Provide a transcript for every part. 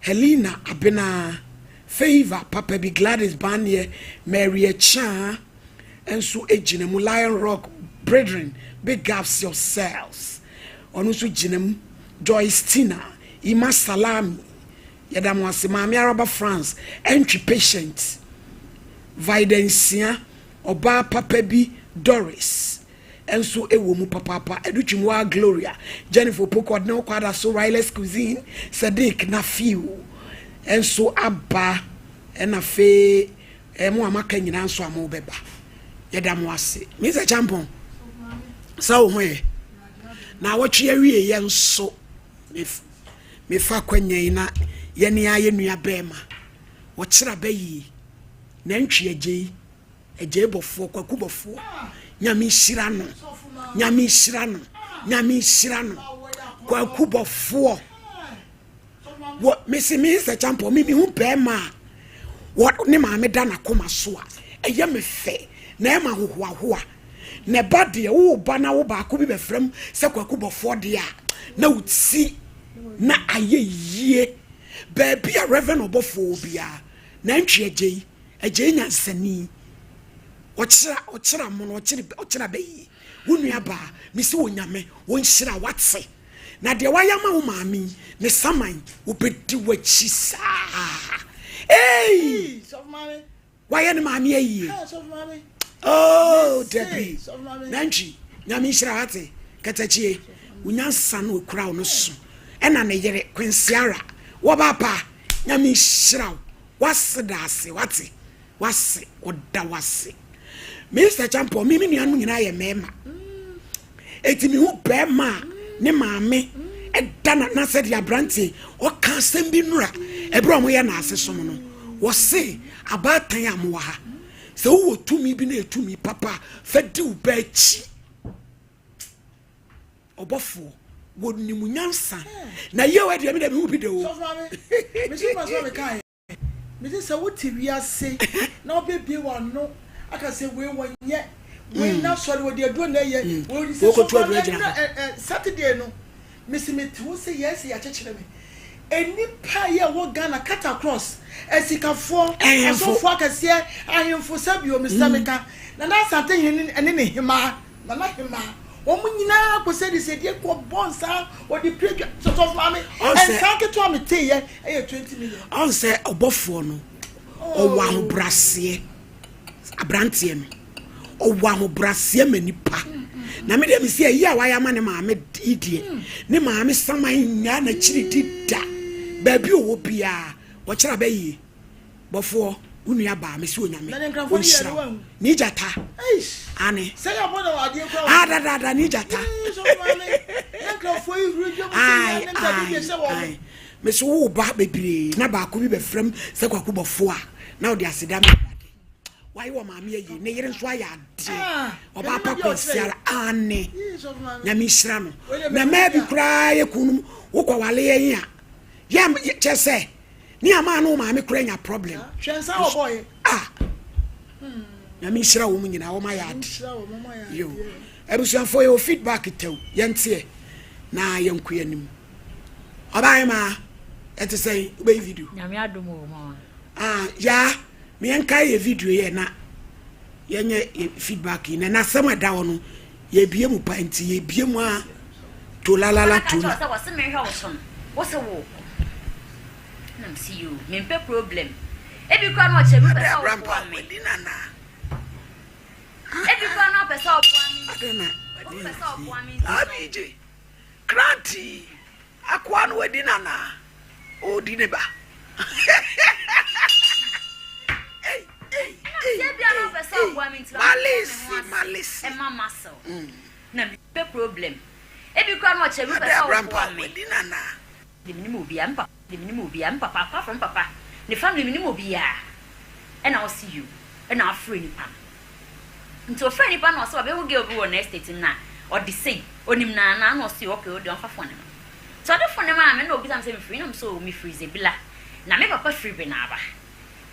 Helena Abena Favor Papa Be Gladys Banye Mary Chan and so Ejinem Lion Rock Brethren big ups yourselves Onusu Jinem Joyce Tina Ima Salami Yadamwase Mami Araba France Entry Patient Videncia Oba Papa Be Doris and so ewo mu papa educhimwa Gloria Jennifer Poko no kwada so Riley's Cuisine Sadiq na few and so abba and afe mo amaka nyina nso amo beba yedam wase Mr. Champon so hwe na wotwe awie ye nso me fa kwanya na ye ne aye nua bema wo kira bayi na ntwe agye bofo kwakubofo nyame shirano kwa kubofo wo Mr. Champo mi hu bema wo ne ma me da na koma so a eye me fe na e ma hohoahoa ne ba de wo ba na wo ba ko bi be frem se kwa kubofo de a na utsi na ayeye ba bia reverend obofo bia na ntwe agye nyansani ochira mono ochira bayi wunua ba misi wonyame wonhira watse na de wayama wo maami ne saman obedi wachi saa hey so mami waye ne maami ayi so mami oh debi nanchi nyame nhira wate katachie unyansa no okura wo no so ena ne yere kwensiara wo baba nyame nhira wase dase wate wase oda wase Mr. Champo mimi nuanu nyina ye mema etimi hu bema ne maame eda na se dia branti o kan sem bi nura ebro mo ye na asesom no wo se abatan amwa ha se wo tumi bi na etumi papa fedi u ba chi obofo wo nimunyansa na ye we dia me hu bi de o me si paso me kai me se wo ti wiase na obebie wa no aka say we wonye we na sorry we dey do na ye we say Saturday no misimiti wo say yes ya chechire me eni pa ye wo Ghana cut across esikafo asofo akase ahemfo sabio misameka na na sante hin ene ne hima na na hima o munyina ko say de ko bonsa o di prega so of mama and sanke to me te ye 20 million on say obofo no o wa ho brase abrantie no o wa ho brase manipa na me dem se yi a waya ma ne maame didie ne maame saman nya na chiri da ba bi o bia wo kira bayi bofo unua ba me se onyame o ni jata ane say your brother wa die kwa da ni jata so mame enkrofo ihuru ai me so wo ba bebre na ba ko bi be frem se kwako bofo a na o de aseda why wo maami ayi ne yere nso aya de oba pa kwasiara ane nyame hira no na ma bi kura ye kunum wo kwale yen a ya chese ni ama no maami kura nya problem twensa wo boy nyame hira wo nyina wo ma ya de yo ebusuan for your feedback tew yentie na yenku yanim oba ma ete say be video nyame adomo mo ya me enka ye video ye na yenye feedback na na sama da wono ye bie mu panti ye bie mu a to la to na so se me hwe wo so wo se wo nam see you me pe problem e bi kwa no che me pe so wo me dinana e bi kwa no pe so wo mi adena pe so wo mi abije kranti akwa no dinana o dineba Malisi. E mama so. Na be problem. E bi kwa no che me pesa o me. Dinana. De minimo bia mpa papa from papa. Ne family minimo bia. And I'll see you. And I'll free nipa. Nti o free nipa no so be wo girl bi wo next state na or the same. Onim na no see okay o don fa phone no. So the phone ma me no obi sam say me free no so me freeze bila. Na me papa free be na aba.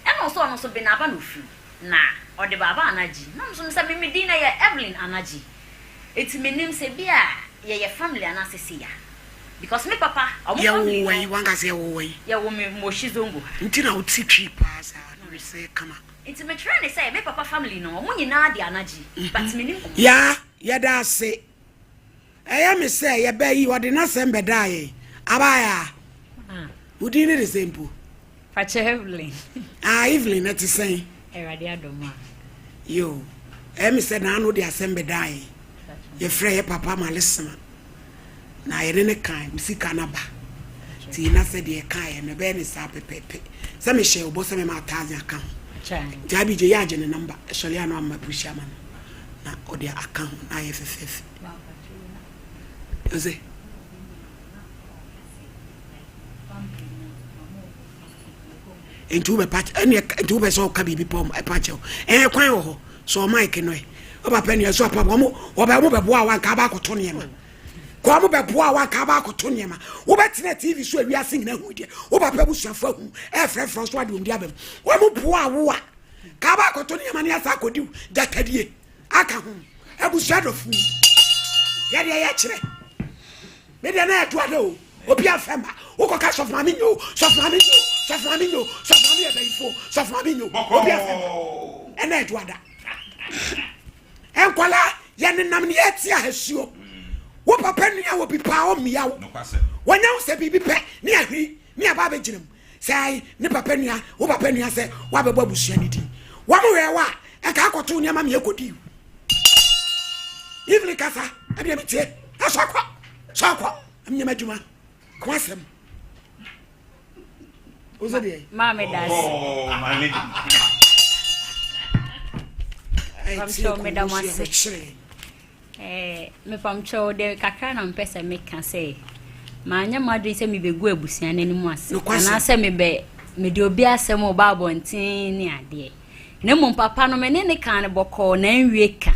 And also be na aba no free. Na or the baba anaji na so say me din na ye Evelyn anaji eti menim se bia ye family anasese ya because me papa ya wo wanga se wo ya wo me mo shizongo ntina wo ti twi pass no we say kama nti me try ne say me papa family no mo nyina de anaji but me nim ya da se eya me say ya ba yi ode na sembe dai abaya udi ni the same po Fache Evelyn Evelyn na ti say erade adoma yo me say na no de asembe dai ye frɛ ye papa malesema na ye ne kan misika na ba ti na se de kan me be ne sa pepepe se me hye obo se me ma tazi aka jabi je ya je ne number sɔle ano amma pusha ma na ode aka ho na ye fefefe oze entu be patch ene entu be so ka bibi pom patch kwan wo ho so mic no oba pe ne so papa mo oba mo be boa wa ka ba koto ne ma kwa mo be boa wa ka ba koto ne ma wo be tena TV so awia sing na hu de oba pe bu suafa hu frɛ so ade ndi abam wo mo boa wo a ka ba koto ne ma ne asa kodi jakadie aka hu abu shadow fu ya de ya kire me de na eto ade o obi afema wo ko ka sof mami nyo e be ifo sof mami nyo obi afema ena eto ada enkwala ya ne nam ne etia hasuo wo papa nua wo pipa o mia wo wonya wo se bibi pe ne ahwi ne aba be girem sai ne papa nua wo papa nua se wa be babusua ni di wo mo we wa e ka akoto ne ma me ekodi Evelyn kasa abi me tie asakwa amnya maduma kwasem ozo de mama das my lady I'm sure madam was me fam cho de kakra na mpesa me kan say manya madri se me begu abusia nanimu ase na se me de obi asem o ba bontin ni ade na mum papa no me ne kan ne boko na nwie ka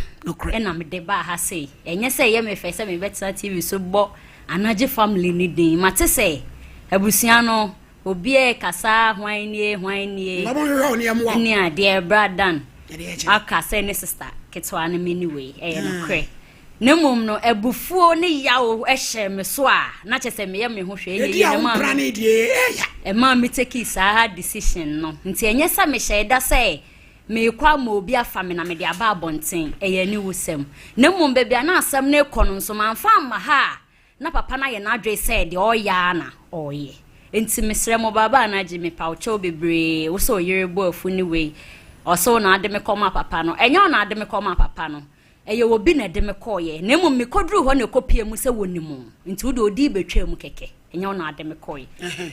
e na me de ba ha say enye se ye me fe se me betsa TV so bo anaje family ni din mate se abusia no obi e kasa hwan nie ni ade bradan aka say ne sister ketwa na me anyway no kre ne mum no ebufuo ne yawo ehye me so a na chese me ye me ho hwe ye ma e ma me take sa decision no nti enye sa me hye da say me kwa ma obi afa me na me de aba abonten ye ni wusem ne mum be bia na asem ne kono nso manfa ma ha na papa na ye na adwe say de oya na oye nti mesre mo baba na ji me paucho bebre wo so yerebo afu ni we oso na ade me koma papa no enyo na ade me koma papa no eye wo bi na de me koye na mum me kodru ho na kopie mu se wonimu nti wo de odi betwa mu keke enyo na ade me koye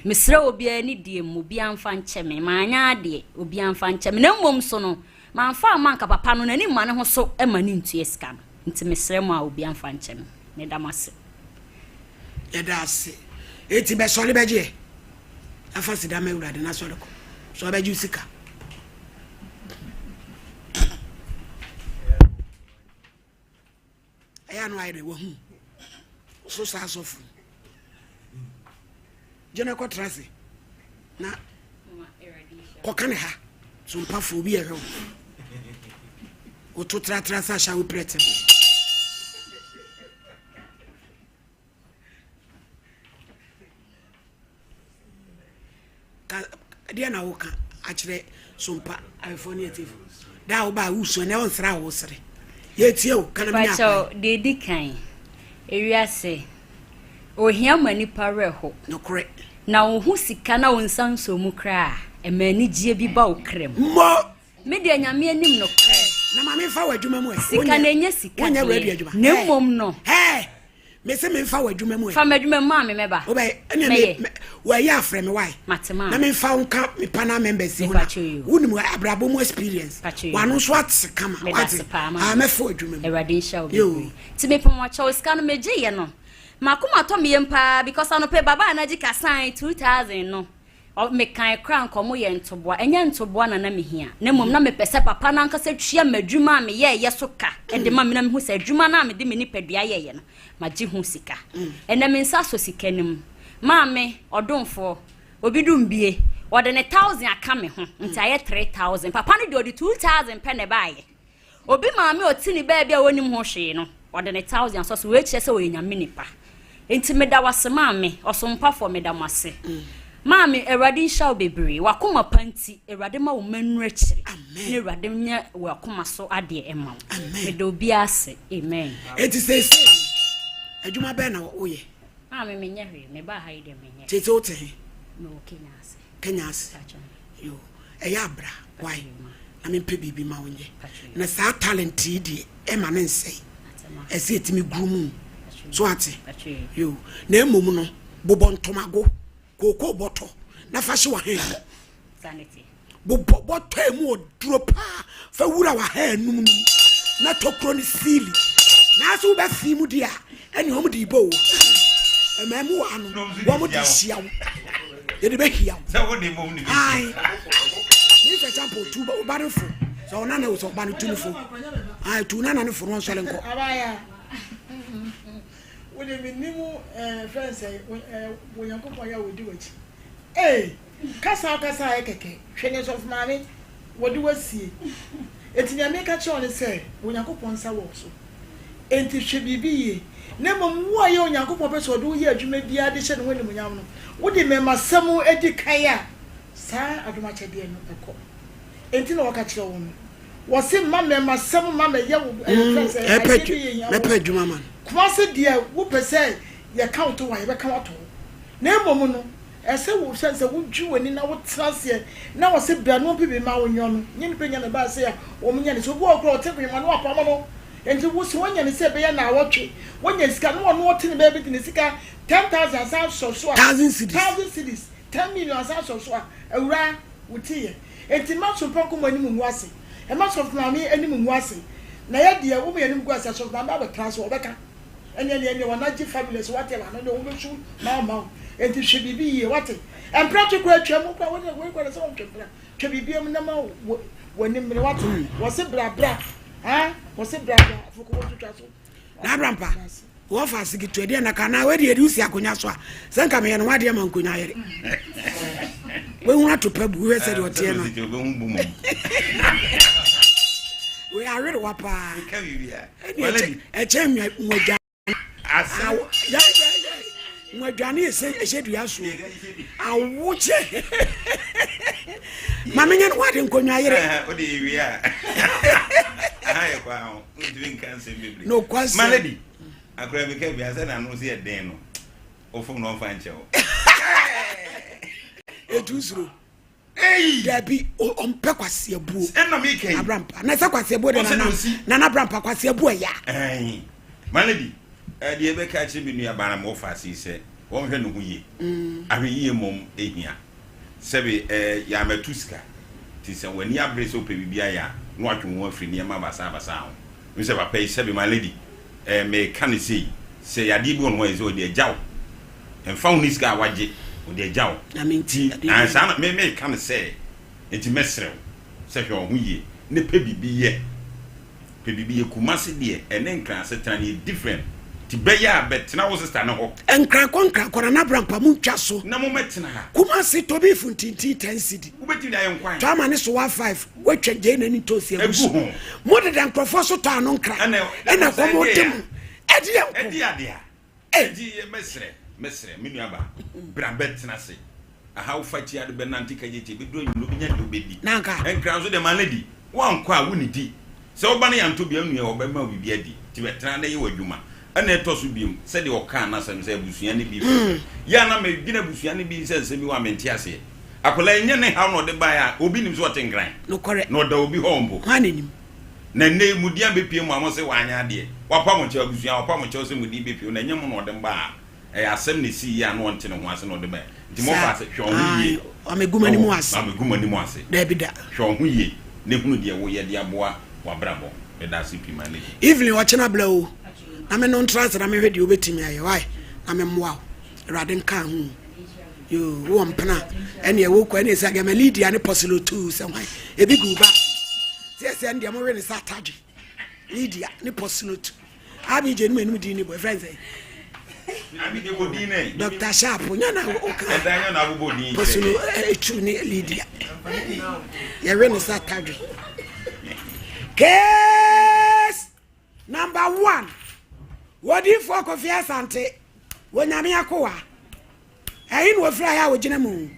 mesre obi ani die mu bi amfa nche me manya ade obi amfa nche me na mum so no manfa amanka papa no nani ma ne ho so e ma ni ntu eska no nti mesre mu a obi amfa nche me ne damase ya dase eti be sole beje afa sida me urade na sole ko so beje usika aya no ayre wo hu so sa so fu jena ko trase na ko kan ha so mpa fu bi ehwe o to trasa sha we pretem ka dia na wo ka a kire so mpa iPhone 8 da wo ba wo so na won sra wo sre yetio kana mi akwa de di kan ewiase ohia mani pareho no correct na wo hu sika na wo nsanso mu kra e mani gie bi ba wo krem mo me de nyame anim no kra na ma me fa wadwuma mu sika na nya sika wonya ready adwuma na mom no me se me fa wadwuma mu fa madwuma ma me meba wo be ene me wa ya afre me why matema na me fa unka me pana members ho wonu mu abrabo mu experience wanu so at kama what me fa wadwuma mu erade sha obi ti me pom acha sika no meje ye no makoma to me yempa because ano pe baba na jika sign 2000 no o me kan kran komo ye ntoboa enya ntoboa na me hia na mom na me pese papa na nka se twia madwuma me ye so ka e de ma me na me hu se adwuma na me de me ni padua ye no maji hu sika ena me nsa so sika nim ma me odonfo obi dumbie o de ne 1000 aka me ho nti aye 3000 papa no de odi 2000 pe ne baaye obi ma me otini ba bia wonim ho hwe no o de ne 1000 so so we kire se wo nya minipa enti meda wase maame osompafo meda mwase maame erade nshaw bebre wakoma panti erade ma wo manu akire ne erade nya wakoma so ade ema meda obi ase amen enti say adwuma be na wo ye maame menye hwe me ba ha ide menye tete o te no Kenya ase yo eya bra why na me pe bibi ma wonye na sa talent yi ema ne nsei ese etimi gurumu so ate yo na emom no bobo ntomago koko boto na fa hye wa he sanity bobo boto emu oduro pa fa wura wa ha enum ni na tokro ni sili na so ba fi mu dia ene hom di bo ememu wa no wo mo di hia wo ye de be hia wo se wo de mo ni ai ni se champo tu ba no fo so na na wo so ba no tu no fo ai tu na no fo no so le nko abaya wode minimu friends wo yankopon ya wodi wachi kasa ekeke hwene so fumane wodi wasie etinya me ka che on say wo yankopon sa wo so enti hwe bibi ye na mom wo ye wo yankopon pe so do ye adwuma bia de hye ne woni munyam no wodi me masemu edi kan ya sa aduma chede no eko enti na waka che wo no wo se ma me masemu ma me ye wo friends me pe adwuma man kwase dia wo pese ye count wa ye be kan wato na emom no ese wo sense wo dwu ani na wo trase na wo se bra no bibi ma wo nyo no nyi pe nya na ba se ya wo munya ne so wo okro te kwema no apamo no enti wo se wonya ne se be ya na awotwe wonya sika no wo te ne be bi ne sika 10,000 sa so 1000 cedis 10 million sa so awura wotie enti ma so pon ko mani mu ase e ma so funa mi ani mu ase na ya dia wo me ani mu ase so na ba trase wo beka ene wana ji fabulous whatever no wo be su ma enti hwe bibi ye wate en practical atwam kwa wona we kwa so ntwempra hwe bibi am na ma woni mre wate wo se bra ha wo se bra fuko wo tutwa so na abrampa wo fa sigitu ede na kana we de usi akonya so a sanka me ye no wade ma nkonya yere we hu atopa bu we se de ote no we are ready wapa ka bibia e chem mwaja asa ya mwadwane ese du yaso awuche mamenye no wade nkonya yere o de wia aye kwa o ndwin kanse bibli no kwase malady akura bi ka bia se na no se den no ofum no fa nche o etusuro dabi ompe kwase abuo enna me kai abrampa na se kwase abuo de na abrampa kwase abuo ya malady de be ka chi bi nua bana mo fa si se won hwe no huye ahwe yiye mom ehia sebe ya matuska ti se wani abre so pe bibia ya no atwe won afri ne ma basa ho mi se papa sebe malady me kan se ya di bi won ho ezo de jaw emfa uniska waje o de jaw na menti ansa na me kan se enti mesrew se hwe ho ye ne pe bibiye kumase de ene nkran se tani different ti beya betena wo sister na ho enkra konkra na abrampa mu ntwa so na mo metena ha kumase to be funtinti 10 cedi ubeti da yenkwan to amane so 15 watwa je na ni to si abusu mo de dan krofo so to ano nkra ena ko mo dem edi adia edi mesre minuaba bra betena se aha wo fati ade benanti kagete be do nyulo nya de obedi nanka enkra so de malady wan kwa wo ni di se wo ba na yanto bia nua wo ba ma bibia di ti betena na ye wadwuma ana etoso biem se de oka na sam se abusua ne bi ya na me gina abusua ne bi se bi wa menti ase akola nye ne ha no de ba ya obi nim so otengran no correct no da obi hombo hanenim na ne mudia bepie mu amo se wanya de wapa mo che abusua wapa mo che so mudi bepie na nyem no de ba asem ne si ya no nte ne ho ase no de ba nti mo fa se hwe ho ye ameguma ni mu ase da bi da hwe ho ye ne hunu de wo ye de aboa wa brabo e da se pi mane evening wachena blawo na me no trans na me hwede obetimi aye why na me moa rade nka hu yo wo mpena ene wo kwa ene sa gama Lydia ne posilo tu se why e bi gu ba se ndie mo we ne sa tadwe Lydia ne posilo tu abi je no enu di ni boyfriend say abi de bodi ne Dr. Sharp nyana o ka e da nyana abubo ni posilo tu ni Lydia ye we ne sa tadwe case number 1 What if for Kofi Asante wonyame akowa ayi no ofra ya wogina mu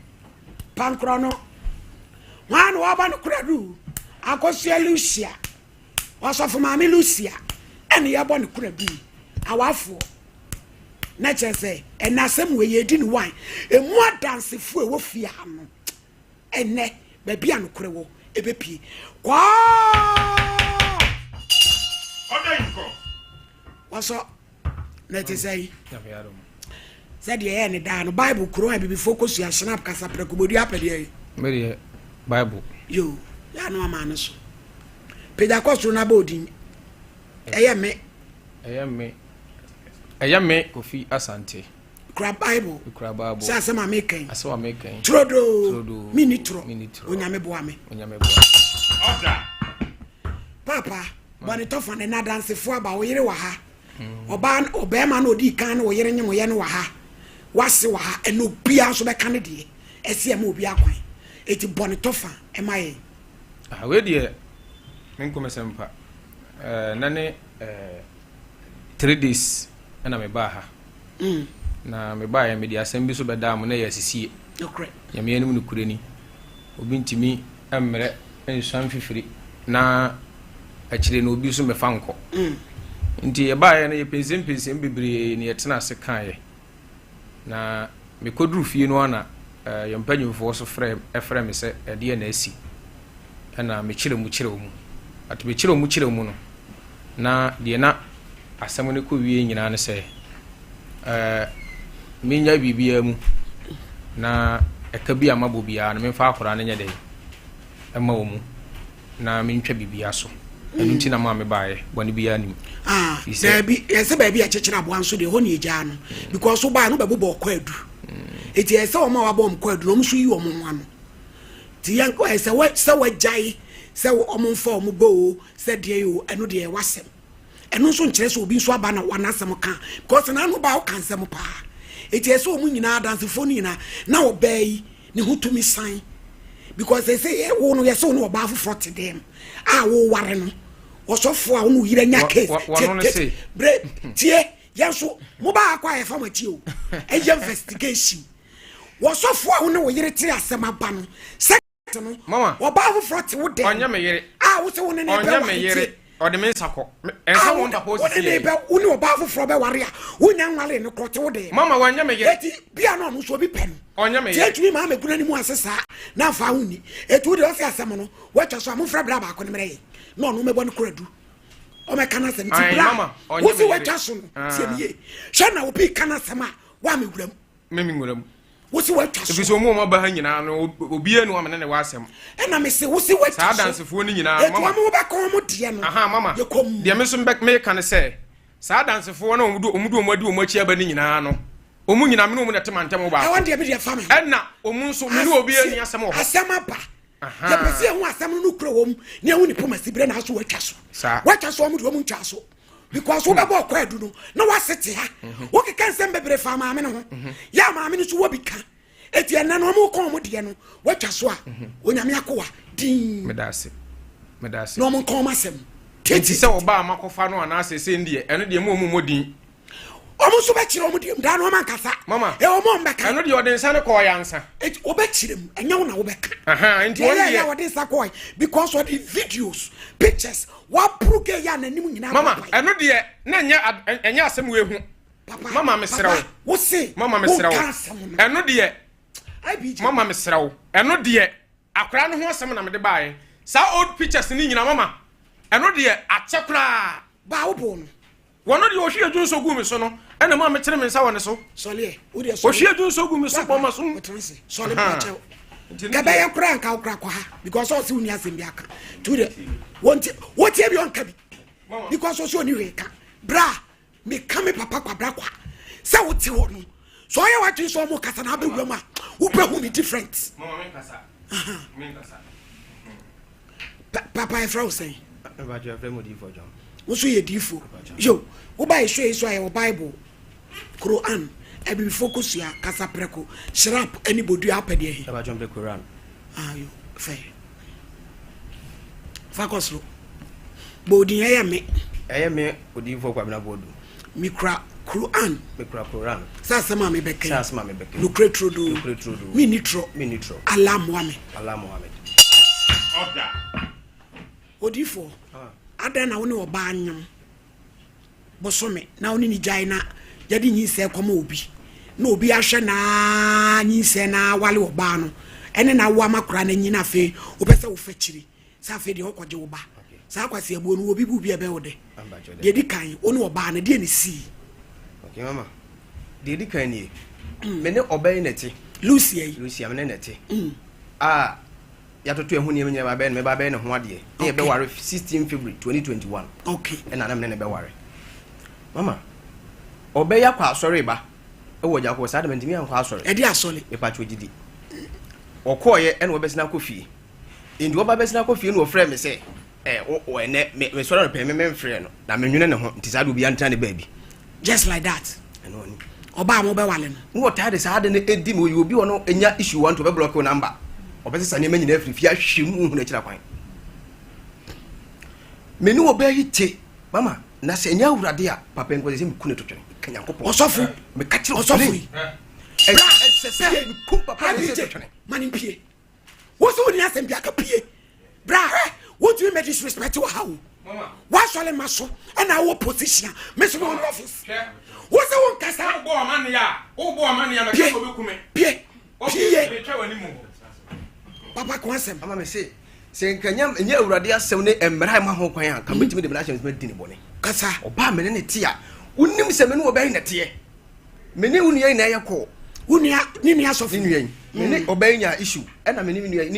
pankro no wan wo ba no kuradu akosia Lucia wasofo maame Lucia ene ye bo no kuradu awafo na chese enasem we ye di ni wan emu adansefo e wo fia no ene ba bia no kure wo ebepie kwa Odayinko waso na tesai said ye ne da no Bible kuro e bi focus ya snap kasa prekobodu apede me Bible yo ya no ama no so peda koso na bodin eye me Kofi Asante kura Bible sa asema meken trodo minitro onyame boa me order papa bani tofa ne na dance fo aba wo yire wa ha oba ma na odi kan na wo yire nyemo ye ne wa ha wase wa ha eno bia so be kan de ese ma obi akwan eti boni tofa e ma ye we de men ko mesempa nane 3 days na me ba ha na me ba ya me di asem bi so be da mo na ya sisie okay ya me enum no kurani obi ntimi emre ensan fifiri na akire na obi so me fa nko nti ye ba ya na ye pensem bebre ne ye tena ase kan ye na me kodru fie no ana ye mpanyimfo so frɛ me se de na asi na me kire mu at me kire mu no na de na asɛm ne ko wie nyina ne sɛ menya bibia mu na eka bi amabo bia na memfa akora na nya dɛ ɛma wo mu na mentwa bibia so ɛnu nti na ma me baaye bɔne bia nim there be yese ba bia kyekere abo anso de ho ne egya no because wo ba no bɛbɔ kɔ adu eti yese wo ma wabɔ kɔ adu no mso yi wo mo ano ti yan ko yese sɛ wagyae sɛ wo omfa wo bo sɛ de yo ɛno de wasɛm ɛno nso nkyerɛ sɛ obi nso aba na wanasɛm ka because na no ba wo kansɛm pa eti yese wo mu nyina dansefo ni nyina na wo bai ne hutumi san because they say wo no yese wo no ba foforo te dem wo ware no osofo a wo no yire nya case bre tie yenso mo ba akwa ye fama tie o eje investigation wo sofo a wo no yire tire asem aba no second no mama wo ba foforo te wo dem onya me yire wo se wo ne ne onya me yire ode me nsako ensa wo nda post sie wo ne wo ba foforo be ware a wo nya nwale ne krote wo dem mama wonya me yire eti bia no no so bi pen onya me yire tie ma me guna ni mu asesa na fa huni etu de ofi asem no wo twa so amfra bra ba ko ne mere no no me bo ne koradu o me kana asem ti bra wo si wo twa so no tie me ye hwe na wo bi kana asem a wa me guram me nguram wo si wo twa so ebi so mo ba ha nyina no obi anu amene ne wa asem na me se wo si wo twa so sa dansefo ni nyina mama etu mo ba ko mo de no mama de me so me kan se sa dansefo na omudu omadi omachi aba ni nyina no omu nyina me no mu na temantem ba I want to be the family na omu nso me no obi anu asem ho asem aba ya pese ho asem no kuro wom ne hu ni pomasi bre na so wa twa so omudu omu twa so because wo be bo kwa adu no na wasete ha wo keka nsem bebre fa maame no ho ya maame no so wo bika eti ena no mo ko mo de no wa twa so a onyame akowa din medase no mo ko masem enti se wo ba makofa no ana asese ndie eno de mo modin omo so be kire omo de da no man kasa mama omo mbeka eno de ode nsa ne ko yansa eti obe kire mu enya wo na wo beka enti won ya wo de sa ko because of the videos pictures wa pruge ya nanim nyina mama eno de na enya asem we hu mama mesrew wo se mama mesrew eno de mama mesrew eno de akra no ho asem na me de baaye sa old pictures ni nyina mama eno de achekura ba wo bo no wono de ohwe adun so gu me so no ena ma me tere me nsa wone so sole wo de so ohwe adun so gu me so boma so sole ba chew gaba ya kura nka okra kwa ha because o si uni asem bi aka to de what e bi on ka bi because o so ni we ka bra me ka me papa kwa bra kwa sa wo ti wo no so ya wa twi so mo kasa na abegwa ma wo bra hu me different mama men kasa papa e fra o say ba jo fra mo di for John wo so ye difo yo wo ba e so aye Bible Quran e bi focus ya kasa preko shrap anybody apede he ba John be Quran yo focus lo bodi eye me odi for kwa bina bodu mikra Quran me kura Quran sa sama me beke sa sama me beke nukre trodo mi nitro Allah Muhammad order odifo ada na woni oba anyam bosome na woni ni jai na yadi nyi se kwama obi na obi ahwe na nyi se na wale oba no ene na wo amakura na nyi na fe obese wo fachiri sa fe de okoje wo ba sa kwase ebo no obi bu bi ebe wo de de di kan woni oba na de ni si okay mama de di kan ni me ne oba neti Lucy amene neti ya to ehun ni me ba me ba ne ho ade e be ware 16 February 2021 okay ena na me ne be ware mama oba ya kwa asori ba e wo ja ko sa de mentimi an kwa asori e di asori e pa chogidi okoye ena obesina kofi ndi oba besina kofi no frɛ me sɛ o ene me sɔrɔ no pɛ me frɛ no na me nwene ne ho nti sa do bi antane baabi just like that ɛno ni oba mo be wale no wo ta de sa de ne edi mo obi wono enya issue want to be block number obese ne manyina afiri fi ahwe mu hu na kira kwan me ni oba yi te mama na sɛ nya awurade a papa nko sɛ me kune to twene kanya kopɔ osofo me ka kire osofo ɛsɛ me kum papa ne sɛ to twene mani pie wo so ni asem bia ka pie bra what do you make disrespect to how mama why shall I maso and our position me so on office wo se won kasa bo amane ya me ka obi kume pie me twa wani mu papa ko asem mama me se nkanya nya awurade asem ne emra ma ho kwan a ka metimi de bla asem me dini bone kasa oba me ne tia unnim se me ne oba yi na tie me ne unu yi na ye ko unia ni nia sofu ni nuan me ne oba yi nya issue e na me ni nuan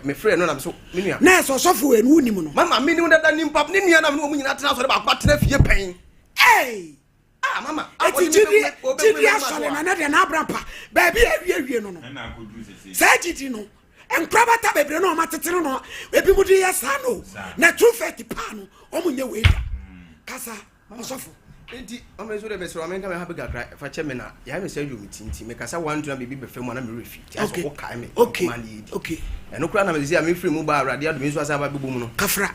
me frɛ no na me so me nuan na so sofu enu unim no mama me ni unda da nim pap ni nuan na me no mu nyina tena so de ba tena fie pen mama Jidi asole na de na abrampa ba bi awie no no na akodu sese sa jidi no enkrabata bebre no ma tetere no ebi mu di yesa no na 250 pa no omunye weida kasa osofu enti amezo de besoro amenka me ha bega kra fa che me na ya me say you metinti me kasa one to na bibi be fam na me refi ti aso ko kai me okay eno kra na me say me free mu ba awrade ado me so asa ba bebo mu no kafra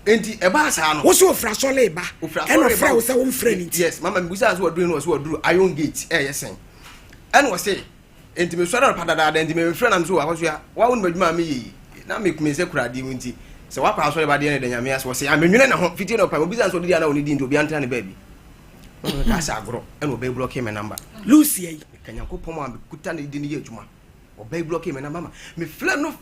enti e ba asa no wo so ofra so le ba eno fra wo se wo mfra ni yes mama me busa so waduru no so waduru iron gate yesen eno wo say enti me so na padada enti me frɛ na me so wa so ya wa wo no madwuma me yi na me kuma se kra di mu nti se wa kwa so le ba de ne de nyame aso se amenwene na ho fiti no pa obiza so de dia na oni di nti obi antane baabi ka sa agro eno obi block me number Lucy ayi kanyankopɔn a me kuta ne di ne ye adwuma obi block me number mama me flɛ no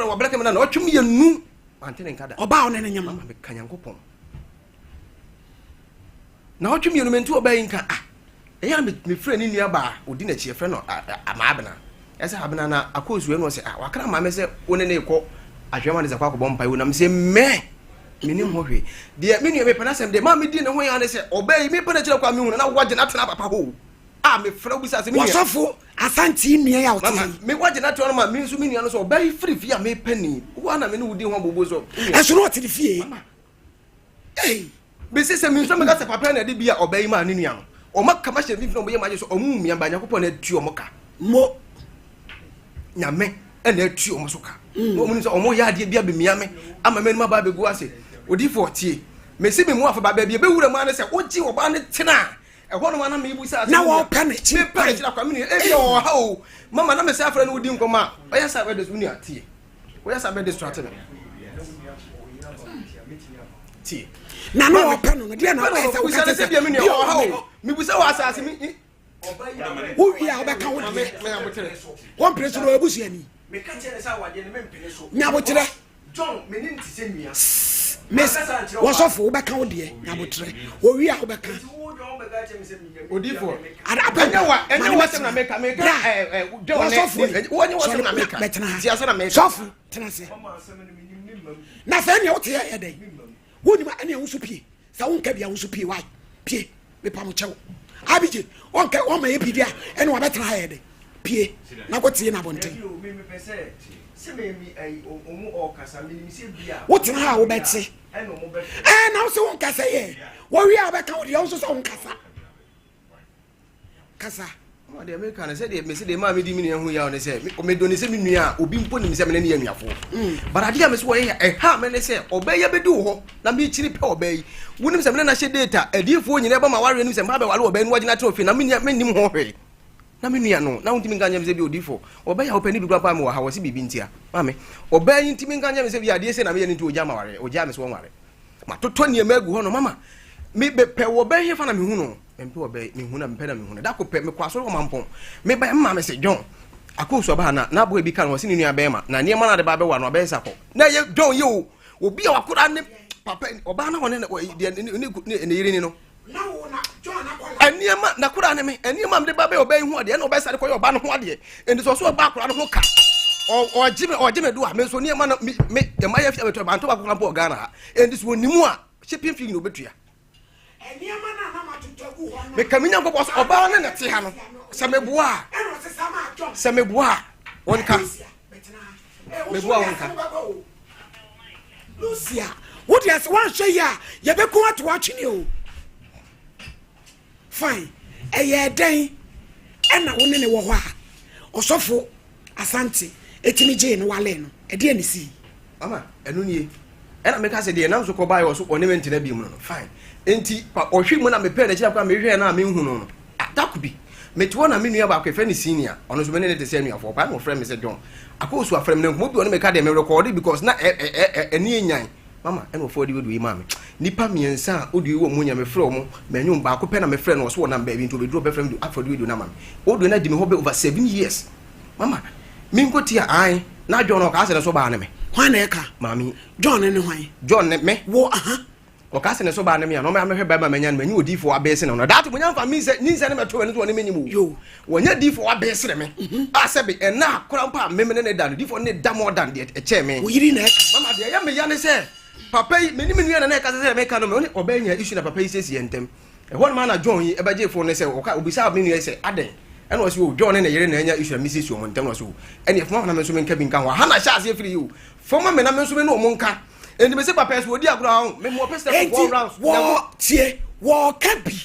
wa block me na otwem ye nu antene nkada oba one ne nyama mama me kanyankopɔn na otwem ye nu menti obi nka eya me frɛ ni nua ba odi na chie frɛ no amaabena esa abena na akosu enu se wakra ma me se one ne kɔ ahwema ne zakwa kɔbɔ mpa wonam se me menim ho hwe de me nua me pena sem de ma me di ne ho ya ne se obai me pena kyerɛ kwa me hu na wagye na tena papa ho me frɛ busa se me wasofo asanti nua ya wote me wagye na tena ma me nso me nua no so obai free fi ya me pani wo na me ne wudi ho bobo so eso no wote de fie be se me nso me ka se papa na de bia obai ma ne nua no o maka ma hye no boye ma je so omu mia ba nyakopɔ na atu o moka mo nyame ena atu o mo so ka wo mu nso o mo ya de bia be mia me ama me ma ba be gu ase odi 40 me se me mu afa ba bia be wura mu ane se oji oba ne tena e ho no ma na me ibu sa na wo pa ne chi pa ne chi akwa me e bia o ha o mama na me se afra na odi nkoma o ya sa be de uni atie o ya sa be de strate tie na no wo pa no de na ba sa wo ka se bia me ni o ha o me bu sa wa asase me wo wi a obeka wo de me abotere won preso no ebusu ani me ka tere sa wade ne me mpene so nyabotere John me ni nti se nua miss wasofo obeka wo de nyabotere wo wi a obeka odifo adapenya enya wa sem na meka John wonye wa sem na meka ti ase na meka sofu tena se na fa ne wo te ya dai woni ma ene wo so pie sa won ka bia wo so pie wa pie me pa mo chewo abije won ka won ma ye bidia ene wa betena ha ya dai pie na ko tie na bonten what in how Betsy? And also one cassa, ye. What we are back out the also some cassa. Cassa, ma de America na say de me say de ma me di me hu ya on say me do ni say me nua obi mpo ni me say me na anuafo but ade me so wo ye ha me ne say obey be di wo ho na me chiri pe obey wonim say me na hye data adifo nyine ba ma ware nim say ma be wale obey no wagina trofi na me nim ho hwe na me nua no na untimi nganya me say bi odifo obey ya opani bi gba pa me wa ha wo se bibi ntia ma me obey ntimi nganya me say bi ade say na me ye nti oja ma ware oja me so ware ma toto ne ma gu ho no mama me be pe obey he fa na me hu no mpe obey me hu na mpe na me hu na da ko pe me kwaso ma mpon me ba mma me say John akoso ba na bo e bi kan wo se ni nua be ma na ne ma na de ba be wa no be sako na ye John ye o obi a wakora ne papa oba na wona ne yire ni no na wona John akola aniema na kora ne me aniema me de ba be obey hu ade na obey sare ko ye oba no ho ade enti so oba akora no ho ka o jime do a me so niema na me e ma ye fia beto ba nto ba ko ga na ha enti so nimu a shipping fee no betua eniama na matutogu ho me kaminya ko boss oba na te ha no se mebua eno se sama John se mebua wonka mebua wonka Lucia what you want say ya ye be ko to watch ni o fine eye den ena woni ne wo ho a osofo asante etimi je no wale no e de anisi mama enu nie ena me ka se de na so ko bai wo so one mentina bi mu no fine enti pa ohwi mu na me pe na kira kwa me hwe na me hu no atakubi metuo na me nua ba kwefe ni senior ono so me ne te se nua for pa no friend me se John akosu afrem ne mo bi ono me ka de me record because na eni enyan mama eno for di we mama nipa miensa odi wo munya me frɛ mo manyum ba ko pe na me frɛ no so wona ba bi nto be drop frɛ me afro di na mama odo na di me ho be over 7 years mama min ko tia ai na John o ka se so ba na me hwan na ka mami John ne hwan John ne me wo aha o ka se so ba na me no me hwe ba ma manya no manyi odi fo abese no that munya fa mi se ni se ne meto ne to ne menyimu yo wonya di fo abese re me a se be na kora mpa me ne da no di fo ne da more than de che me wo yiri na ka mama de ya me ya ne se papa yi meni menu na ka se me ka no me oba nya issue na papa yi sesi entem e hon ma na John yi e ba je fo ne se o ka obisa menu se aden e no se o John ne yere na nya issue na misesi o mo ntem no so e ne fo na me so me nka bi nka ho ha na sha ase free you fo ma me na me so me no mo nka enti me se papa so odi agro ho me mo pesa for rounds wo tie wo ka bi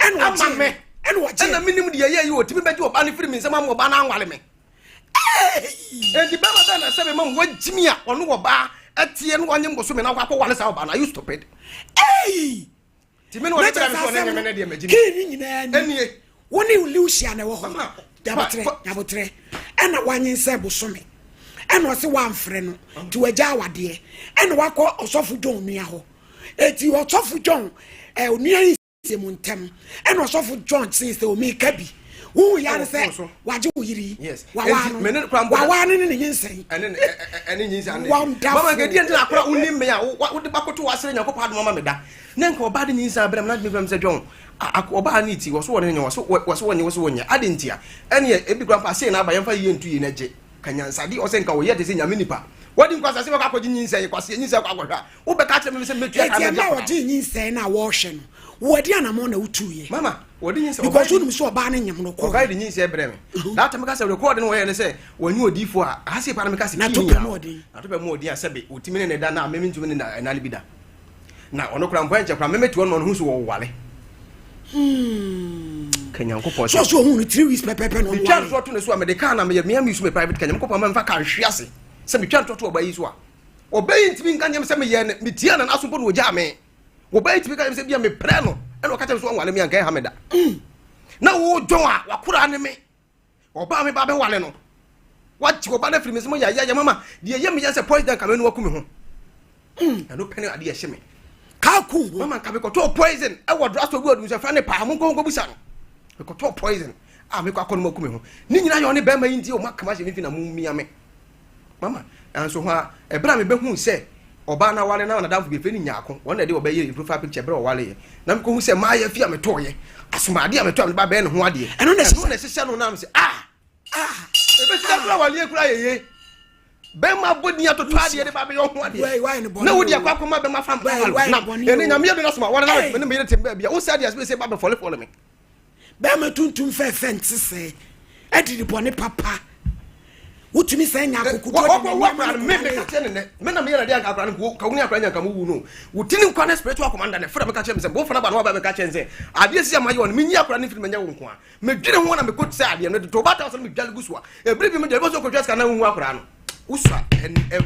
eno ama me eno wo je na minim de ye yi o timi beji oba ne free me nsema mo oba na anwale me enti be ma da na se me mo wajimi a ono oba atie no wanye mboso me na akwa wale sa oba na you stupid timi no wale tira me so ne me na de magimi kini nyina ni enie woni Lucia na wo ho yabotre ena wanye nse bosome ena o se wamfre no ti waja awade ena wakọ osofu John nua ho eti osofu John onua yi se muntem ena osofu John se o me ka bi wo ya se waje wo yiri wa ne nyinsen ene nyinsen mama gedi ente akora unim me a wo de bakoto wasere nyakopa de mama me da ne nka oba de nyinsen abram na me se John oba ni ti wo so woni nya wo so woni adentia ene ebi grandpa say na aba yemfa yi ntu yi na je kanyansade o se nka wo ye de se nyame nipa wodi nkwasa se wakọ nyinsen kwase nyinsen kwakọhwa wo be ka tire me se metua ka na wo di nyinsen na wo hwe no wodi anamo na utuye mama wodi nyinsen because wonu so oba na nyam no ko oba di nyinsen breme that time ka se record no wo ye ne se wani odifo a hase pa na me ka se na to pe mo odi asebe otimi ne da na meme ntumi ne na libida na ono kura mpo enche kura meme tuo no hu so wo wale kanyankopɔ so hu no 3 weeks pepepe no twa to to ne so a me de ka na me me use me private kanyankopɔ ma mfa ka hwe ase se me twa to to oba yi so a oba yi ntimi nka nyam se me ye ne me tia na aso bo no ogya me oba yi ntimi ka nyam se bia me pre no e no ka tell so wale me anka ha me da na wo John a wakura ne me oba me ba be wale no wachi oba na firi me se mo ya mama de ye me ya se poison ka me no waku me ho no pene ade ye hye me ka ku mama ka be ko to poison e wo draft obi odun se fa ne pa mo nko busa no be ko to poison me ko akọ no maku me ho ni nyina yo ne be ma yinti o makama se me fi na mu mia me mama anso ho a ebra me be hu se oba na wale na damfo be fe ni nyaako wona de oba ye profile picture bra wale ye na me ko hu se ma ya fi a me to ye asomade a me to me ba be ne ho ade eno na sese no na me se ebe se bra wale ye kura ye be ma bodi ya to to ade de ba be yo ho ade na wodi akwa ma be ma fam na ene nyame ye do na soma wale na me me ye tembe bia wo se ade se ba be fole me be ma tuntum fe ntse se edi di bone papa wotumi sɛ nya akokoto me ka kyɛ ne me na me yɛ na akra no ka woni akra nya ka mu no wotini nkwa na spiritual commander ne fira me ka kyɛ me sɛ bo fana ba no ba me ka kyɛ sɛ ade sia ma yɛ won me nyi akra ne firi me nya wo nko a me dwene ho na me ko sɛ ade no to ba ta sɛ me dwale gu so a ebri bi me dwale bo so ko dwes ka na hu akra no usua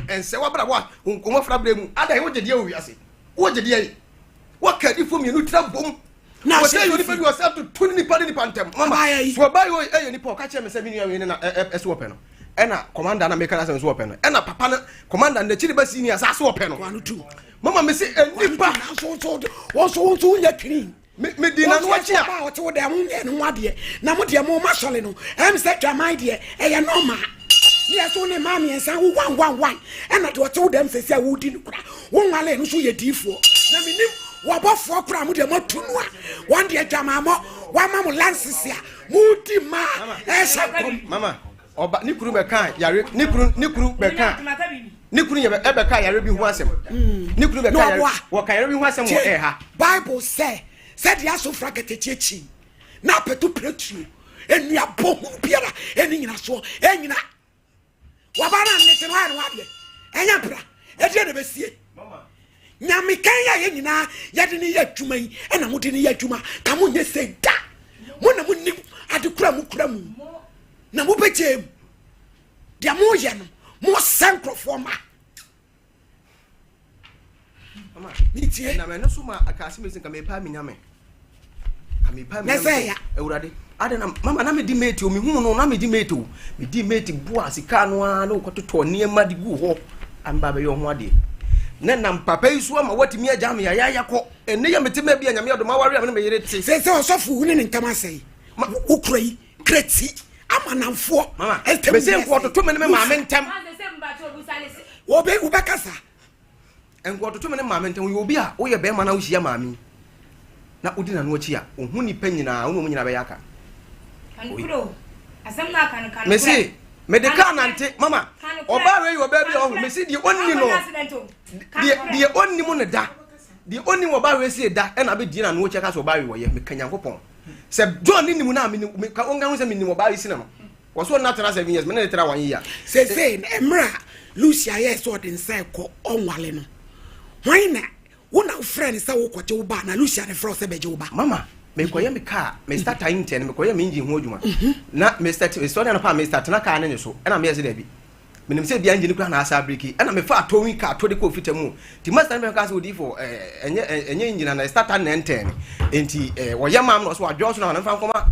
ense wa bra wa nko fira bra mu ada wo gye wo wiase wo gye die wo ka di fo mienu tra bom na say you defend yourself to 20 ni pantem mama so ba yo ni pa ka kyɛ me sɛ me nua we ne na ɛso wo pɛ no ena commander na meka na senso open no ena papa na commander na chiri ba senior sa so open no mama me say enipa so nya clean me di na no achi a o te wo de mo enu ade na mo de mo ma sole no em say twaman de e ye normal ni so ne ma me ensa wo 111 ena de o te wo dem se se wo di no kura wo nwale no so ye difo na me nim wo bofo kura mo de mo tunu a one de twama mo wa ma mo lances a mo di ma e sha kom mama oba ni kuru beka yare ni kuru beka ni kuru ye beka yare bi hu asem ni kuru beka yare wo ka yare bi hu asem wo ha bible say the aso fraketechi na petu pretu enua bohu biara eni nyina so enyina wabara nete no anu ade enya bra e de be sie mama nyame kan ya nyina ye de ne ya adwuma yi ena mo de ne ya adwuma ka mo nye se da mo na mo nim ade kura mu na mo bejem dia mo ye no mo sankrofo ma mama ni tie na me no so ma akase me sin ka me pa me nyame ka me pa me nyame ewurade ade na mama na me di mate o me hu no na me di mate o me di mate bu asika no a na okototo ne ma di gu ho amba be yo ho ade na nam papa yi so ma watimi agya me ya ko ene ya metema bia nyame odoma ware am na me yere te se osofo hu ne ntama sei ukura yi kreti amanamfo mama me se nko to me ne ma me ntem wo be kasa enko to me ne ma me ntem wo bi a wo ye be ma na wo hia ma mi na odi na no achi a ohu ni pa nyina wo mo nyina be yaka kankuro asem na kan me se me de kan nante mama oba we yo ba bi o me se die onni no die onni mo ne da die onni wo ba we se da e na be die na no achi ka so ba we wo ye me kanyankopon se John ni mu na me ka onga hu se me ni mo ba we si na no wo so na tena 7 years me na tera 1 year se emra Lucia yes so den say ko onwale no hwan na wona friend say wo kwache wo ba na Lucia ne friend say beje wo ba mama me koye me ka me start time 10 me koye me engine ho adwuma na me start story na pa me start na ka ne so e na me yesi da bi me nim say bia engine kura na asa breki e na me fa atowin ka to de ko fitamu ti master me ka say odi for enye engine na start na 10 enti wo yamam no so adwo so na fa nkoma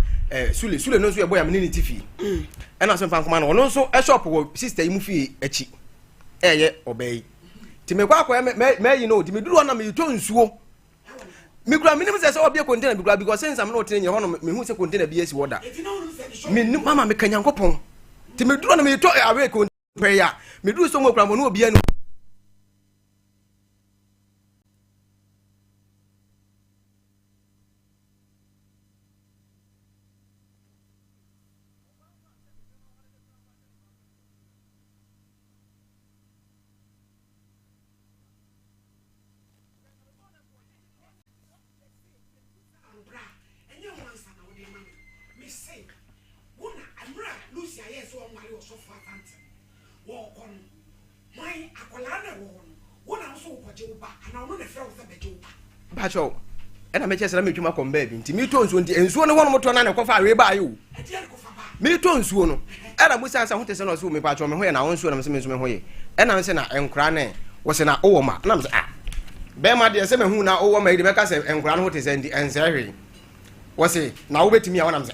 sule no so e boya me ni tifi e na so fa nkoma no so e shop wo sister yi mu fi achi eye obey ti me kwa me yi no ti me duru na me to nsuo me kura me nim say so obia container me kura because since am no tenye ho no me hu say container bi esi woda me mama me kanyankopon ti me duru na me to away prayer me duru so mo kura mo no obia no pacho ena me chese na metwuma komba bi nti mi to nsuo nti ensuo ne hono moto na ne kofa awe ba ayo mi to nsuo no era musa sa hote se no so me pacho me ho ye na won nsuo na me se me ho ye ena me se na enkra ne wo se na owo ma na me se be ma de se me hu na owo ma ide me ka se enkra no hote se ndi ensehwe wo se na wo betimi a wona me se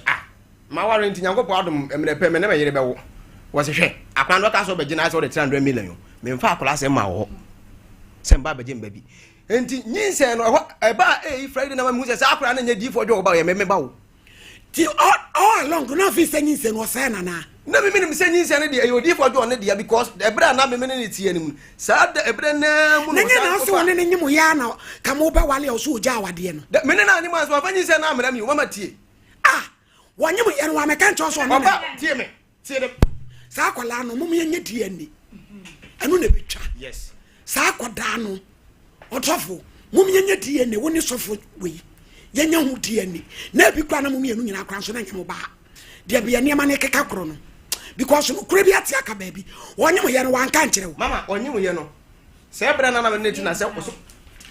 ma ware nti nyankopo adom emre pe me na me yere be wo se hwe akwa no ka so be gina so de 300 million me mfa akola se ma wo se mba be gem ba bi enti nyinse no eba Friday na mu se akura na nya di for jo ba ye me ba wo ti all along no fi se nyinse no say na me nim se nyinse ne de e di for jo ne de because ebra na me ne tie anim sa da ebra na mu no na so woni ne nyim ya na ka mo ba wale o so oja awade no me ne na anyim aso afa nyinse na amra mi wo ma tie wonyim ye no wa me kan cho so no tie me tie de sa akwala no mum ye nya die ani anu na betwa yes sa akwada no otofo mum ye nya die ani woni sofo we ye nya hu die ani na bi kwa na mum ye no nyina kran so na nyam ba de bia ne ma ne keka kro no because no kure bi ate aka baabi onye mo ye no wanka nkyere wo mama onye mo ye no se bra na me neti na se koso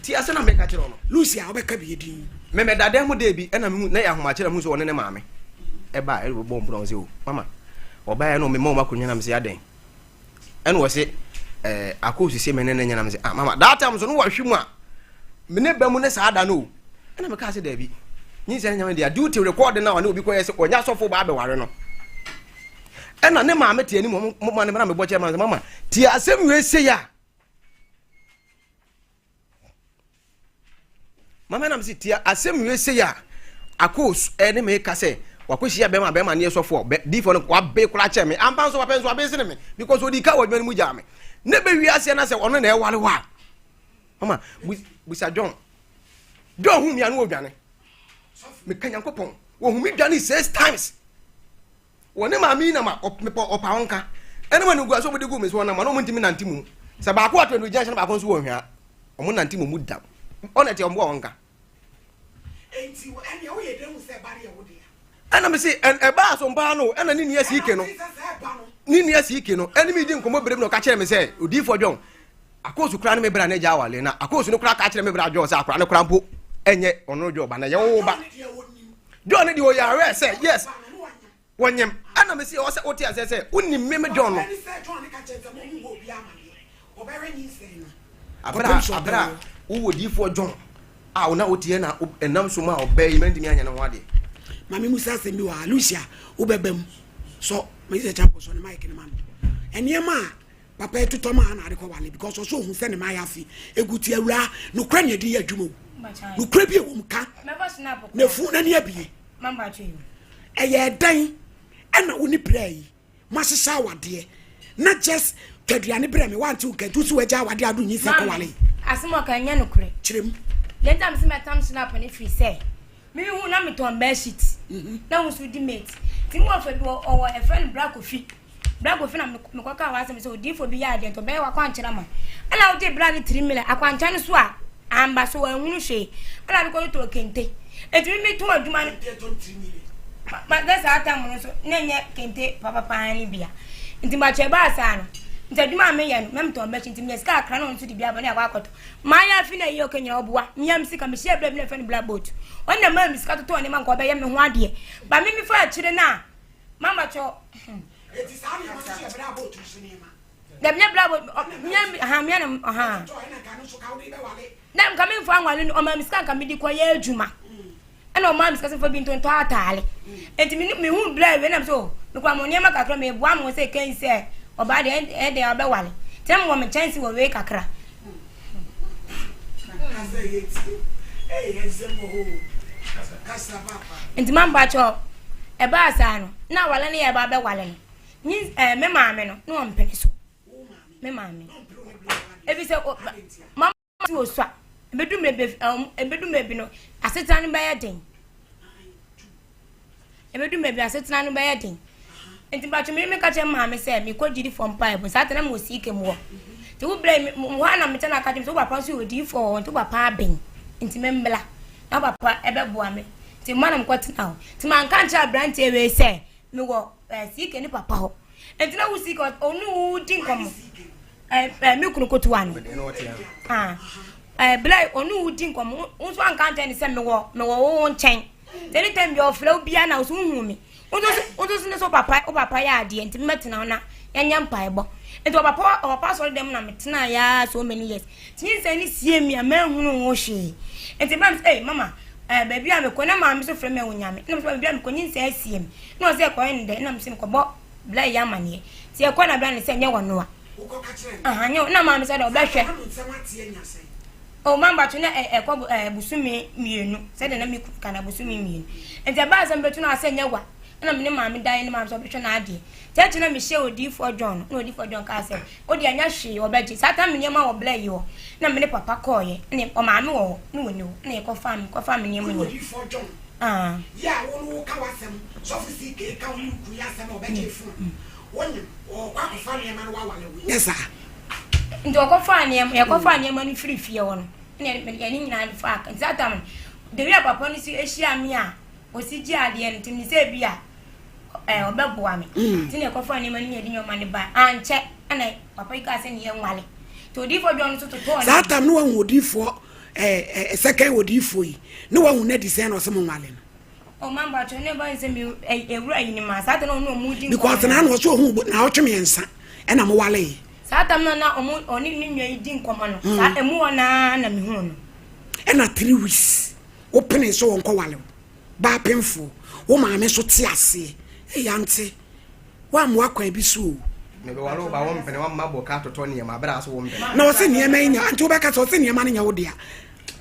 ti ase na me ka kyere no Lucia obeka bi edin me dade ho de bi na me na ya homa kyere mu so one ne maame e ba e bo mbro se o mama oba ya no me ma makonya na me se aden ene wo se akosi se me ne nya na me se ah mama that time so no wa hwemu a me ne ba mu ne sa ada no ene me ka se da bi nyi se nya me dia duty record na one obi ko ye se onya sofo ba be ware no ena ne maame tie ni mo ne na me bo che mama tie asem we se ya mama na me se tie asem we se ya akos ene me ka se wakohia be ma ne sofo di for no wa be kura che me ampa so wa penso abe se ne me because odi ka wadwan mu ja me ne be wi ase na se ono na e wale wa mama busa John hu mi anu odwane me kanyankopon wo hu mi dwane 6 times woni ma mi na ma opa wonka ene ma nugu aso bodi gu me so na ma no ntimi na ntimu se ba ko atwe no junction ba ko so wo hwa omo na ntimu mu da ona te ombo wonka enti wo ene wo ye dem se bare ye wo de ana me se e ba so mpa no ana ni nia sike no ni nia sike no ene mi di nkomo berem no ka kire me se odi fo John akosu kra ne me bra na ja wale na akosu no kra ka kire me bra jo se akra ne kra mpo enye ono jo ba na ye wo ba John ne di o ya re say yes wonyem ana me se o se oti ase se uni me John no abra wo di fo John a ona oti na enam so ma obey menti mi anya ne ho ade mami musa se mi wa Lucia ubebem so me se champo so ne mic ne mami eniema papa etuto ma na ade ko wale because so hu se ne ma yafi eguti awura no kra ne di adwuma no kra bi ewum ka na fu na ne abie mamba twa eye dan ana woni pray masisa awade na just twaduane bre me want to get to waja awade adu nyi se ko wale asimo ka nya no kure chirem lenta msi metam snap ne free say me hu na me ton bed sheet na hu su di mate ti mo fe do o e friend black coffee na me ko ka wa se odi fo bi ya de to be wa kwa nkyera ma ana wo de black 3 mil akwa nkyera no so a amba so wa hunu hwe ana me ko to kente eti me to aduma no ma da sa ata mo so na nye kente papa ni bia nti ma che ba sa no nti aduma me ye no mem to be nti me ska akra no nso di bia ba na akwa akoto ma ya fi na ye okenya oboa nyam sika me share bla me friend black boat ona ma mi sika to ne ma nko be ye me ho ade ba me mi fa akire na mama cho eti sa ni ma share black boat so ni ma da me black boat nyam ha me na ha to ena ka no so ka wo be wale na mka me fa anwale no o ma mi sika ka me di kwa ye adwuma ana o ma mi sika se fa bi nton to atale enti me hu black we na so me kwa mo nyama kakra me bua mo se kan se oba de de oba wale tem wo me chance wo we kakra enti mamba cho e ba sa no na wale ne ye ba be wale no ni me maame no no mpene so me maame e bi se mama ti wo so ebedum be bi no asetan no ba ye den ebedum be bi asetan no ba ye den enti ba cho me ka che maame se me ko gidi from pipe sa tena mo si ke mo ti wo ble mo ha na me tena ka che so papa so odi for to papa ben enti me mbla na papa ebe boa me ti manam ko tena ti man kan cha brand e we se me wo si ke ni papa ho enti na wo si ko onu di nkom me kunu ko tuwa no bla onu di nkom unso an kan tena se me wo nchen teni tem bi ofra bia na so hu me odo so papa ya ade enti metena na yanya mpaebo enti papa so dem na metena ya so many years tin say ni sie mi amahunu wo hwe enti mama baby am ko na ma me so frɛ me wonyame na so baby am ko nyin say sie mi na o say ko ende na me sim ko bo bla ya mane ti e ko na bla ne say nya wono a nya na ma me say do bla hwɛ o mamba to na ko busumi mienu say de na me kana busumi mienu enti ba asem betu na say nya wa na me ne maame dan ne maame so betwe na ade tete na me hye odi for John na odi for John ka say odi anya hwe obaji sata me nyema wo bla yi wo na me ne papa call ye ne o maame wo ne woni wo na ye ko fam ne nyema odi for John ya wo ka wasem so fi ke ka wo ku ya sem obaji fu woni o kwa ko fam ne ma no wa wale wo yes sir ndo ko fa ne ye ko fa ne ma no free fie wo no ne ye ni nyina fa ka sata me de wi papa no si ehia me a o si ji ade ne tim ni se bia obeboa me ti ne kofa ne mani yedi nyoma ne ba anche ana papa yi ka se ne yenwale to di fo dwon to to saa tam no wan odifo second odifo yi no wan na design o se mo nwale no o man ba to ne ba nse mi ewura yi ni ma saa tam no mu di because na no so hu na o tweme nsa e na mo wale saa tam no na oni ni nwa yi di nkomo no saa emu ona na me hu no e na 3 weeks open so won ko wale ba penfo wo ma me so ti ase e yante wa mo akwan bi so me be walo ba won pene wa mabo ka toto ne ma bra so wo mpe na o se ne ma nya anti wo be ka so se ne ma ne nya wo dia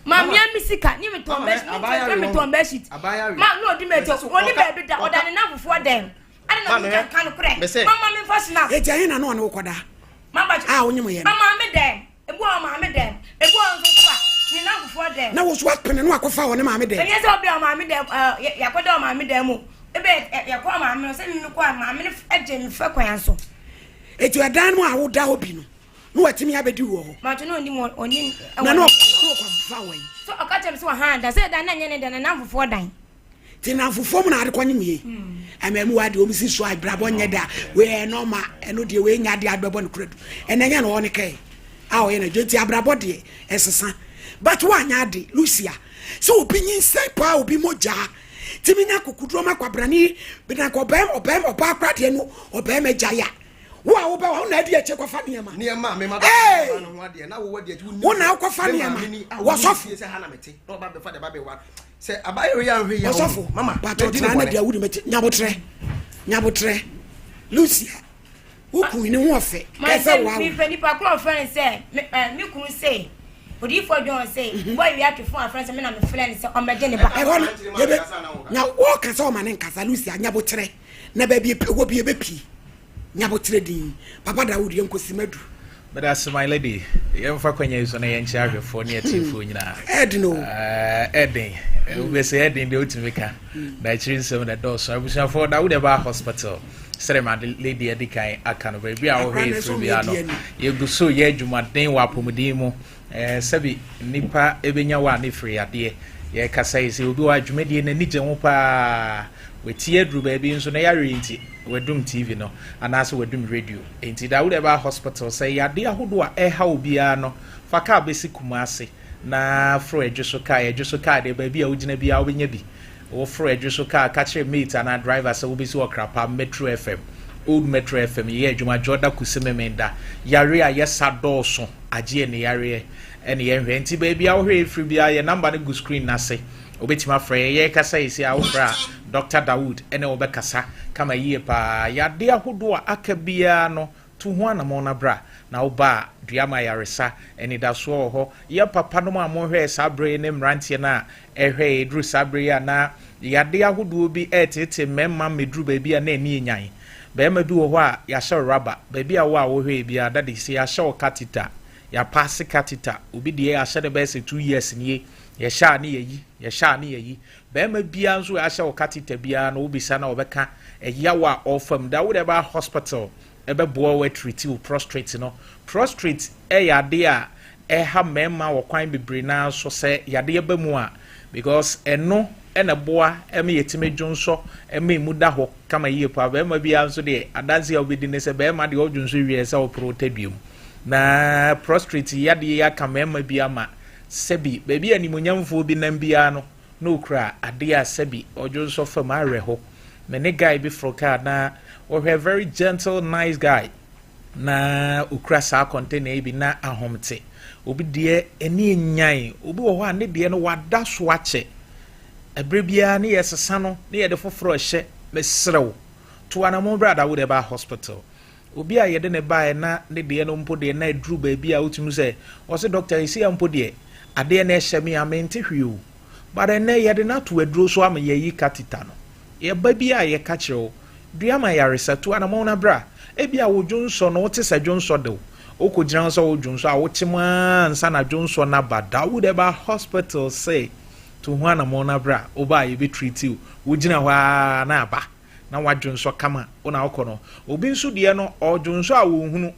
ma mi misika ni me ton be sheet ma no di me to oni be bi da oda ne na fufu dem ana na mi kan no kure mama me fashion e je na no ne wo koda mama onye mo ye mama me dem ebu o ma me dem ebu o so fa ni na fufu dem na wo so apene no akofa wo ne ma me dem e se obi o ma me dem yakoda o ma me dem mo ebe yakwa ma me se mi ko ma me eje mi fa kwan so etu edan mu awoda obi no watimi abedi wo ho ma to no ndi mo oni na no ko fa we so akache mi so ha da se dan na nye ne dan na fufu dan ti na fufu mu na ade kwanye me amamu wade omi si so abrabo nye da we no ma eno de we nya de adbebo ne kuredu enanya na woni kai a o ye na joti abrabo de esesa but wa nya de Lucia so obi nyin sai pa obi moja timi nya kokudro makwabrani bi na ko obem oba akrade no obem ejaya wa wo ba wo na de eche kwafa niema me ma no ho ade na wo wade eche wo na kwafa niema wo sofu se ha na mete na oba be fa de ba be wa se abayo ya hwe ya sofu mama but o tina na de awudi mete nyabotre Lucia wo ku ni ho ofe ka se wa mi fe ni pa kro friend se mi ku se odi fo John say boy we have to phone friend se me na me friend se o meje ne ba e ho yebe nya wo ka se o ma ne nkasa Lucia nyabotre na ba bi wo bi ebe pi nyabotre din papa Dawood yenkosi madu but that's my lady yemfa kwanya iso na yenchi ahwefo ne atifo nyina edno edin we say edin de otimika na chirin sem na do so abusia for Dawood Eba Hospital sere ma lady edikan aka no baby a wo he free bia no ye guso ye adwumaden wa pomudin mu sabi nipa ebenya wa ne free ade ye kasa ise obi wa adwumedie na nije ho pa wetie dru baby nso na yare nti wedum TV no anase wedum radio enti Dawood Eba Hospital say yade ahodo a eha obia no faka besi kumase na fro edwoso ka de baby a wogina bia wobenya bi wo fro edwoso ka kire mate and driver say wobesi okrapa Metro FM old Metro FM ye adwuma joda kusememenda yare a yesa dooso agye ne yare ene ye hwe enti baby a wo hwe free bia ye number ne go screen na say obetima frɛ ye kasa isi a wofra Dr. Dawood ene obekasa kama yie pa yade ahodo a akabia no to ho anamo na bra na oba duama yaresa ene da so ho ye papa no ma mo hwɛ sabre ne mrantie na ehwɛ edru sabre ya na yade ahodo bi etete memma medru ba bia na eni nyan ba ma bi wo ho a ya hye rubber ba bia wo a wo hwɛ bia da de si ya hye catheter ya pass catheter obi de ya hye de be 2 years nie ye sha ne yeyi bema bia nso ya sha catheter bia na obisa na obeka eyawa ofam Dawood Eba Hospital ebeboa we treat you prostrate no prostrate yade a ha mema wo kwan bebre na so se yade eba mu a because eno ena boa eme yetime dwonso eme mu da ho kama yie pa bema bia nso de adanse a obedi ne se bema de odwonso wie se o protedium na prostrate yade ya kama mema bia ma sebi baby animonyamfo bi nam bia no kra ade a sebi ojonso fam areho me ne guy bi froka na we very gentle nice guy na ukra sa container bi na ahomte obi de eni nyan obi wo ha ne de no wada so ache ebre bia ne yesesa no ne ye de foforo hye mesrew to anamo brother Dawood Eba Hospital obi a ye de ne bae na ne de no mpo de na edru ba bia otimu se o se doctor isi ampo de ade na ehye me amente hwiu bare na ye de na to aduro so am ye yi katita no ye ba bia ye ka kire dua ma yaresa to anamo na bra e bia wo dwonso no wote sa dwonso de o ko giran so wo dwonso a wote ma nsa na dwonso na ba Dawood Eba Hospital say to ho anamo na bra oba ye be treat you wo gina ho na aba na wadwonso kama ona okono obi nso de no odwonso a wo hunu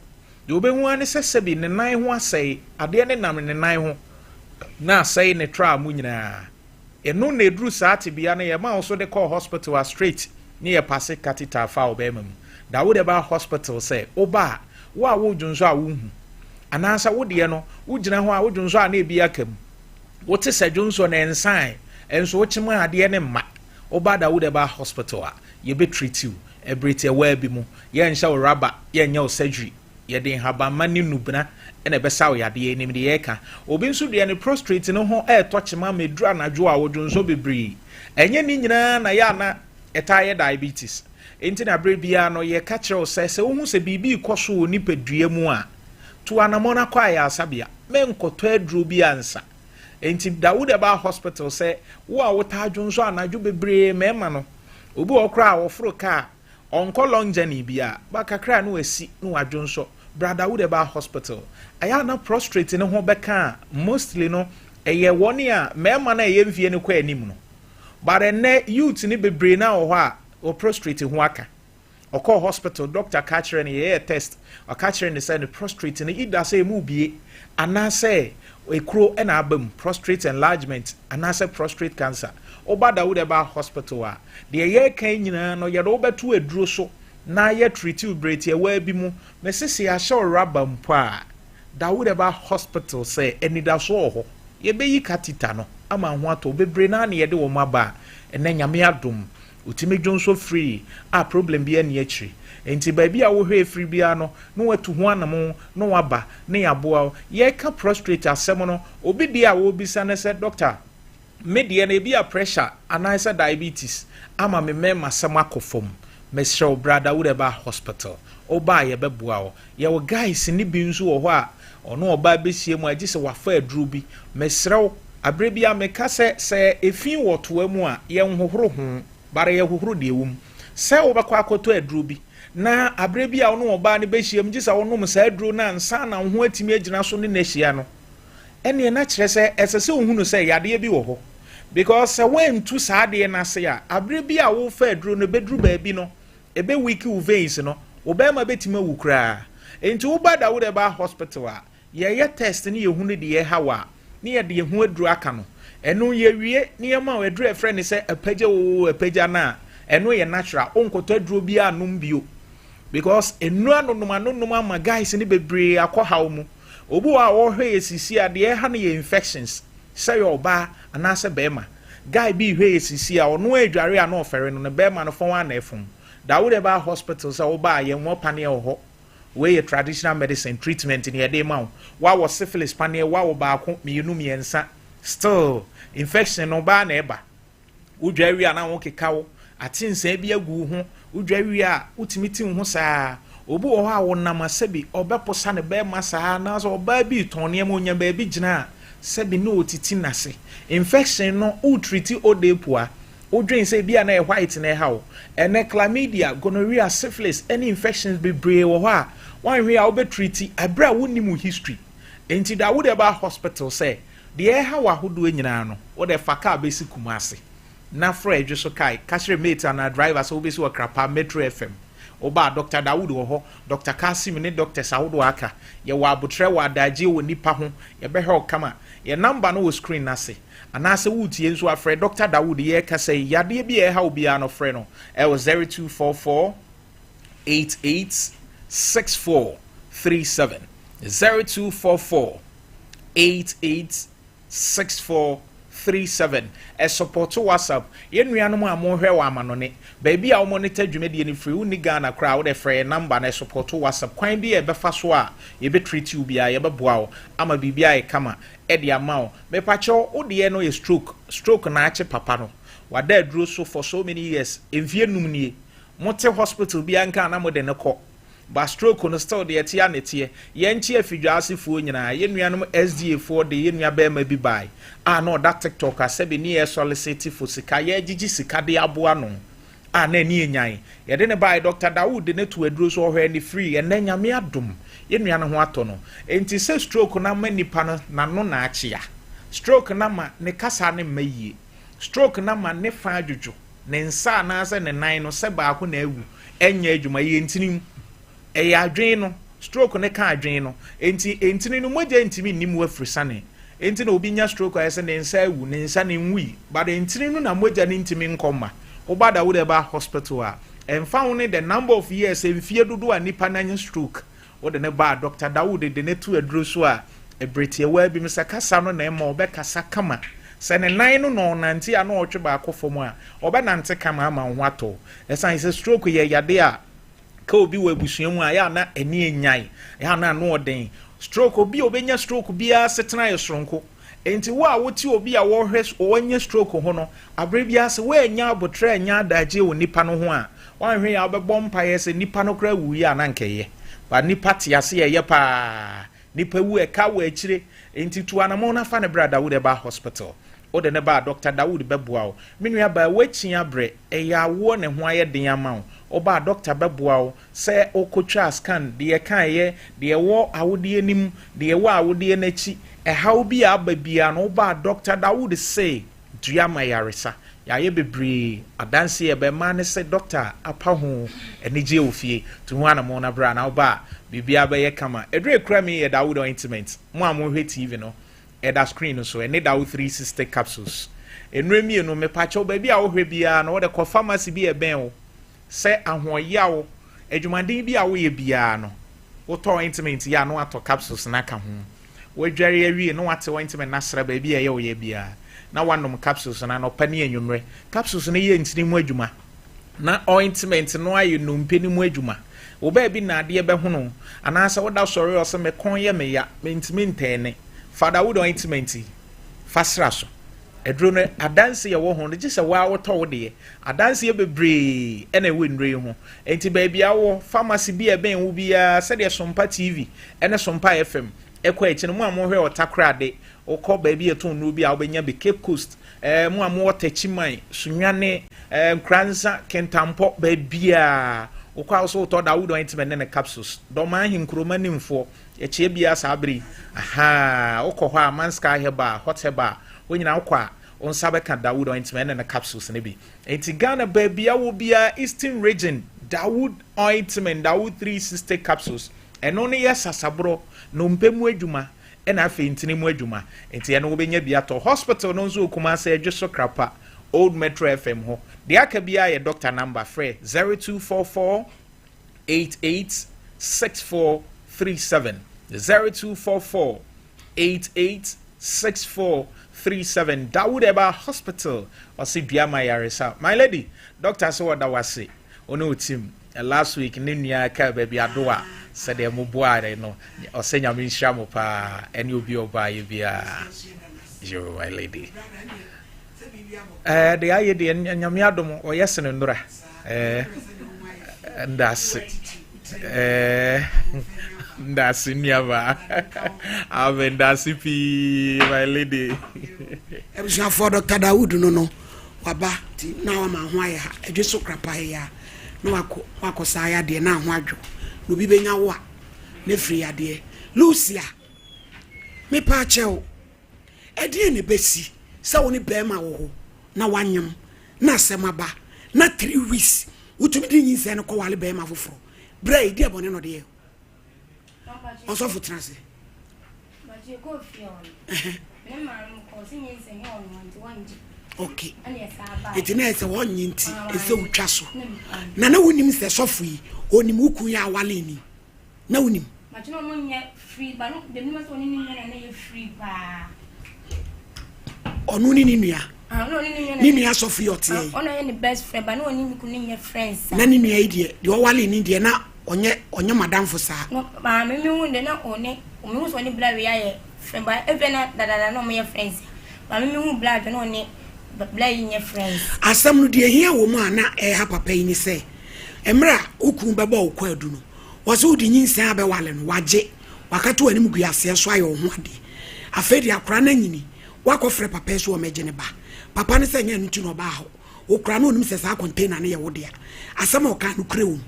de obehu ane sesebi ne nan ho asai ade ne nam ne nan ho na asai ne tra mu nyina eno na edru saati bia na ye ma also de call hospital a straight ne yɛ passe catheter fa obema mu da wo de ba hospital say oba wo wo dwonso a wo hu anansa wo de no wo gyina ho a wo dwonso a na ebi akam wo te sɛ dwonso na ensan enso wo kyema ade ne mma oba da wo de ba hospital a ye be treat you ebrete wa bi mu ye nhya wo rubber ye nya wo surgery ye de habama ne nubna ene besa wo yade enim de ye ka obi nso de ne prostrate no ho to kyema medru anadwo a wo dwonso bebree enye ni nyina na ya na etaye diabetes enti na bre bia no ye ka kire wo se wo hu se bibi ikoso wo nipadua mu a to anamona kwa ya asabia me nkoto aduro bi ansa enti Dawood Eba hospital se wo a wo ta dwonso anadwo bebree mema no obi okra wo foro ka onko long journey bia ba kakra no asi no adwonso brother Dawood Eba hospital aya na prostrate ne ho beka mostly no eye woni a mema na eye mfie ne kwa anim no bare ne youth ni bebree na wo ho a o prostrate ho aka oko hospital doctor catcher ne ye test o catcher ne say ne prostrate ne ida say mu bie anase ekro na abam prostate enlargement anase prostate cancer oba Dawood Eba hospital a de ye kan nyina no ye do beto aduro so na ye treat you breath ye wa bi mu mesese ya show rubber mpo a Dawood Eba hospital say enida so ho ye be yi katita no ama ho ato bebre na na ye de wo maba ene nyame adom utime dwonso free a problem bi ane akiri enti ba bia wo hwe free bia no no watu ho anam no waba ne yaboa ye ka prostrate asem no obi dia wo bisa ne se doctor me dia na bia pressure anasa diabetes ama me mema sem akofom me show brother Dawood Eba hospital oba ye beboa wo ye wo guys ni bi nso wo ho a ono oba behie mu agise wafa aduru bi me srew abre bia me ka se efin wotoa mu a ye nhohoro ho bare ye hohoro de ewum se wo bakwa akoto aduru bi na abre bia ono oba ne behie mu gisa wonom sa aduru na nsa na ho atimi agina so ne na hia no ene na kire se esese ohunu se yade bi wo ho because when to saade na se a abre bia wo fa aduru no beduru ba bi no ebe wiki wo veins no obema betima wukra enti wo ba Dawood Eba hospital a ye test ne ye hunu de ye hawa ne ye de ye hu aduru aka no eno ye wie ne ye ma aduru e friend se apagya wo apagya na eno ye natural onkoto aduru bi anum bio because enu anonom ama guys ne bebre akɔhaw mu obu a wo hwe esisi a de ha ne ye infections say your ba anase bema guy bi hwe esisi a ono adware a na ofere no ne bema no fon ana efun Dawood Eba hospital say wo ba ye wo pane ho we ye traditional medicine treatment in ye dey ma wa wo syphilis pane wa wo ba ko mienu miensa still infection no ba na eba udwawi a na wo kekawo atinsa bi agu ho udwawi a utimiti ho saa obu wo ha wo nam asabi obeposa ne bema saa na so oba bi tone ma onya ba bi gina sebi no otiti nase infection no utriti odepua odwen say bia na white na hawo ene chlamydia gonorrhea syphilis any infections be brave wo ha wan hwe a obetreat abra wonimu history enti Dawood Eba hospital say de hawa hodo nyina no wo de faka besi kumase na fra edwe so kai kasre mate na driver so obesi wakrapa Metro FM oba Dr. Dawood wo ho Dr. Kasim ne Dr. Sawodo aka ye wa abotre wa daje wo nipa ho ye be he kama ye number no wo screen na se anase wutie nso afre Dr. Dawood ye ka say yade bi e ha obi ano frɛ no e was 0244 886437 0244 886437 e support WhatsApp ye nuanom a mo hwɛ wa amanone baby a wo monitor dwumedie ni free uni Ghana kra wo de frɛ number na support WhatsApp kwan bi e befa so a ye be treat you bia ye be boa wo ama bibia e kama e de amao me pacho wo de no ye stroke na ache papa no wada aduro so for so many years envie num nie mote hospital bia nka na mo de ne kɔ ba stroke no still de etia netie ye nchi afidwaasefo nyina ye nuanom SDA for de ye nua ba ma bi bai no that TikTok asebi ni ye solicit for sika ye gigi sika de aboa no na ni enyan ye de ne bai Dr. Dawood ne to aduro so hwe ni free ye na nyame adom ye nuano ho ato no enti se stroke na ma nipa no na no na achia stroke na ma ne kasa ne mayie stroke na ma ne fa adwodwo ne nsa na ase ne nan no se ba ko na awu enya adwuma ye ntinim e adwen no stroke ne ka adwen no enti no mogya ntimi nimu afrisane enti na obi nya stroke ayese ne nsa awu ne nsa ne nwui but enti no na mogya ne ntimi nkoma oba da wo de ba hospital a emfa wo ne the number of years emfie dodo a nipa na stroke wo de ne ba Dr. Dawood de ne tu aduro so a ebretie wa bi msa kasa no na ema obekasa kama se ne nan no no nante a no otwe ba akofo a obenante kama ama ho ato esan se stroke ye yade a ka obi wa busuamu a ya na eni enyai ya na no oden stroke obi obenya stroke bia setena ye soronko enti wo a woti obi a wo hwes wonye stroke ho no abre bia se we nya abotre nya adaje wo nipa no ho a wan hwe ya obebom paye se nipa no kra wuyi anankeye ba nipa tiase ye pa nipa wu e ka wa akire enti tu anamo na fa ne brada wo de ba hospital o de ne ba Dr. Dawood beboa o menua ba wachi abre e ya wo ne ho aye den ama o oba doctor beboa o se okotwa scan de kan ye de wo awode anim de wo awode nachi e how bi aba bia no oba Dr. Dawood say dua mayaresa ya ye bebre adanse e be ma ne se doctor apa ho enije ofie to ho anamo na bra na oba bibia ba ye kama edre kra me ye Dawood ointment mo amhwe TV no eda screen so ene Dawood 360 capsules enremi no me pacho ba bia wo hwe bia no wo de ko pharmacy bi e ben o se ahoyawo adwumaden bi a wo ye bia no wo to ointment ya no ato capsules na ka ho wo dware awie no wate ointment na sra ba bia ye wo ye bia na wanom capsules na no pani anwumre capsules na ye ntini mu adwuma na ointment no aye no mpeni mu adwuma wo ba bi na ade be ho no anasa wo da sori o se me kon ye me ya mentimi ntene Father Wood ointment fasra so edro no adanse ye wo ho no gise wa wo to wo de adanse ye bebre ena we nre ho enti ba bia wo pharmacy bi e ben wo bia se de Sompa TV ena Sompa FM ekwa echi no mu amhwe otakrade okọ ba bia to no bi a wo benya be Cape Coast mu amwo otachiman sunwane Nkranza Kentampo ba bia okwa so to Dawood ointment na capsules do man hin kroma nimfo eche bia sabri aha okọ a manska heba hot heba wonyina okwa onsa beka Dawood ointment na capsules ne bi enti Ghana ba bia wo bia Eastern region Dawood ointment Dawood 360 capsules eno ne yesasabro no mpemu adwuma ena afi ntini mu adwuma enti eno wo benya bia to hospital no nso okuma se adweso krapa Old Metro FM ho de aka bia ye doctor number free 0244 886437 0244 886437 Dawood Eba Hospital osi bia mayaresa my lady doctor so wada wase ono team last week nnia ka baby adoa said de mo boare no osenya me nhia mo pa ene obi oba ye bia you my lady de aye de nyame adom o yesene ndura ndasi niaba avendasi pi my lady ebusha for Dr. Dawood no waba ti na wa ma ho aye ha edweso krapa ya no wako saya de na ho adwo no bi benya wo a ne free ade Lucia me pa chew ede ne besi sa woni be ma wo na wanyem na semaba na 3 weeks utumi di nyinse ne ko wale be ma foforo bra ide abone no de also for transit but you go feel me man ko si nyinse he on wanti okay it na se won nyinti ese utwa so na wonim se sofo yi onim ukun ya wale ni na wonim ma chino mo nye free ba no de mi ma so ni na ye free ba onu ni nua ni nua sofo yote ono ye ni best friend ba no oni mi kun nye friends na ni nua ide de o wale ni de na onye madam for sa no ma me hu de na one o me hu so ni bla we ya friend ba e be na dada no me friends ma me hu bla de no ne bla ye friends asam no de hia wo mu ana ha papa yi ni se emra ukun beba okwa adu no wo so di nyinsa abe wale no waje wakato ani muguase so aye ho ade afedi akora na nyini wakofre papa so o meje ne ba papa ne se nya ntu no ba ho okra no onim se sa container ne ye wo de asam o ka no krewo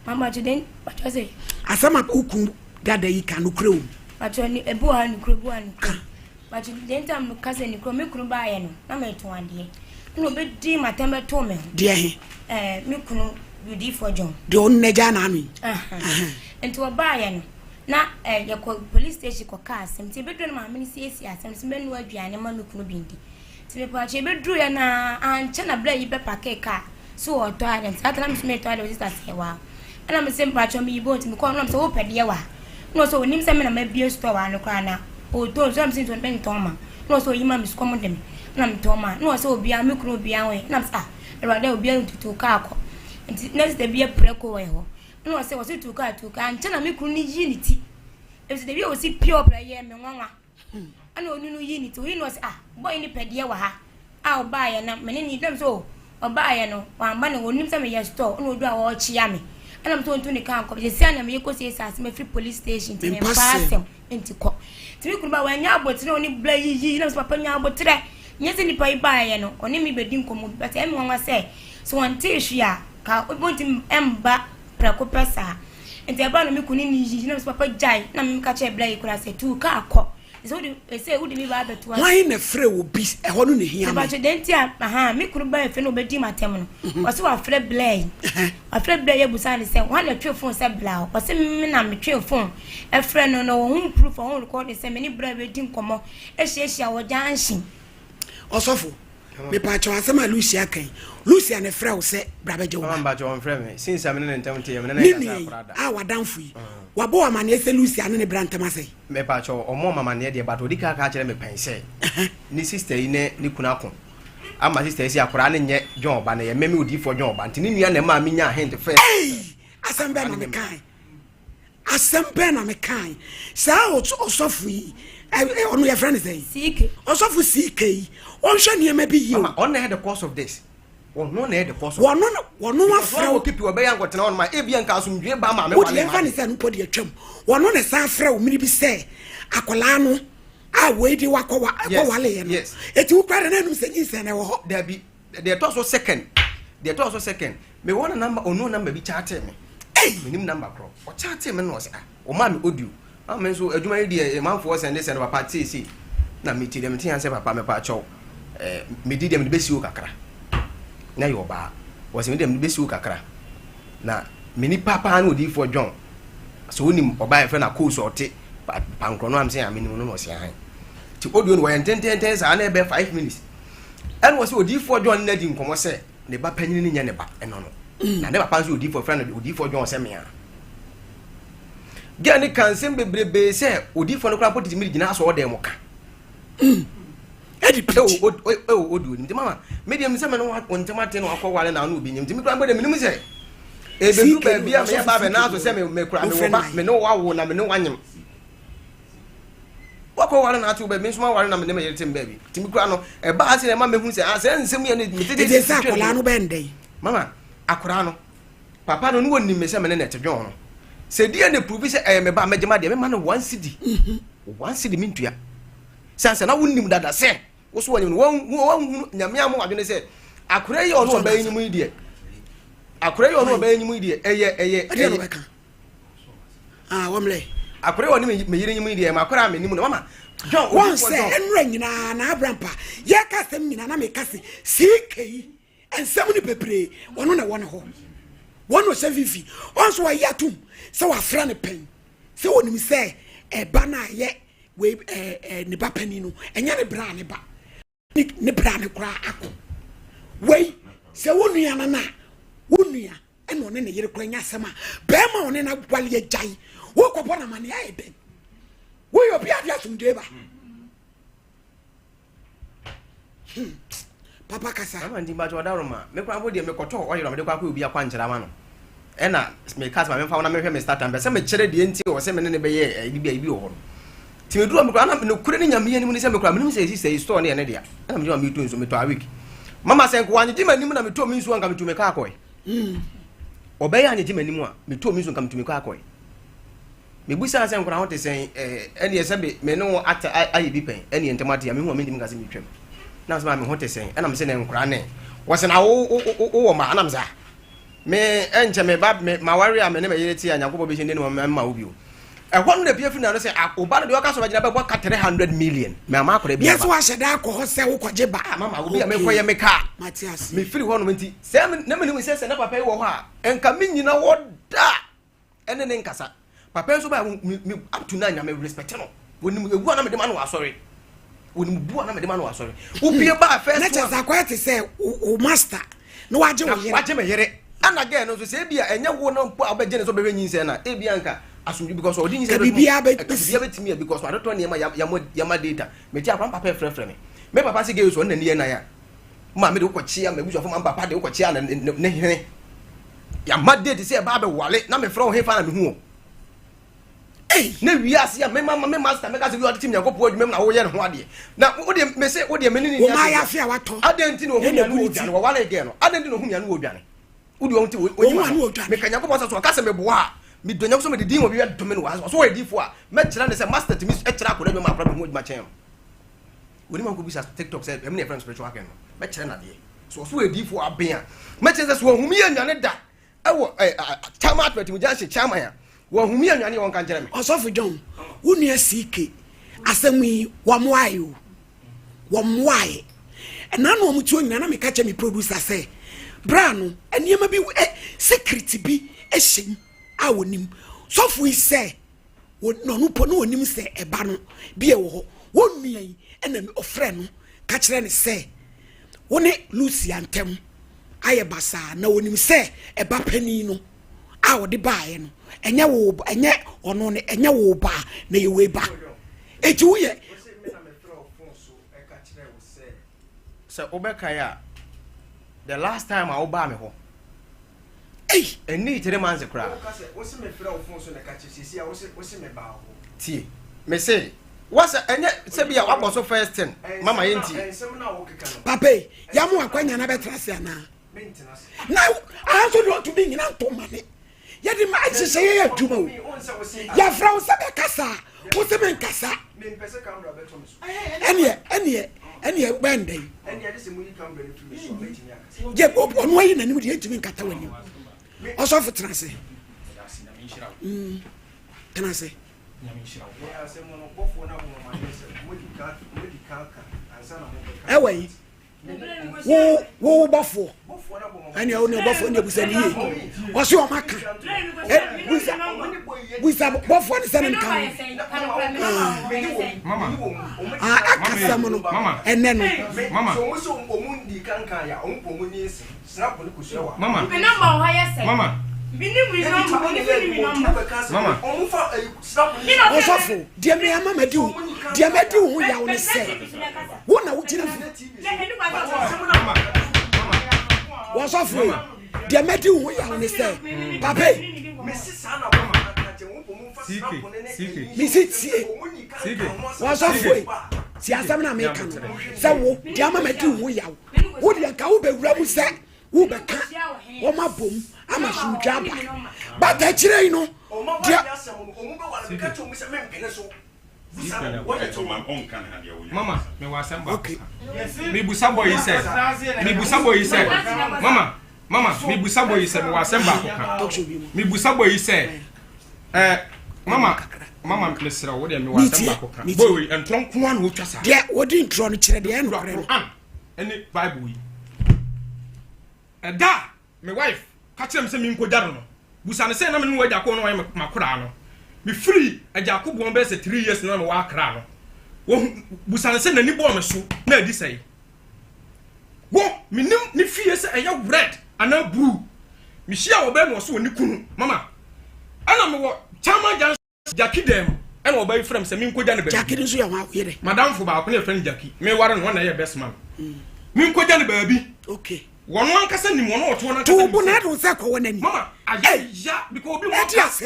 mama jiden what was it asama ukun dada yi ka no krewo actually ebu ha no krewo an but den tam no kase ni kro me kru ba ye no na me to ade no be di matembe to me de he me kunu yudi for John de on neja na anu ento ba ye no na ye ko police station ko ka asem ti be do no ma me si esi asem se me no aduane ma me kunu bindi ti me pa che be dru ya na anche na bla yi be pake ka so or toilet that I'm smart toilet is that say wow and I'm saying patch on me boat me come so open the wa no so nim say me na be store wa no kra na o to so I'm saying to me toma no so yima me come dem na me toma no so obi am kro obi an we na say erade obi an tutu ka akọ next day be preko we ho no say was tutu ka nche na me kro ni unity if the be o si pure prayer me nwanwa ana onu no unity we no say boy ni pedie wa ha a oba ya na me ni dem so oba ya no wa mba na onim say me ya store no do a wo chia me ana mto ntu ni kan ko je sia na me yekosi esase me free police station ti me pass enti ko ti me kuruba wa nya abotire oni bla yi na papa nya abotire nyese ni pa iba ya no oni mi bedi nkomo but em nwa say so wante hwia ka obonti emba prako pesa enti aba no me kuni ni yi na papa jai na me ka che bla yi kura say tu ka akọ so we say we me ba beto why na frɛ obi ɛhɔ no ne hia ba denti me kuruba efe no bedi matem no o se wa frɛ blay afrɛ blay ebusa ne say one na twe phone say bla o se me na me twe phone e frɛ no no ho proof o record say me ni bra bedi nkomo e hia wo janshi osofo me pa cho asema Lucia kan Lucia ne frɛ wo sɛ bra beje wo ba cho on frɛ me since am ne ntam te me ne na brada wadanfo yi wabo amane se Lucia ne bra ntam asɛ me pa cho omo mama ne de bato dika ka kyerɛ me pen sɛ ni sister yi ne ni kunako ama sister yi akora ne nye John ba ne ye meme odi for John ba ntini nua na ma me nya hint first asembe na me kan asembe na me kan sa osofo yi onu your friend say CK osofo CK on hwe ne ma bi yi mama on na the course of this no na the course of wono afra wo kepi obe yan kwetena on ma e bia nka asomdwe ba ma me wale ma wodi say no podi atwam wono ne sa afra wo mini bi say akola no a we di wakwa wale ye no eti wo kware na num say nyi na wo ho da bi the toss second me wona number ono number bi chat me menim number kro o chat me no say o ma me audio amen so adwuma yi de manfo send papa tc na me ti dem ti an say papa me pa chow me di dem de besi o kakra na yo ba was me dem de besi o kakra na me ni papa na odi for John so onim oba e fe na course ote pankro no am say am ni no say han ti audio no wen ten sa na e be 5 minutes and was odi for John na di nkomo say ne ba panyin ni nya ne ba eno no na ne papa so odi for friend odi for John say me a gani kansen bebrebe se odi fo no kra potiti mi gina so odem ka edi pitch odu nti mama medium se me no ontemate no akwwale na no obi nyim nti mi kra mbode minim se e be du ba bia me ba be na so se me kra me wo ba me no wawo na me no wanyem wakwwale na atu be me so wale na me me yetem ba bi nti mi kra no e ba ase na ma me hu se ase nsem ye ne mi tete se akola no bendai mama akora no papa no no woni me se me ne net dwon no se dia ne prove se me ba megema de me ma no 1 cedi 1 cedi mintua sanse na wonnim dada se wo so wonyim won nyame am wadwene se akora ye ono ba enyim ide akora ye ono ba enyim ide eye no beka womle akora ye ono me yire enyim ide ma akora me nim no mama John won se enra nyina na abrampa ye ka sem nyina na me ka se CK ensem ni bebre wono na wono ho wono se vivi onso wa yatum se wa fra ne pen se wonim se eba na ye we ne ba pani no enya ne bra ne ba ne bra ne kura akọ we se wonua na wonua eno ne ne yere kura nya asema be ma one na gwale ye jai wo kopo na mane aye ben wo yo bia dia sumde ba papa kasa mama ndi ba joda roma me kura bodi me koto oyiro me de kwa obi akwa nkyera ma no ena me kasa me fa na me hwe me start am be se me kyere de nti wo se me ne be ye ibi wo ti me duro me kura na me kure ne nyame ni mu ni se me kura me nim se si store ne dia ena me me to nso me to a week mama se nko anye ma nim na me to me nso anka me to me ka akoy obey anye ma nim a me to me nso anka me to me ka akoy me busa se nkura ho te sen ene ye se me no ata aye bi pen ene ye ntemate ya me hu me ndim ka se me twem na se ma me ho te sen ena me se ne nkura ne wo se na wo ma na me za me enche me ba me mawari a me ne me yere ti anyakobo be shinde ne ma wo bi o ehon na piefu na no se oba no de waka so ba gina be bo ka 300 million me ama akore bia yes wa sheda akọ se wo kwaje ba mama wo bia me koye me ka Matias me free ho no menti se na me ni se na papa yi wo ho a enka me nyina wo da ene ne nkasa papa so ba me up to now nya me respect no woni mu egu na me de ma no asori woni mu bu na me de ma no asori wo bia ba first na chasa kwete se o master no waje wo yere waje me yere ana girl no so say bia enye wo no mpo abeje ne so be nyin se na e bia nka asumju because odi nyin se bibia betimi because I don't know yama data me ti akwa papa frefre me papa se girl so na ni na ya ma me de ko chia me buso fo ma papa de ko chia na hene yama date se ba be wale na me frɛ wo he fa na me hu na wiase ya me master me ka se wi team yakopo adwuma na wo ye ne ho ade na wo de me se wo de me ni ni ma ya fia wato adenti no hu nya no odwane wo wale ge no adenti no hu nya no odwane wo de wonti wo me ka yakopo so ka se me boa me do nya so me de din wo bi do me no so wo edifo a me kira ne se master timi e kira ko adwuma apra me hu adwuma chen woni man ko bisa TikTok say me ne friend spiritual ken no me kira na de so edifo aben a me kira so hu me ya nwane da ewo chama atwati mu janse chama ya wo humi anwane won kan kire me Osofo John wonu asike asemi wo moayo wo moaye na no mu tuo nyina na me ka che me producer say bra no eniema bi secret bi ehim a wonim sofo yi say no no po no wonim say eba no bi e wo ho wonu an ena me ofre no ka kire ne say woni Lucy antem aye basa na wonim say eba pani no a wo de baaye no enye wo enye ono ne enye wo ba na ye we ba eti wo ye so obeka ya the last time I oba me ho eni tere manze kra wo se me frɛ wo phone so na ka chisi ya wo se me ba ho tie me say what's enye se bia wa so first thing mama yenti ensem na wo keka no papa yamu akwanya na betrase ana na aso do to be nyina to mane yadi ma achise ye aduma o ya fra wo se be kasa wo se be kasa me pese camera beto me so ene bende ene de se mu yi camera ni tumi so betimi aka je ono ayi nanim de etimi nkata wani Osofo Transe Transe ewe wo bofo ani o ne bofo ne busa ni ye o se o maka busa bofo ne sanin kan mama akasa mo no enne no mama so omundi kankan ya ompo mu ni esi snap ne kusuwa mama me number ho ya say mama bini number mama omufa snap Osofo de me ama madi ho ya wo ne se wo na wo gina Osofo de madi ho ya wo ne se papa mesisa na mama akache ompo mu fa snap ne mi sitie Osofo si asam na me kan se wo de ama madi ho ya wo de ka wo be wura mu se wo be ka wo ma bom ama sujaba but akire no mama me wasem ba me busa boy say mama me busa boy say me wasem ba ko me busa boy say mama plesra wo de me wasem ba ko boy we entron ko an wo twasa de wo di intro no kire de en no kire any bible yi da me wife ka kire me say me nkoja no busa ne say na me no waja ko no wa makora no me free ajakobo on be say 3 years na me wa akra no wo busa ne say nani bo me so na adi say wo me nim ni fie say eya red ana blue me hia wo be no so oni kunu mama ana me wo chama jan jaki dem ana wo ba frame say me nkoja ne be jaki nso ya wa yere madam fo ba ko ne friend jaki me ware no na ye best man me nkoja ne ba bi okay wono ankasa nim wono oto na to bu na do se ko wonani mama aya because obi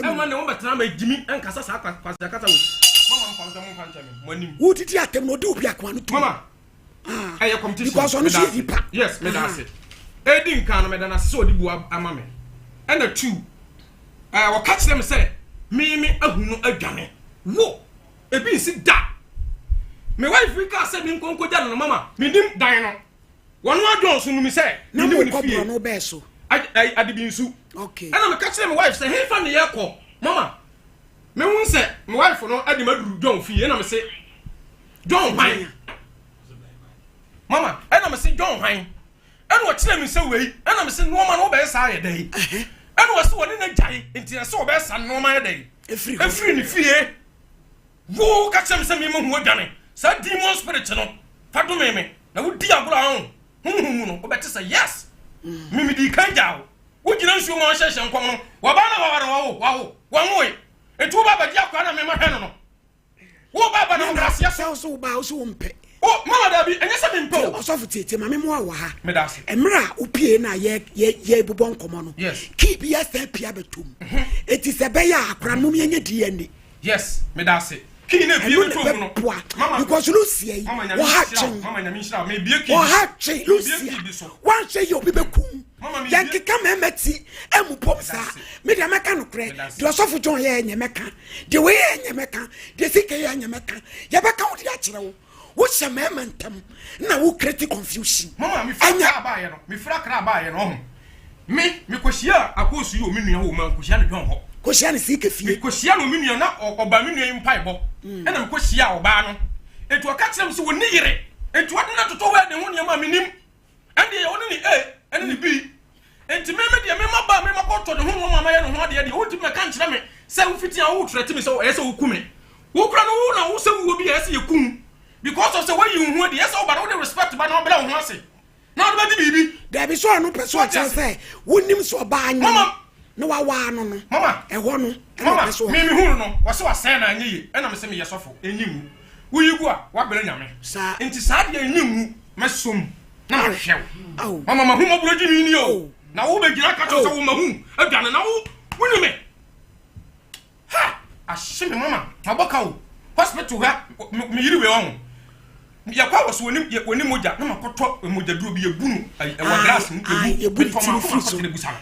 mo ma ne wo betra ma jimi ankasa sa kwasa kasa wo mama mpanza mo panta me manim wo titi atem no do obi akwa no to mama aya competition because on so dipa yes me da say edi nkan no me da na se odi bu ama me and the two wo catch them say me ahunu adwane wo ebi nsi da me wife we ka say me nkonko ja no mama me dim dan no wono adon so no mi say na mo ko bro no be so adibi nsu okay and me catch them wife say he fa ne ye ko mama me won say me wife no adi maduru John fie na me say John Hwan mama and me say John Hwan and what tell me say we and me say no man no be say ye dey and what say woni na jai enti na say o be say no man ye dey efri ni fie wo catch them say me mo hu adwane sa demon spirit no fa do me na wo di agura ho no o be say yes mimi di kanja wo gina nsuo mo hye hye nkon no wo ba na wa wo etu ba ba di akwa na me ma hwe no wo ba ba na brasia so ba so mpe oh mama da bi enye se me mpe osofu tete mame mo wa ha me da se emra upie na ye bubon komo no yes keep yourself pia betum eti se be ya akra no me nye DNA yes me da se kini na bie betum no mama because Lucia wo ha chen mama nya me nhira me bie ki wo ha chen Lucia wan say you be bekum yanke ka memeti emu pomsa me de meka no kre de osofu John ye nye meka de we ye nye meka de sike ye nye meka ye beka wo de a kire wo wo se mementam na wo create confusion mama me fira ba ye no me fira kra ba ye no me koshia akosu yo me nua wo ma koshia ne dwon ho koshia ne sike fie me koshia no me nua na oba me nua mpai bo e na me koshia oba no etu aka kire me so woni yire etu ade na toto we de ho ne ma me nim ande ye woni ni ene ni bi enti me de me maba me makoto de ho mama ye no ho ade wo ti me kan kire me se wo fiti an wo trete me se ye se wo kume wo kura no wo na wo se wo bi ye se ye kum because of the way you hu de yes o ba no respect ba no bela wo ase na do ba di bibi da bi so no person say wonim so ba anyi mama no wa no mama e ho no mama me hu no wo se wa sen na anyi yi e na me se me yesofo enyimu wo yigu a wa bela nyame sa enti sa de enyimu mesom na ma hwew mama ma hu mo broji ni o na wo be gina ka to so wo ma hu aduane na wo woni me ha ashime mama maboka wo hospital ha me yiri we won ya kwa waso woni moja na makoto moja duro bi ebunu e wa glass e bu ti friso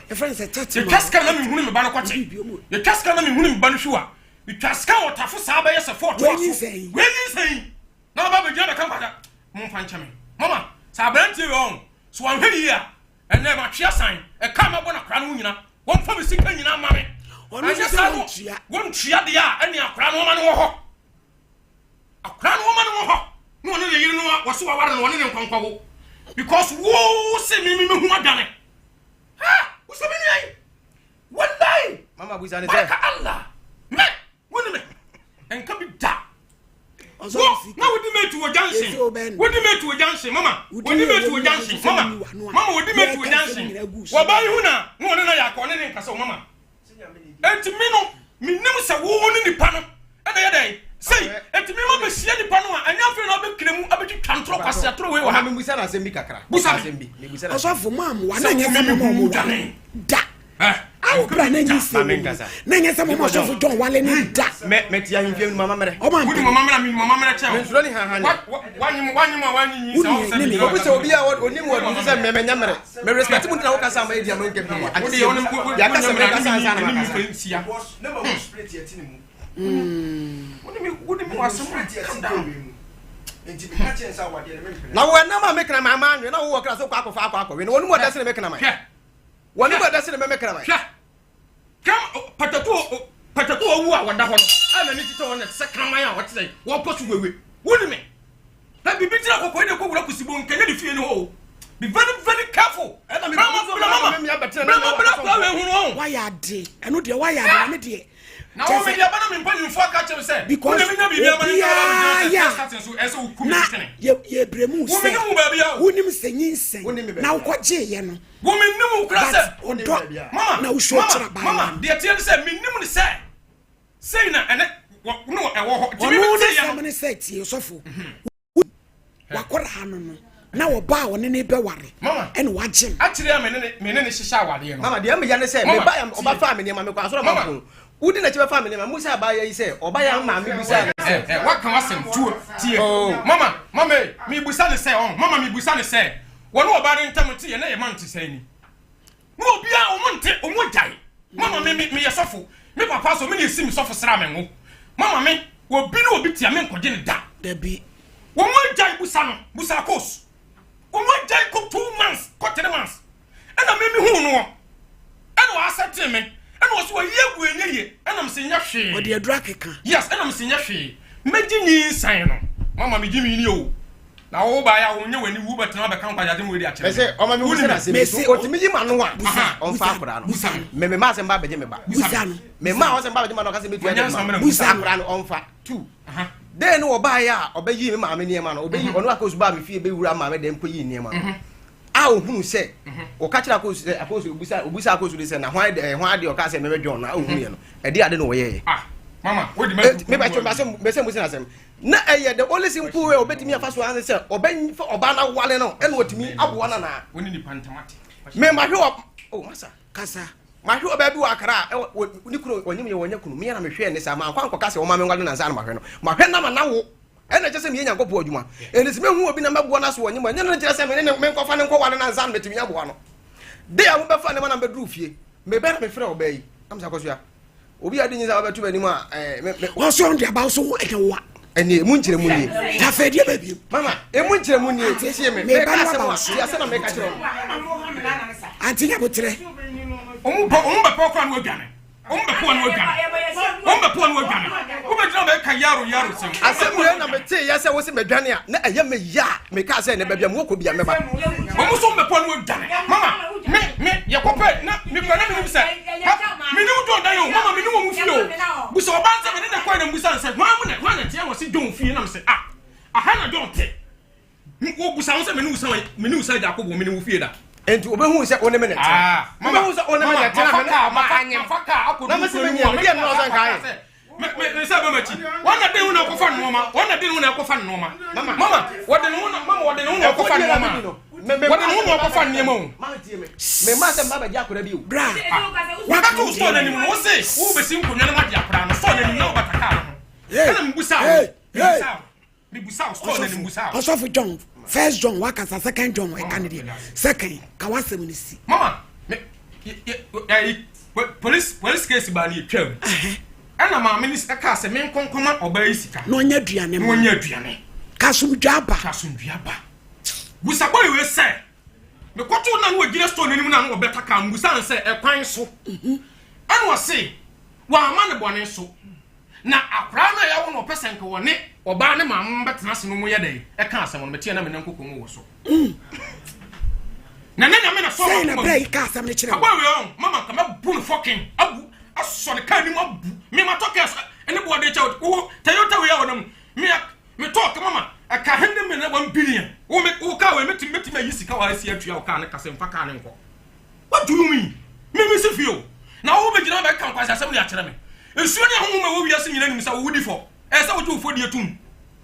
e friend say tati ma kaska na me hunu me ba no kwache ye kaska na me hunu me ba no hwa e kaska wotafo sa ba yesa fort weni sei na ba be gya kan kwada mo fa nchame mama sa branti on so wan hwedi ya ene ma twia san e ka ma bo na kra no nyina won fa me sika nyina ma me onu se won twia won twia de ya ene akra no ma no wo ho akra no ma no wo ho no no ye yiri no waso wa ware no ne nkwankwa wo because wo se me hu adane ha wo se me ni ai wallahi mama buza ne baraka Allah me woni me enka bi da ozo sika na wodi me to junction wodi me to junction mama wodi me to junction mama wodi me to junction wo ba hu na no ne na ya ko ne nkasa mama enti me no minnim se wo ni nipa no ena ye dai sei enti me ma be sia nipa no a anya fe na be kremu abetwi twantro kwase atro we wa ha me busa na sembi kakra busa sembi me busa na ozo fo mam wa na nyesa mo da awu bra na nyesa na nyesa mo so fo John wale ni da me tia himfiem mama mere o ma wudi mama mere che me suro ni ha ha wanyi sa ni obi se obi a oni mo obi se me nya mere me respect mu na wo kasa ma edia mo nke bi wudi ya kasa me kasa sa na makasa ne mo spirit yeti ni mu wudi mi waso enti bi ka chen sa wade na wo na ma mekra ma anwe na wo kra so kwa akwa we no wonu mo da se ne mekra ma wonu mo da se ne mekra ma kam patato owu a wada ho no ana ni tito wona se kraman a wote sai wo posu wewe wudi me na bibi tira kokko ne kokura kusibo nkene di fie no ho be very very careful na me mama me abetre na no why ya de eno de why ya de me de na wo me dia bana me mpani mfo aka che se because me nya bibia ma nya starting so ese wo kumi tene ye bremu se wo me nya ba bia wonim se nyinsen na wo kwaje ye no wo me nim ukra se mama na wo sho kira ba mama de tie se me nim ni se sei na ene no e wo ho ti me tie ya no se tie sofo wakora hanu no na wo ba wo ne be ware ene wagem akire ya me ne hihya aware no mama de am ya ne se me ba ya oba fa me ne ma me kwa so ma ko wudi na chiba family ma musa ba ya yi se oba ya ma me busa waka wasem tuo tie mama me busa ne se mama me busa ne se wono oba ne ntam tie na ye man te se ni no obi a o monte o mo jai mama me ye sofo me papa so me ne sim sofo sra me ngo mama me obi na obi tia me nkoje ne da bi wo mo jai busa no busa kos wo mo jai ko 2 months ko 3 months ana me hu no ana wa asate me ana wo so yegu enye ana msinya hwe o de adura keka yes ana msinya hwe meji nyi san no mama me gimi ni o na wo ba ya wo nye wani wu betena be kan kwajade mo ri a kire me say o ma me wu na se o ti mi yi ma no a on fa akura no me ma se mba beje me ba busa no me ma o se mba beje ma no ka se me tu busa akura no on fa 2 den wo ba ya obayi me ma me niema no obayi onu aka osuba me fie be wura ma me dem ko yi niema a ohunu se o ka kira akosu obusa akosu de se na hwan de o ka se me John na ohunu ye no e de ade no wo ye mama we di me ba chon ba se musi na sem na eye the only simple way obetimi afa so an se oban oba na wale no e no otimi aboa na woni ni pantamati me ma hwe masa kasa ma hwe oba bi wa akara ni kuro onyim ye wonya kunu me na me hwe ne sa ma akwa ka se wo ma me ngwale na nsa na ma hwe no ma hwe na ma na wo ena je se me nya nkopɔ adwuma eni se me hu obi na maboa na so onyim nya na je se me ne me nkɔfa ne nkɔ wale na nsa na betimi aboa no de a wo be fa ne ma na be duru fie me be na me frɛ oba yi am sa kɔso ya obi adi nyi sa ba betu bani ma wo so on dia ba so wo ekewa eni mu nkyere mu nie ta fe dia ba bi mama emu nkyere mu nie tie me me ka se mo ya se na me ka kyerɛ anti nya botre omu ba pokwa no adwane omu ba pokwa no adwane wo be dina be ka yaro sem asem we na me tie ya se wo se medwane a na eye me ya me ka se ne ba bia mo ko bia me ba omu so be pokwa no adwane mama me ye kope na me kwa na me se me ni do dan yo mama me ni wo mu fio bu so ba nse me ne kwa na musa nse hwan na tie wo se don fie na me se aha na don te wo bu sa wo se me ni usa Jacob me ni wo fie da enti obehu se one minute mama obehu se one minute na me anyem faka akodu na me se me nya me dia no san kai me se ba machi wana de una ko fa noma wana de una ko fa noma mama wode no una ko fa noma wode no una ko fa noma me ma se baba ja akora bi o bra waka ko sto na ni mo se wo be sim ko nwana ma dia akora no sto na ni na obataka no na mbusa me busa sto na ni mbusa also for John first John wakasa second John we can dey second ka wasem ni si mama police case ba ni twam ana ma me ni ka se me nkonkoma oba yi sika no nya duane no nya duane kasumdwaba busa boy we se me kwato na no gire store nanim na no obeta ka busa nse ekwan so ana wo se wa ama ne bone so na akra na ya wo no pesen ka woni oba ne ma mbetena se no mu ye dai e ka asem no metie na me nankoko mu wo so na me na so say na break ka asem ne kire boy we mama ka me bu no fucking abu aso ne ka ni abu me ma talk ene bo de cha wo Toyota we ya wonam me talk mama aka hende me na 1 billion wo ka we metim ayisika wa asi atua wo ka ne kasem fa ka ne nko what do you mean me se fio na wo be gina be kan kwasa asem ya kire me ensuo ne ho ma wo wiase nyina nim sa wo wudi fo sa wo tu fo die tum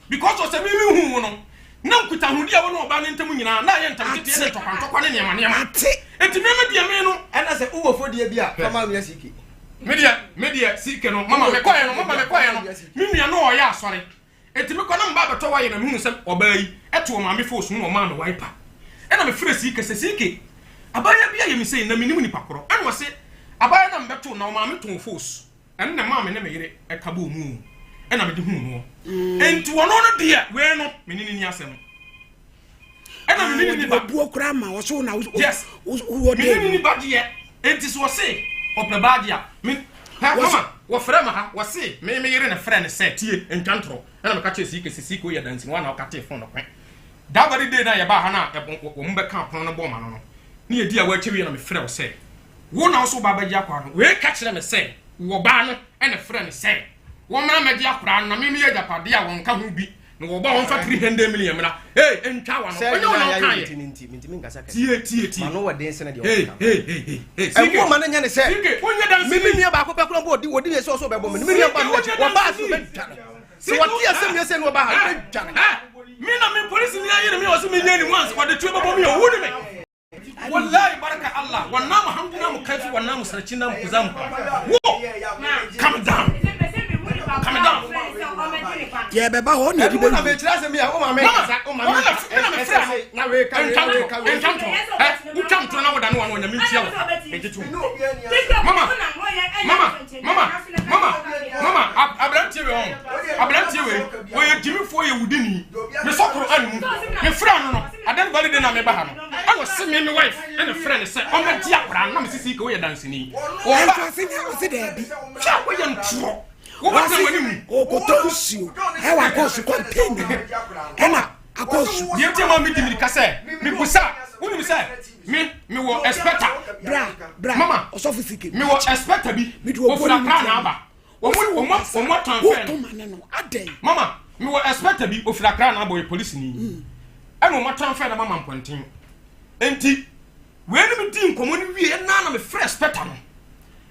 because o se me hu no na nkuta hu dia wo no oba ne ntam nyina na ye ntam tete ne tokwa ne nema enti me dia me no ana se wo fo die bia kama mi asiki media sike no mama me kwaye no me nua no o ya asore enti me kwa na mba beto waye na me hu se oba yi eto o ma me fo so no ma no wiper e na me frɛ sike abaya bia ye me sei na me nim ni pakoro ene wo se abaya na mbeto na o ma me ton force ene na ma me ne me yere e ka ba omu e na me de hu no enti wono no dia we no me ni asem e na me ni ba bu okura ma wo so na yes wo de ni ba dia enti so se opebadia me mama wo frɛ ma ha wo se me yere ne frɛ ne se tie entwantro na me ka che sike o ya dansi no na o ka te fon no kwen da bari de na ye ba ha na wo mbe ka pon no bo ma no ne ye di a wa chewi na me frɛ wo se wo na so ba ba ja kwa no we ka kire me se wo ba no ene frɛ ne se wo mra me di akora na me ye japade a won ka ho bi no wo ba won fa 300 million mra entwa wa no onye won kan minti ngasa ka tie ma no wa den se na de sike wo ma na nya ne se sike onye dansi me nua ba ko pe kro bo odi ye so be bo me nua ba no wo ba so be twa se what tie se me se no ba ha be twa me na me police ni ayi me o so me nyani once what the two be bo me o wudi me wallahi baraka Allah wannan muhammadina mu kaifi wannan mu sarci nan ku zamu calm down yeah beba ho na di be na be tira se me o ma me kasa o ma me na we ka encounter na woda no wan onyame ntia wo ejitu mama abrantie we ye jimi fo ye wudini me sokoro anu me fra no adan bali de na me ba ha no I was seeing my wife and a friend said, "Oh my dear, I'm not seeing you dancing." Oh, I see there. How we am true. What happened? Oh, go to you. How I go to contain. Emma, I go to you. You tell me to say, me pusa. What do you say? Me will expect bra. Mama, sophisticated. Me will expect to be. Me will put a plan number. What time? Mama, me will expect to be of the crown number police ni. I no matter fair na mama pontin. enti we no me di nkomo no wie na me fresh peta no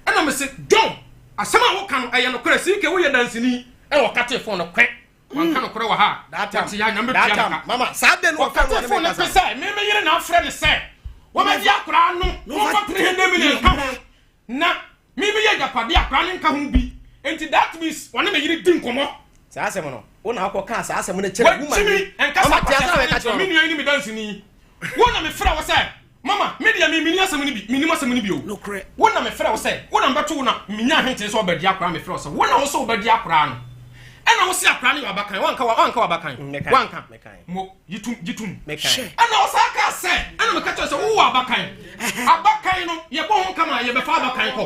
na me se John asema wo kan aye no kora sike wo ye dansini e wo kate phone no kwen wan kan kora wa ha that ya nyam be tia mama sabe no ka phone no pesa me yire na afre ne se wo ma di akora no wo fa 300 million ka na me ye japade akora ne nka ho bi enti that means wona me yire di nkomo sa asem no wo na akọ kan sa asem no chere woman mama tia sa we ka chere me nua ni me dansini wo na me fra wo se mama media me mini asem ni bi minimum asem ni bi o no kre wo na me frɛ wo sɛ wo na mbeto wo na minya hwente so obadi akora me frɛ wo sɛ wo na wo so obadi akora no ɛna wo se akora ne wabakan wanka wabakan wanka mo yitum ɛna wo sa ka sɛ ɛna me ka kyerɛ sɛ wo wabakan abakan no ye bɔ ho kama ye befa abakan kɔ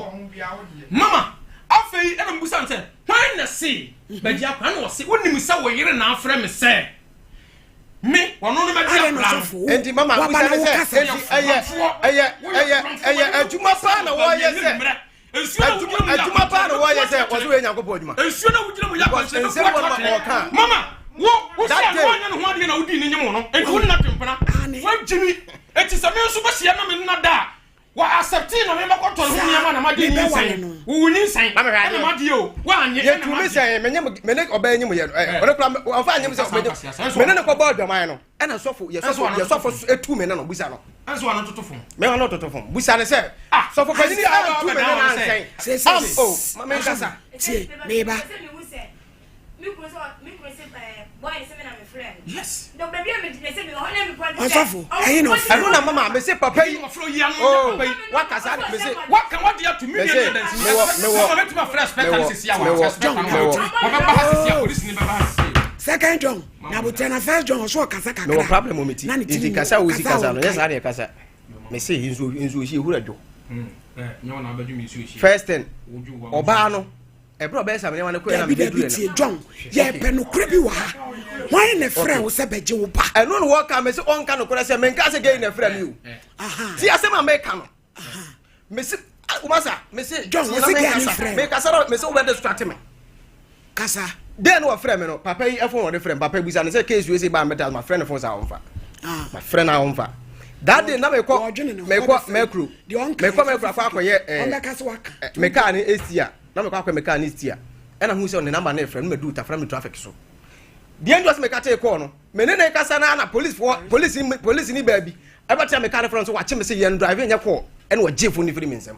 mama afei ɛna mbusa ntɛ hwan na se badi akora na wo se wo nim sɛ wo yere na afrɛ me sɛ me wono no badi akora enti mama we say adwuma pa na wo ye se adwuma pa na wo ye se wo so we nyankopɔ adwuma ensuo na wugina mu yakwanse no mama wo say wonya no ho ade na wudi ni nyemo no enti wo na tempena wajimi enti sɛ me nso bɛhia na me nada wa accept na me makoto ho nyama na made ni nsan wo ni nsan na made o wa anye ye tumi sɛ me oba nyim ye ɔne kula ɔfa anyim sɛ me ne ko bɔ dwaman no ɛna sɔfo ye sɔfo etu me ne no busa no anso ana totofo me ana totofo busa ne sɛ sɔfo pa ni a tu me ne na nsan oh mama nkasa tie me ba yes no baby me say me honey me point Osofo ayi no I don't mama me say papa yi fro yi anu papa yi wakasa me say waka wadi to me dey dance me let me fresh petal sisi ya wa respect no wa ba ha sisi ya police ni ba ha sisi second John na botena first John so kasa kakra no problem o meti indi kasa o si kasa no yes na kasa me say inzo shi hura jo nyo na abadu mi shi first ten oba no ebro be sam ne wan ko na me duru no John ye pe no kra bi wa why na frɛ wo sɛ bɛgye wo ba ɛno no wɔka me sɛ ɔnka no kora sɛ menka sɛ gei na frɛ me o ti asɛm a meka no me se umasa me se John wo sɛ gei na frɛ me kasa no me se wo bɛde start me kasa den no frɛ me no papa yi ɛfo wɔde frɛ papa bi sa ne sɛ case we say ba meta my friend phone sa wonfa my friend na wonfa that day na me kɔ mekro afa akɔyɛ meka ne esia na me kɔ akɔ meka ne esia ɛna hu sɛ on the number na frɛ no me do ta frɛ me traffic so the end was me kate call no me ne kasa na police ni baby abata me car front so wache me say yen drive nya call and wo jefo ni free me nsem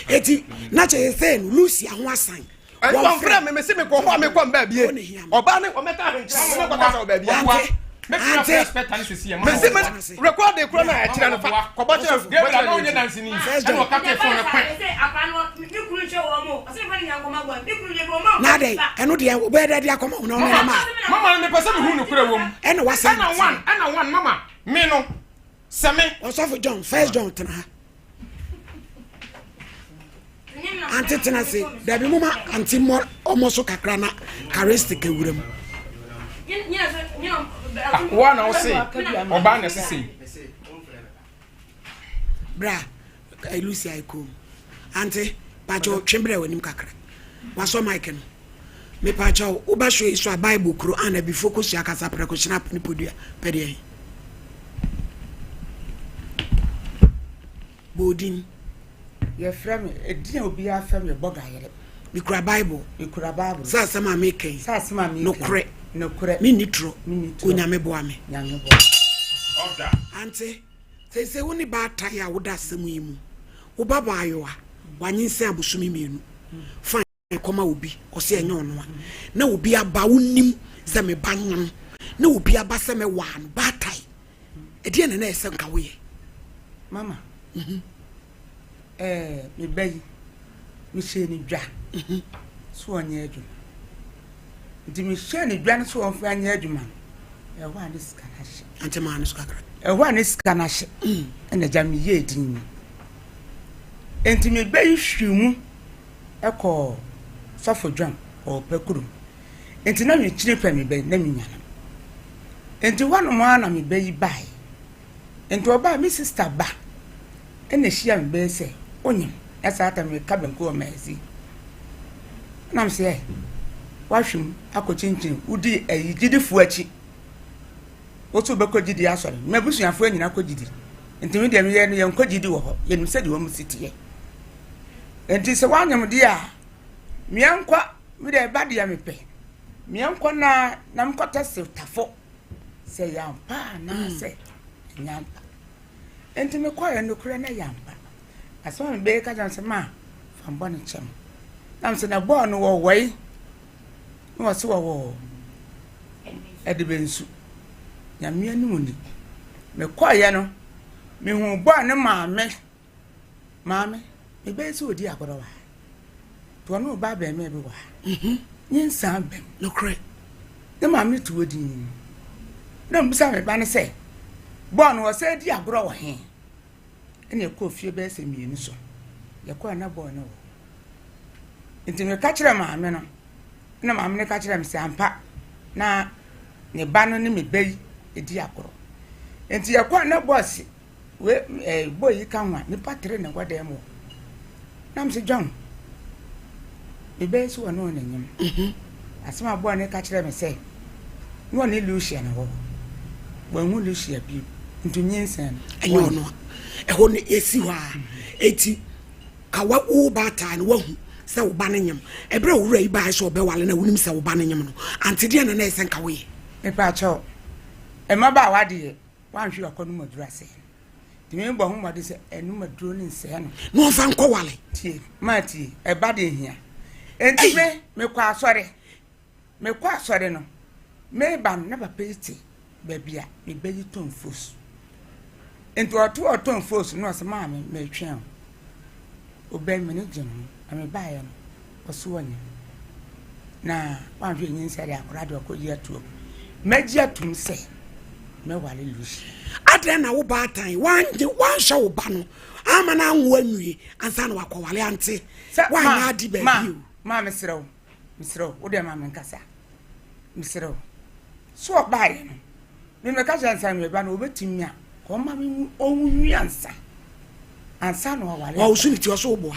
eti na che say no Lucy ho asan won frɛ me say me ko ho me ko mba bie oba ne o meka ho nkyɛ me ko ta oba bie make you respect and see me say me record the corner a kira no fa ko ba kira Gabriel na onye dance ni e no ka te phone na kwa na dey eno dey obeda dey akoma no mama me pese me hu no kura wom eno wasa ana one mama me no se me Osofo John first John tena anti tena se da bi mama anti more almost kakra na charistic ewuram wa na o se oba na sisi bra Lucy Aiko anti pacho twembre wanim kakra waso mic no me pacho wo ba show iso Bible Quran na bi focus ya kasa preko snap ni podua pede bodin ye frame edin obi a frame boga yere mi kura Bible sa sama make no kre mi nitro onyame boa me order anti say woni ba taya wo da asem yi mu wo baba ayoa wanyinse abosumi mienu fine koma obi o se enye ono na obi aba wonim se me banyam na obi aba se me wan ba tai e de na ese nka wo ye mama me bayi mi se ni dwa so onye adwuma ndi mi se ni dwa so on fa anya adwuma e wa ni skanashi anti ma anus kakra e wa ni skanashi na jam ye din enti me bayi hwimu eko sofo dwam o pekuru enti na mi chire pa mi bayi na mi nyana enti wanu mo ana mi bayi bai enti oba mi sister ba ene hia mi bayi se onyim esa ata mi ka benko o mezi nam se wahwim akochinchin udi ayigidi fuachi wotu beko gidi asori mebusuafo anyina ko gidi ntimi de me ye nko gidi wo ho ye nim se de wo musitiye enti se wanyam de a miankwa me de ba de ya mepe miankwa na mkota se tafo se yampa na se nyampa enti me kwa ye nokure na yampa asoma me be ka jan se ma fambo ne chem nam se na bo no wo wai no se wo edibensu nyame anim ni me kwaye no me hu bo ne maame me be se odi agoro wa to no ba be me be wa nyin san bem no kre ne maame to odi na mbisa me ba ne se bo no se di agoro wa he ene ko fie be se mienu so ye kwa na bo no nti me ka kire maame no na maame ne ka kire me se ampa na ne ba no ne me be edi agoro enti ye kwa na boss we boy ka nwa ni patre na gwada mo nam se John me be so no na nyim asema bo ne ka kire me se no ne Lucia na ho bo hu Lucia bi ntu nyinsen ayo no ho ne esi wa eti kawa wo bata ne wahu se wo ba ne nyim ebre wo wura iba so be wale na wunim se wo ba ne nyim no ante de na na esen ka we me pa cho e ma ba wa de wan hwe akonu madura se timi bo hu mo de se enu maduro ni se no no fa nko wale tie mati e ba de hia enti me kwa asore no me ba na ba peti ba bia me beji ton fos enti oton fos no se ma me twen o be me ne gem ame ba ya no oso wanya na wan hwe nyin se ya akora de okoji atuo meji atum se me wale lusi adre na wo batan wan sha wo ba no ama na anwo anwie ansa na wakowale ante wan ya di ba bi ma mesrew wo de ma men kasa mesrew so ba ye no me ka jansa me ba no obetim a ko ma me onwi ansa na wale wa usuni ti oso boa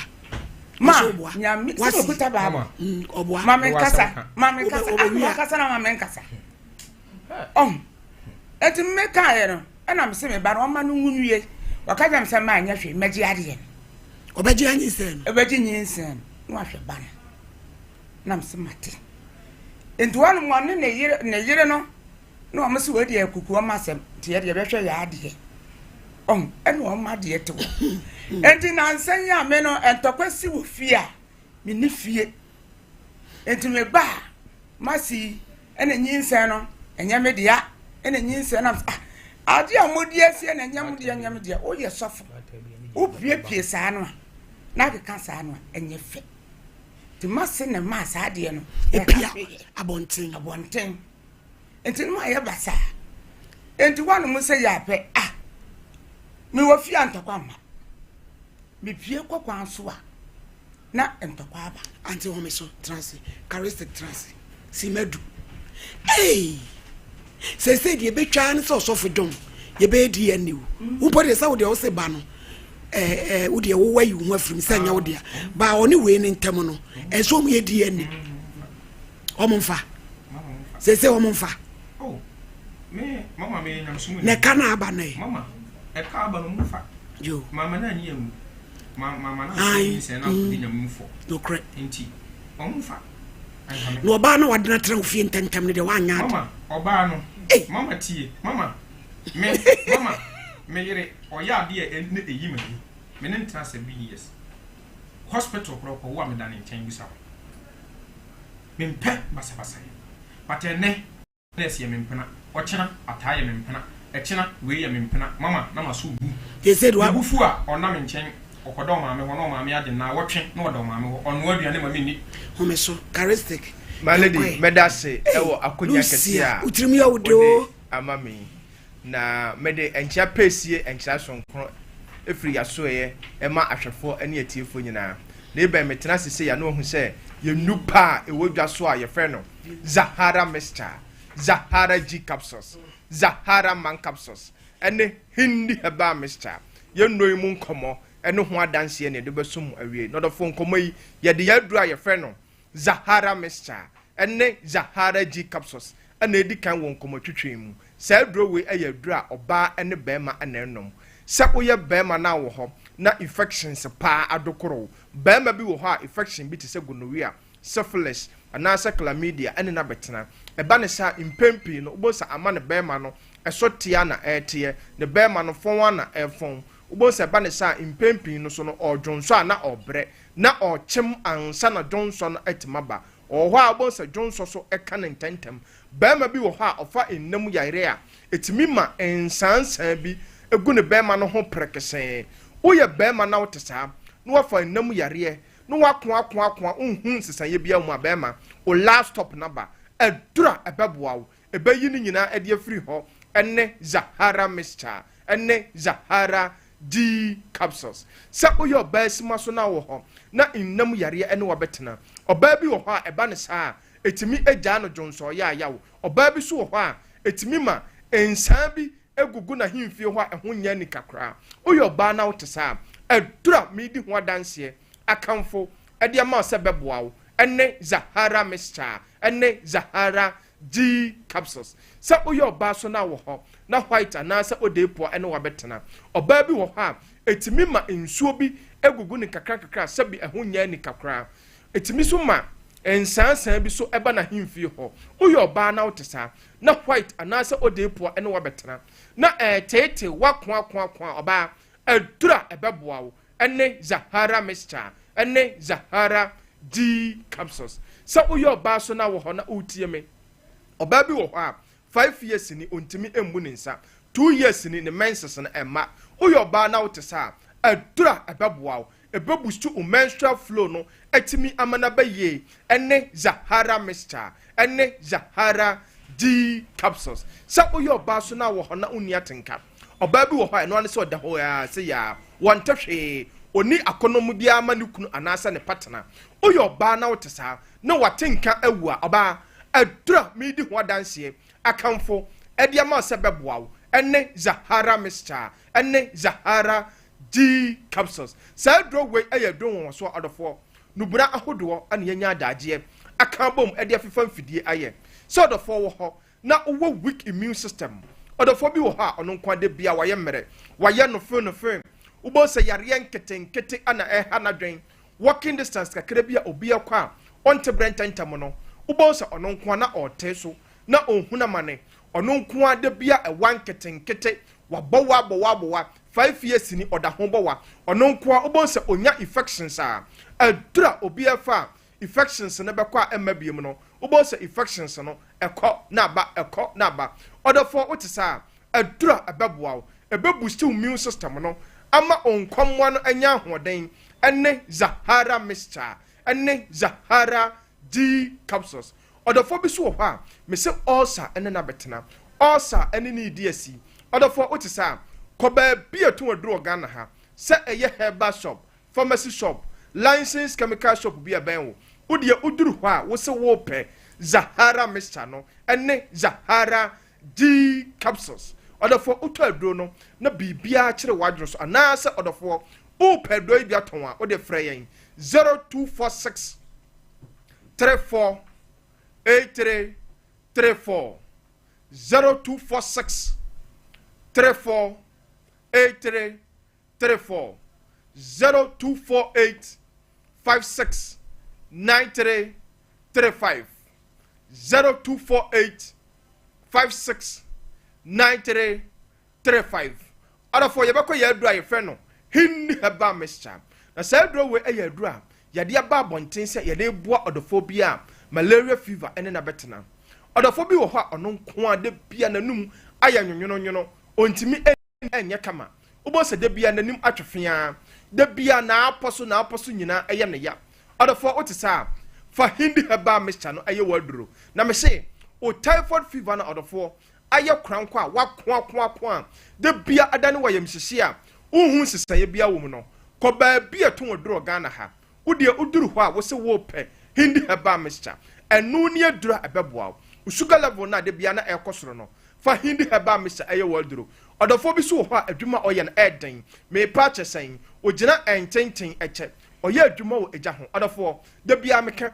ma nyami so kuta ba oboa ma men kasa na ma men kasa eti mmeka ye no na me se me ba no ma no nwuye wakaja me se ma anya hwe meji ade obeji anyisen obeji nyinsen no ahwe ba na me se mate entuanu mo ne yire no no mo se wadi akuku o ma sem tie de be hwe ya ade enu o ma de te wo enti na nsan ya me no entokwasi wo fie a me ni fie enti me ba masi ene nyinsen no enya me dia ene nyinse na ade amodi asie na nyam dia o ye sofo o pie saa no na ka saa no enye fe ti mase na ma saa de no epia abonten enti no aye basa enti wanu mu se ya pe mi wo fi antokwa ma mi pie kwakwa so a na entokwa aba anti ho me so transi charistic transi si medu hey se die betwa ne so for dom ye be di aniu wo pode sa wo de wo se ba no wo de wo wayi wo afrim sa nya wo de ba oni we ne ntem no so mu ye di ani o mo mfa se o mo mfa me mama me nyam sumu ne kana aba ne mama e ka aba no mu fa yo mama na ni emu mama na ni se na ko nyam mfo no correct enti o mu fa no ba na wadena tra ofie ntentem ne de wanya mama oba no mama tie mama me yere oya de e ne eyi mani me ne ntra 7 years hospital proper wa me dan nchen bisa me mpe basa but ene nesi me mpena ochena ataye me mpena echena we ye me mpena mama na maso bu they said wa bufu a ona me nchen okodo maame ho no maame ade na wotwe na odo maame ho ono aduane maame ni ho me so charistic my lady medase ewo akonya kese a utrimi ya udo amami na mede encha pesie encha sonkro efri yaso ye ema ahwefo ene atiefo nyina na ebe metena sese ya no hu se ye nupa ewodwa so a ye frɛ no Zahara Mixture, Zahara G capsules, Zahara Man capsules ene hindi heba mixture ye no mu nkomo ene ho adanse ne de besum awie no do fo nkomo yi ye de yadru a ye frɛ no Zahara Mixture ene Zahara G capsules ene edi kan won nkomo twetwe mu saa duro we ɛyɛ duro a ɔbaa ɛne bɛrima ɛna ɛnom sɛ woyɛ bɛrima na wɔ hɔ na infections paa adokoro bɛrima bi wɔ hɔ a infection bi te sɛ gonorrhea syphilis anaasɛ chlamydia ɛne na bɛtena ɛba ne sa mpempii no wobɔ sa ama ne bɛrima no ɛso tia na ɛteɛ ne bɛrima no fɔn na ɛfɔn wobɔ sa ɛba ne sa mpempii no so no ɔdwonso a na ɔbrɛ na ɔkyem ansa na dwonso no ɛtema ba ɔhɔ a wobɔ sa dwonso so ɛka ne ntɛntɛm bɛrima bi wɔ hɔ a ɔfa nnam yare a ɛtumi ma nsansan bi egu ne bɛrima no ho prekesɛn woyɛ bɛrima na wote saa na wafa nnam yareɛ na wakoa nhun nsesanyɛ bia mu a bɛrima o last stop number ɛdura ɛbɛboa wo ɛbɛyi ne nyinaa ɛde afiri hɔ ɛne Zahara mixture ɛne Zahara D capsules sɛ woyɛ ɔbaa sima so na wɔ hɔ na nnam yareɛ ɛne wabɛtena ɔbaa bi wɔ hɔ a ɛba ne saa ɛtumi agyaa no dwonsɔ yɛ ayaw ɔbaa bi so wɔ hɔ a ɛtumi ma nsaa bi egugu na himfie hɔ a ɛho nya ni kakra woyɛ ɔbaa na wote saa ɛdura midi ho adanseɛ akamfo ɛde ama sɛ bɛboa wo ɛne Zahara mixture ɛne Zahara G capsules sɛ woyɛ ɔbaa so na wɔ hɔ na white anaasɛ odeepoa ɛne wabɛtena ɔbaa bi wɔ hɔ a ɛtumi ma nsuo bi egugu ne kakra sɛ bi ɛho nya ni kakra ɛtumi so ma nsansan bi so ɛba na himfie hɔ woyɛ ɔbaa na wote saa na white anaasɛ odeepoa ɛne wabɛtena na ɛtete wakoa ɔbaa ɛdura ɛbɛboa wo ɛne Zahara mixture ɛne Zahara D capsules sɛ woyɛ ɔbaa so na wɔ hɔ na wotie me ɔbaa bi wɔ hɔ a 5 years ni ontimi embu ne nsa 2 years ni ne menses no ɛma woyɛ ɔbaa na wote saa ɛdura ɛbɛboa wo ɛbɛbustu o menstrual flow no ɛtimi amana bɛyie ɛne Zahara mixture ɛne Zahara D capsules sɛ woyɛ ɔbaa so na wɔ hɔ na onni atenka ɔbaa bi wɔ hɔ a ɛno ane sɛ ɔda hɔ a sɛ ya wɔntɛ hwee oni akonomu bia ma ne kunu anaasɛ ne patena woyɛ ɔbaa na wote saa na watenka awu a ɔbaa ɛdura midi ho adanseɛ akamfo ɛde ama sɛ bɛboa wo ɛne Zahara mixture ɛne Zahara D capsules saa duro wei ɛyɛ duro wɔn so ɔdɔfoɔ nubura ahodoɔ ɛne yɛnya adagyeɛ aka bom ɛde afefa mfidie ayɛ sɛ ɔdɔfoɔ wɔ hɔ na wowɔ weak immune system ɔdɔfoɔ bi wɔ hɔ a ɔno nkwa de bia wayɛ mmerɛ wayɛ no fe wobɔ sɛ yareɛ nketenkete ana ɛha n'adwen walking distance kakra bi a obi akɔ a ɔnte brɛntɛntɛm no wobɔ sɛ ɔno nkwa na ɔte so na ɔhuna mane ɔno nkwa de bia ɛwa nketenkete wabɔwa 5 years ni ɔda ho bɔwa ɔno nkwa wobɔ sɛ onya infections a ɛdura obi afa infections ne bɛkɔ a ɛma biem no wobɔ sɛ infections no ɛkɔ na aba ɔdɔfoɔ wote saa ɛdura ɛbɛboa wo ɛbɛboost immune system no ama onkwamwa no anya ahoɔden ɛne Zahara mixture ɛne Zahara D capsules ɔdɔfoɔ bi so wɔ hɔ a mesɛ ulcer ɛne na bɛtena ulcer ɛne ne di asi ɔdɔfoɔ wote saa kɔbaa bi ɛto aduro Ghana ha sɛ ɛyɛ herbal shop pharmacy shop licensed chemical shop bi ɛbɛn wo wodeɛ uduru hɔ a wo se wo pɛ Zahara mixture no ɛne Zahara D capsules ɔdɔfoɔ wotɔ aduro no na biribiara kyerɛ wadworo so anaasɛ ɔdɔfoɔ wopɛ aduro yi bi atɔn a wode frɛ yɛn 0246 34 8334 0246 34 8334 0248 56 9335 0248 56 9335 adafo yebekɔ yɛ aduru a yɛfrɛ no Hindi herbal mixture na saa aduru we ɛyɛ aduru a yɛde aba abɔnten sɛ yɛde boa ɔdɔfo bi a malaria fever ɛne na bɛtena ɔdɔfo bi wɔ hɔ a ɔno nko a de bia nanum ayɛ nwonwono ontimi ɛnyɛ kama wobɔ sɛ de bia nanim atwefea de bia na apɔso nyinaa ɛyɛ ne ya ɔdɔfo wote saa fa Hindi herbal mixture no ɛyɛ waduro na me se o typhoid fever na ɔdɔfo ayɛ kranko a wakoako a de bia adane wɔ yɛmhyehye a wohu sesaye bia wɔ mu no kɔ baabi a to waduro Ghana ha wode uduru hɔ a wo se wo pɛ Hindi herbal mixture ɛno ne aduro ɛbɛboa wo sugar level na de bia na ɛkɔ soro no fa Hindi herbal mixture ɛyɛ waduro ɔdɔfo bi so wɔ hɔ a adwuma ɔyɛ no ɛden me pa kyɛ sɛn ogyina ɛntenten ɛkyɛ ɔyɛ adwuma wɔ agya ho ɔdɔfo de bia meka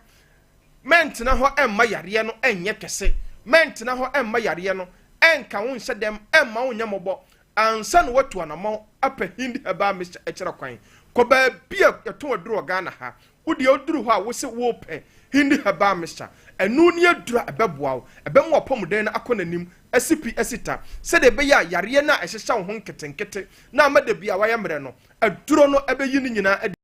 mentena hɔ ɛmma yareɛ no ɛnyɛ kɛse mentena hɔ ɛmma yareɛ no enka wo nhyɛ dem emma wo nyamobɔ ansa no watu anamɔ apɛ hindi heba mr ekyera kwan ko ba bia yeto aduru Ghana ha wodi oduru ho a wo se wo pɛ hindi heba mr enu ne adura ebeboa wo ebem wo pomuden na akonanim asipi asita se de be ya yare na ehyehya wo ho nketenkete na amada bia wayɛ mre no aduro no ebeyi ni nyina adi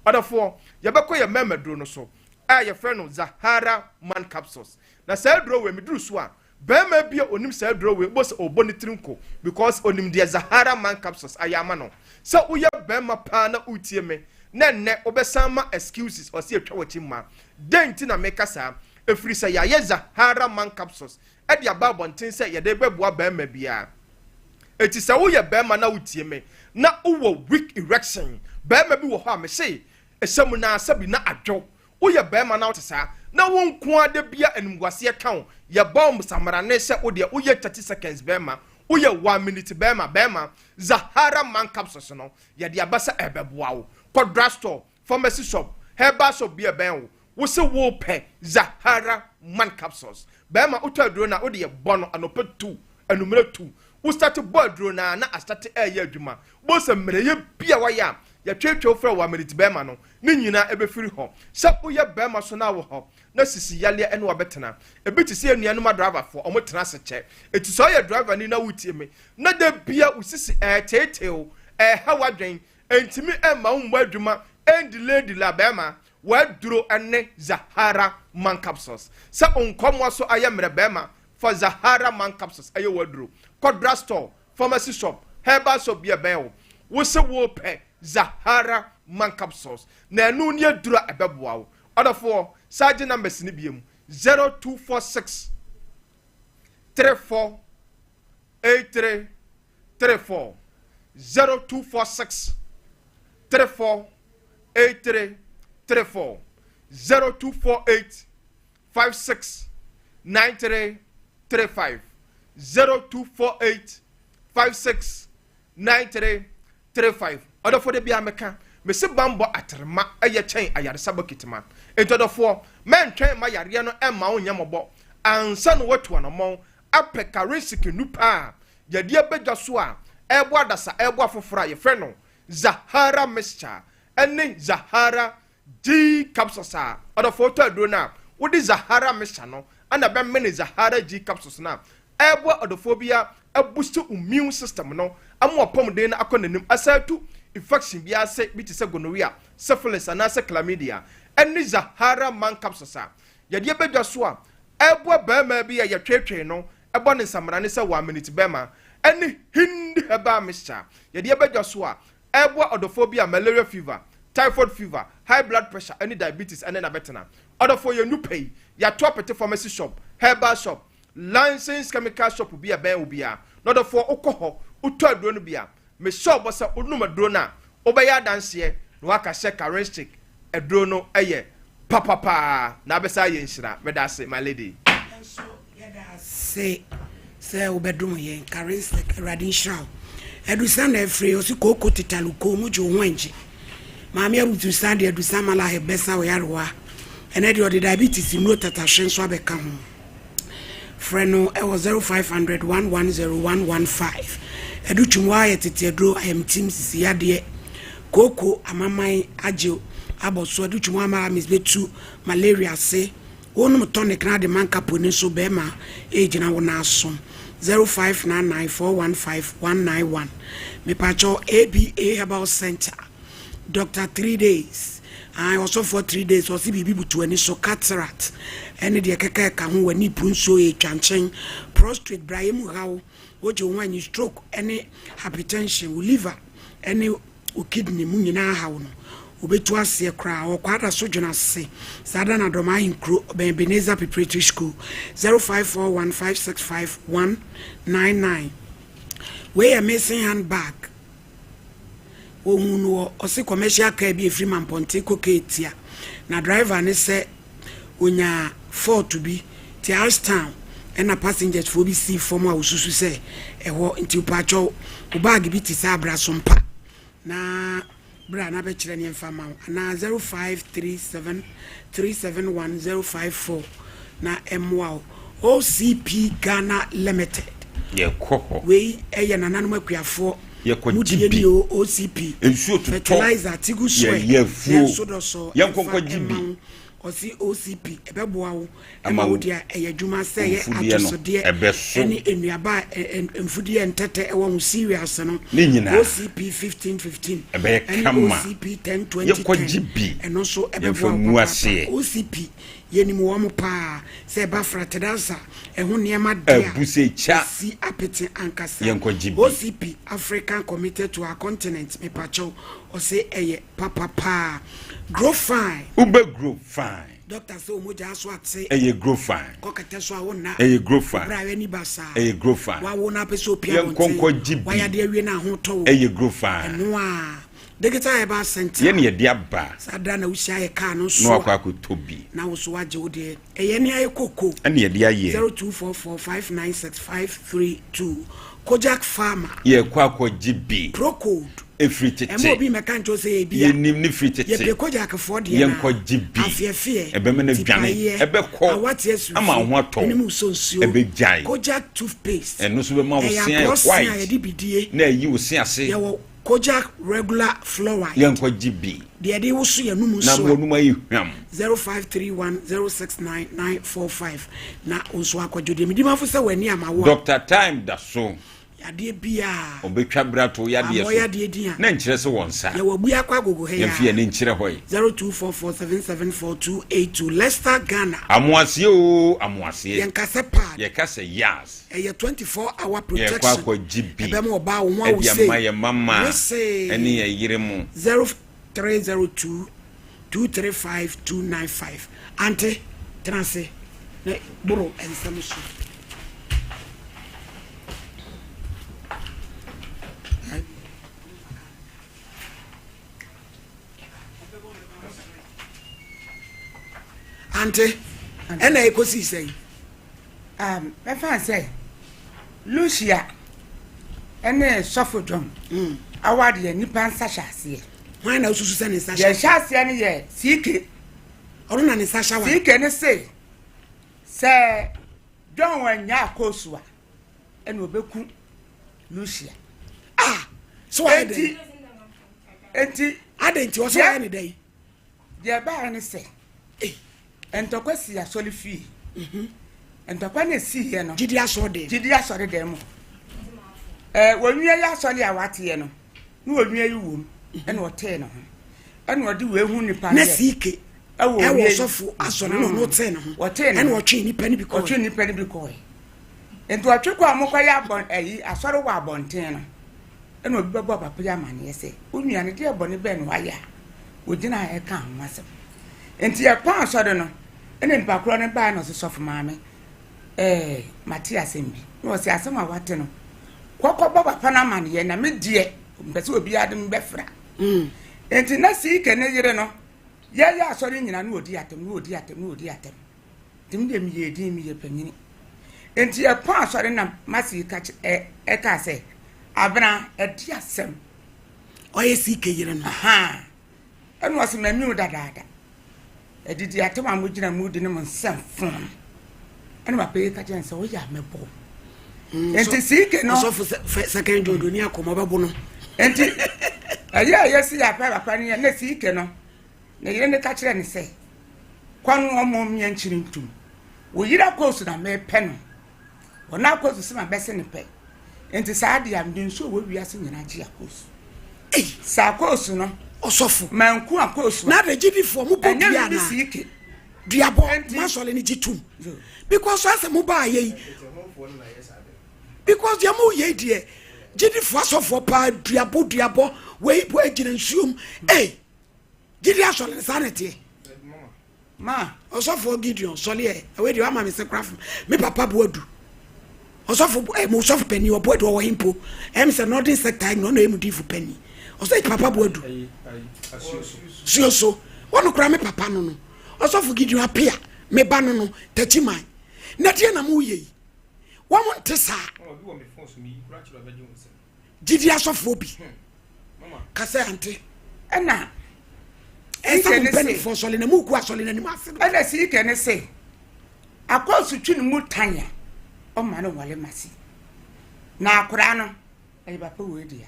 odafo yebekɔ ye mamaduro no so a ye frɛ no Zahara man capsules na sa aduro we miduru so a bema bia onim sa aduro we bo se oboni trinko because onim de Zahara man capsules ayama no se uye bema pa na utie me na ne obesama excuses o se atwa wachi ma denti na meka sa efiri se ya Zahara man capsules e dia ba bonten se ye de beboa bema bia eti se uye bema na utie me na uwo weak erection bema bi wo ho a me se esemu na asabi na adwo uye bema na otesa na won ko ade bia animguase kan ye bomb samara ne se ode uye 30 seconds bema uye 1 minute bema Zahara man capsules no ye de abasa ebeboa wo ko drugstore pharmacy shop herbal shop bia ben wo se wo pe Zahara man capsules bema utaduro na ode ye bono anopa 2 anumere 2 wo start boduro na start eye adwuma bo se mre ye bia wa ya ya twetwe fra wa minute bema no ne nyina ebefiri ho se uye bema so na wo ho na sisi yale ene wa betena ebiti se enuanuma driver for omotena se che eti so ye driver ni na wutie me na da bia usisi teteo hawadwen entimi emma umma adwuma and lady la bema wa duro ene Zahara man capsules se onkomwa so ayemre bema for Zahara man capsules aye waduro kodra store pharmacy shop herbal shop bia ben wo se wo pe Zahara man capsules na enu ni adura ebeboa wo odafo Sergeant numbers ni biem 0246 34 83 34 0246 34 83 34 0248 56 93 35 0248 56 93 35 odafo de bia meka me se bambo atrema eye chen ayare sabokitima entodofo men twen ma yare no emma onyamobo ansa no watu anamon apeka risiki nupa yade abedwa so a ebo adasa ebo afofora ye fre no Zahara mixture ene Zahara G capsules a odofo to aduro na wodi Zahara mixture no ana be mene Zahara G capsules na ebo odofo bia boost immune system no amo pomden na akonanim asatu infection bia se biti se gonorrhea syphilis and ase chlamydia eni Zahara man capsules a yade abedwa so a ebo bema bia ye twetwe no ebo ne samara ne se 1 minute bema eni hindi heba mixture yade abedwa so a ebo odophobia malaria fever typhoid fever high blood pressure any diabetes and na betena odofo ye nupei ya topete pharmacy shop herbal shop licensed chemical shop bia ben obia no odofo okoho uto aduro no bia me shop bosa onuma duro na obeya danse no aka she charistic aduro no eye papa na besa ye nhira medase my lady so yeda say obedum ye charistic radinshao edusa na efre osi koko titaluko mujo wanji maami abutu sande edusa mala he besa we yarwa ene de diabetes no tatashen so abeka ho freno e was 0500 110115 educhumwa ye tetedro am team sisi yade koko amaman aje aboso educhumwa mara misbetu malaria se wonu tonic na de manka poni so bema ejina wona aso 0599415191 me pacho ABA Herbal Center Dr. 3 days I also for 3 days so see bibi butu ani so cataract ene de keka ka ho wani punso e twanchen prostate brahim hawo oje wani stroke ene hypertension liver ene o kidney mu nyina hawo no obetu ase kra o kwada so dwena se sada na doma hinkro Beneza Preparatory School 0541565199 we are missing handbag ohunu osi commercial car bi free man ponte koketia na driver ne se onya 4 to be Tias town and passengers for be see from a ususu se eho nti pacho o bag bi ti sa bra sompa na bra na be kire ne mfama na 0537371054 na MWO OCP Ghana Limited ye koko we eye nananom akuafo ye ko mudie ni OCP ensuo to fertilizer tigu soe ye fuo so ye konko gibi osi OCP ebeboa wo ema wo dia eye dwuma se ye atosode eni enuaba mfudie entete ewo mu serious no OCP 1515 ebe kama OCP 1020 ye ko gibi eno so ebeboa mu ase OCP yeni mu wo pa se ba fraterdansa eho niema dia abusecha si apete ankasa ye ko gibi OCP African Committed to Our Continent me pacho o se eye papa grow fine ube grow fine Doctor so moja so ate eye grow fine kokete so awona eye grow fine bra we ni basa eye grow fine wa wona peso pia ye konko gibi wa ya de awie na ho to eye grow fine no a degeta e ba center ye ne ye dia ba sada na wusia ye ka no so no akwa kotobi na wo so waje wo de eye ne aye koko ene ye dia ye 0244596532 Kojak Farmer ye kwa gibi pro code efri tete emo bi meka ncho se e bia ye nim ni free tete ye be Kojak for de ye nko gibi afiefie ebe me na dwane ebe ko ama ho ato eni mu sonsuo ebe jai Kojak toothpaste eno so be ma wo sia white ye di bidie na yi wo sia se ye wo Kojak regular fluoride ye nko gibi de de wo so ye numu na so mo numa yi hwam 0531069945 na onso akwadwo mi di mafo se wani amawo Dr. Time da so yade bia obetwa brato yade so na nkyere se wonsa ye wabu akwa gogo he ya fie ne nkyere hoy 0244774282 Leicester Ghana amoase o amoase ye nkase pad ye kase yas ye 24-hour ye protection kwa GB ebe mo ba wo ho wo say ye mama eni ye yire mu 0302235295 ante transe ne buru ensamusu ante ena ekosi sei me fan say Lucia ene sofodom awade ya nipa nsa hyase hwan na osusu se ne nsa ya hyase ne ye sike oro na ne nsa hya wa sike ne se don wanya akosua ene obeku Lucia so ade enti ade o so ane dai dia ba ne se entokwa si asoli fi entokwa na si ye no gidi asode dem wonwie ya asoli awate ye no na wonwie yi wom ene ote no ene odi we hu nipa na sike ewo sofo asole no no te no ene otwe nipa ni biko ento atwekwa amokwa ya abon asore wa abonten no ene obi babo papa ya mane ye se onua ne de ebone be no waya ogina e ka anwasem enti ya pa asode no ene nipa kro ne ba no so sofo maame Matias embi no se asem awate no kokko baba pa na mane ye na me die mpese obi ade mbefra enti na si ke ne yire no ya asore nyina no odi atem tim de mi ye di mi ye panyini enti ya pa asore na masi ka ka se abna edi asem oye si ke yire no enu wase mami dadaada edidi atem amugina mudi ne nsem fon enu ba pe ka jense o ya mebo enti si ke no so second jodo ni akomo bebo no enti aya si ya pa ni na si ke no na yire ne ka kire ne se kwanu omo mia nchiri ntum wo yira kosu na me pe no ona kosu se ma bese ne pe enti saade am din so wo wiase nyina ji akosu sa kosu no osofu manku akosu na de gidi for mu po dia na sike diabo masole ni jitum because as mu ba ye because dia mu ye die gidi for osofu pa diabo we bo agina nsuom gidi asole ni sanete ma osofu Gideon sole we di ama me se craft me papa boadu osofu mo sofu penny oboadu wo himpo se northern sector no emu difu penny oso papa boadu so wono kra me papa no osofu Gideon apia me ba no tachiman na tie na mu ye wo mo ntesa gidi asofu obi kasa ante ena esa mo penny for sole na mu ku asole na ni ma se ena si ke ne se akosu twi ni mu tanya o ma no wale masi na akora no ayi papa we dia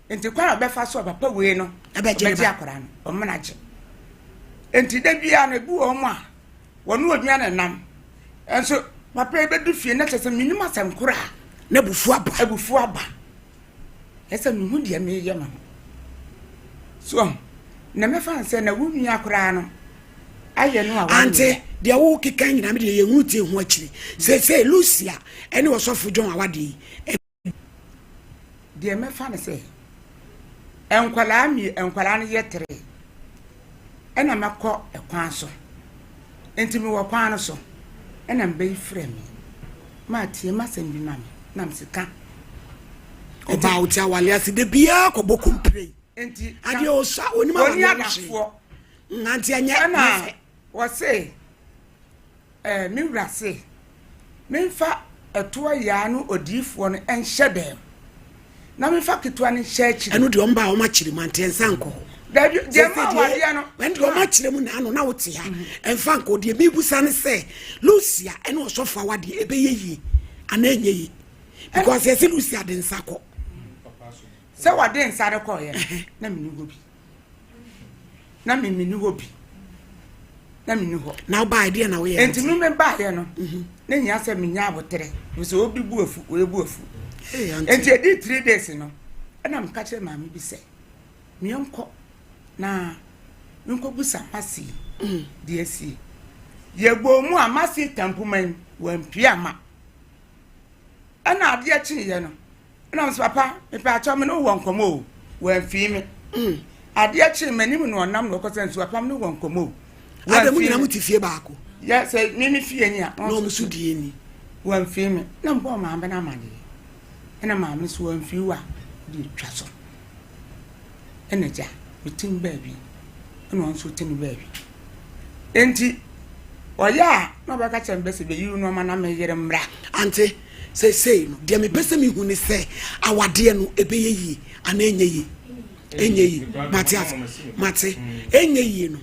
enti kwa obefa so papa we no abeje akora no o manaje enti da bia na bu o mu a wonu odua na nam enso papa ebedu fie na chese minima asem kora na bufu aba esa mi hu dia me ye ma so na me fa nse na wunu akora no aye no a ante dia wo keka nyina me de ye hu tie hu akiri se Lucia ene osofo John awade dia me fa ne se enkwala no yetere ena makọ ekwan so enti mi wo kwan so ena mbe frɛ me ma tie masem bi ma me na msika oba utia wale aside bia ko bokum pray enti ade o sa onima oni adafo nganti anya na wo se mi wura se memfa eto ya no odifo no enhye dem na memfa keto no hye akiri eno de omba o ma kiri mantensa nko de ma wale no when do ma kire mu na no na wote ha emfa nko de bibusa ne se Lucia ene osofo awade ebeyeyi ana enyeyi because yes Lucia de nsako se wade nsare ko ye na mini go bi na mini go bi na mini ho na ba idea na we enti mi me ba ye no na nya se minya abotere so obi bu afu we bu afu enti edi 3 days no na mka kire maami bi se mi enko na nko busa masi DSC ye gbo mu amasi tampuman wampia ma ana ade a chi ye no na mso papa me pa acho me no wonkomo wamfi me ade a chi manim no onam no kosen so papa me no wonkomo adamu nyina mutifie baako ya se mi fie ni a no musu die ni wamfi me na mbo ma ambe na mane ena ma me so wamfi wa di twa so ena ja mitin baabi ena on so tin baabi enti oya na ba ka chembe se be yiru no ma na me yere mra ante say no de me pese mi hu ni se awade no ebeyeyi ana enyeyi mate enyeyi no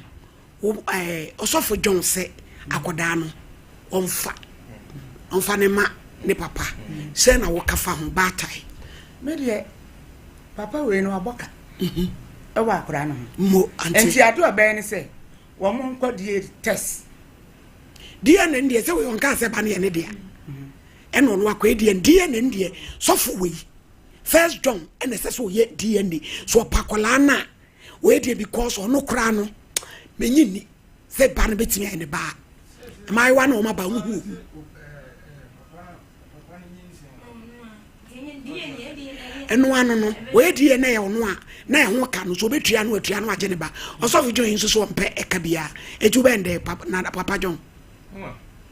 osofo John se akoda no onfa ne ma ne papa se na wo kafa ho batai me de papa we no aboka e wa akora no mo enti ado obe ni se wo mo nkodie test dia na ndie se we onka se ba ne dia eno no akwa die DNA ndie sofo we first John ene se so ye DNA so pakola na we die because ono kra no menyini se ba no betimi ene ba mai wa no ma ba hu eno ano no we die na ye ono a na ye ho ka no so betua no agye ne ba osofo John nso so mpe eka bia eju bende papa John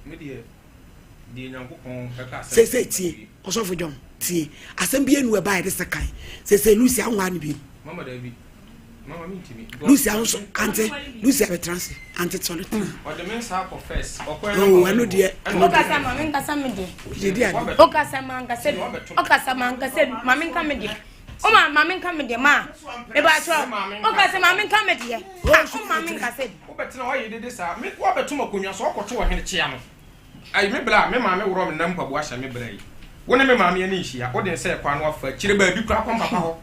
me die nyankopon kaka se tie osofo John tie asem bia nu e ba ye de sekan se Lucia anwa ne bi mama David mama mi timi Lucia also ante Lucia be trans ante toilet o de men sa ko first o ko no eno de okasa mama nkasa me de okasa manga se mama nka me de o mama nka me de ma e ba tro okasa mama nka me de o mama nka se o betina o ye de sa me wo beto makonwa so o ko to wo hene chia no ai me bla me mama woro me nam pabo ahya me bra yi wo ne me mama ye ni hia o de se kwa no afa kire ba bi kura kwa papa ho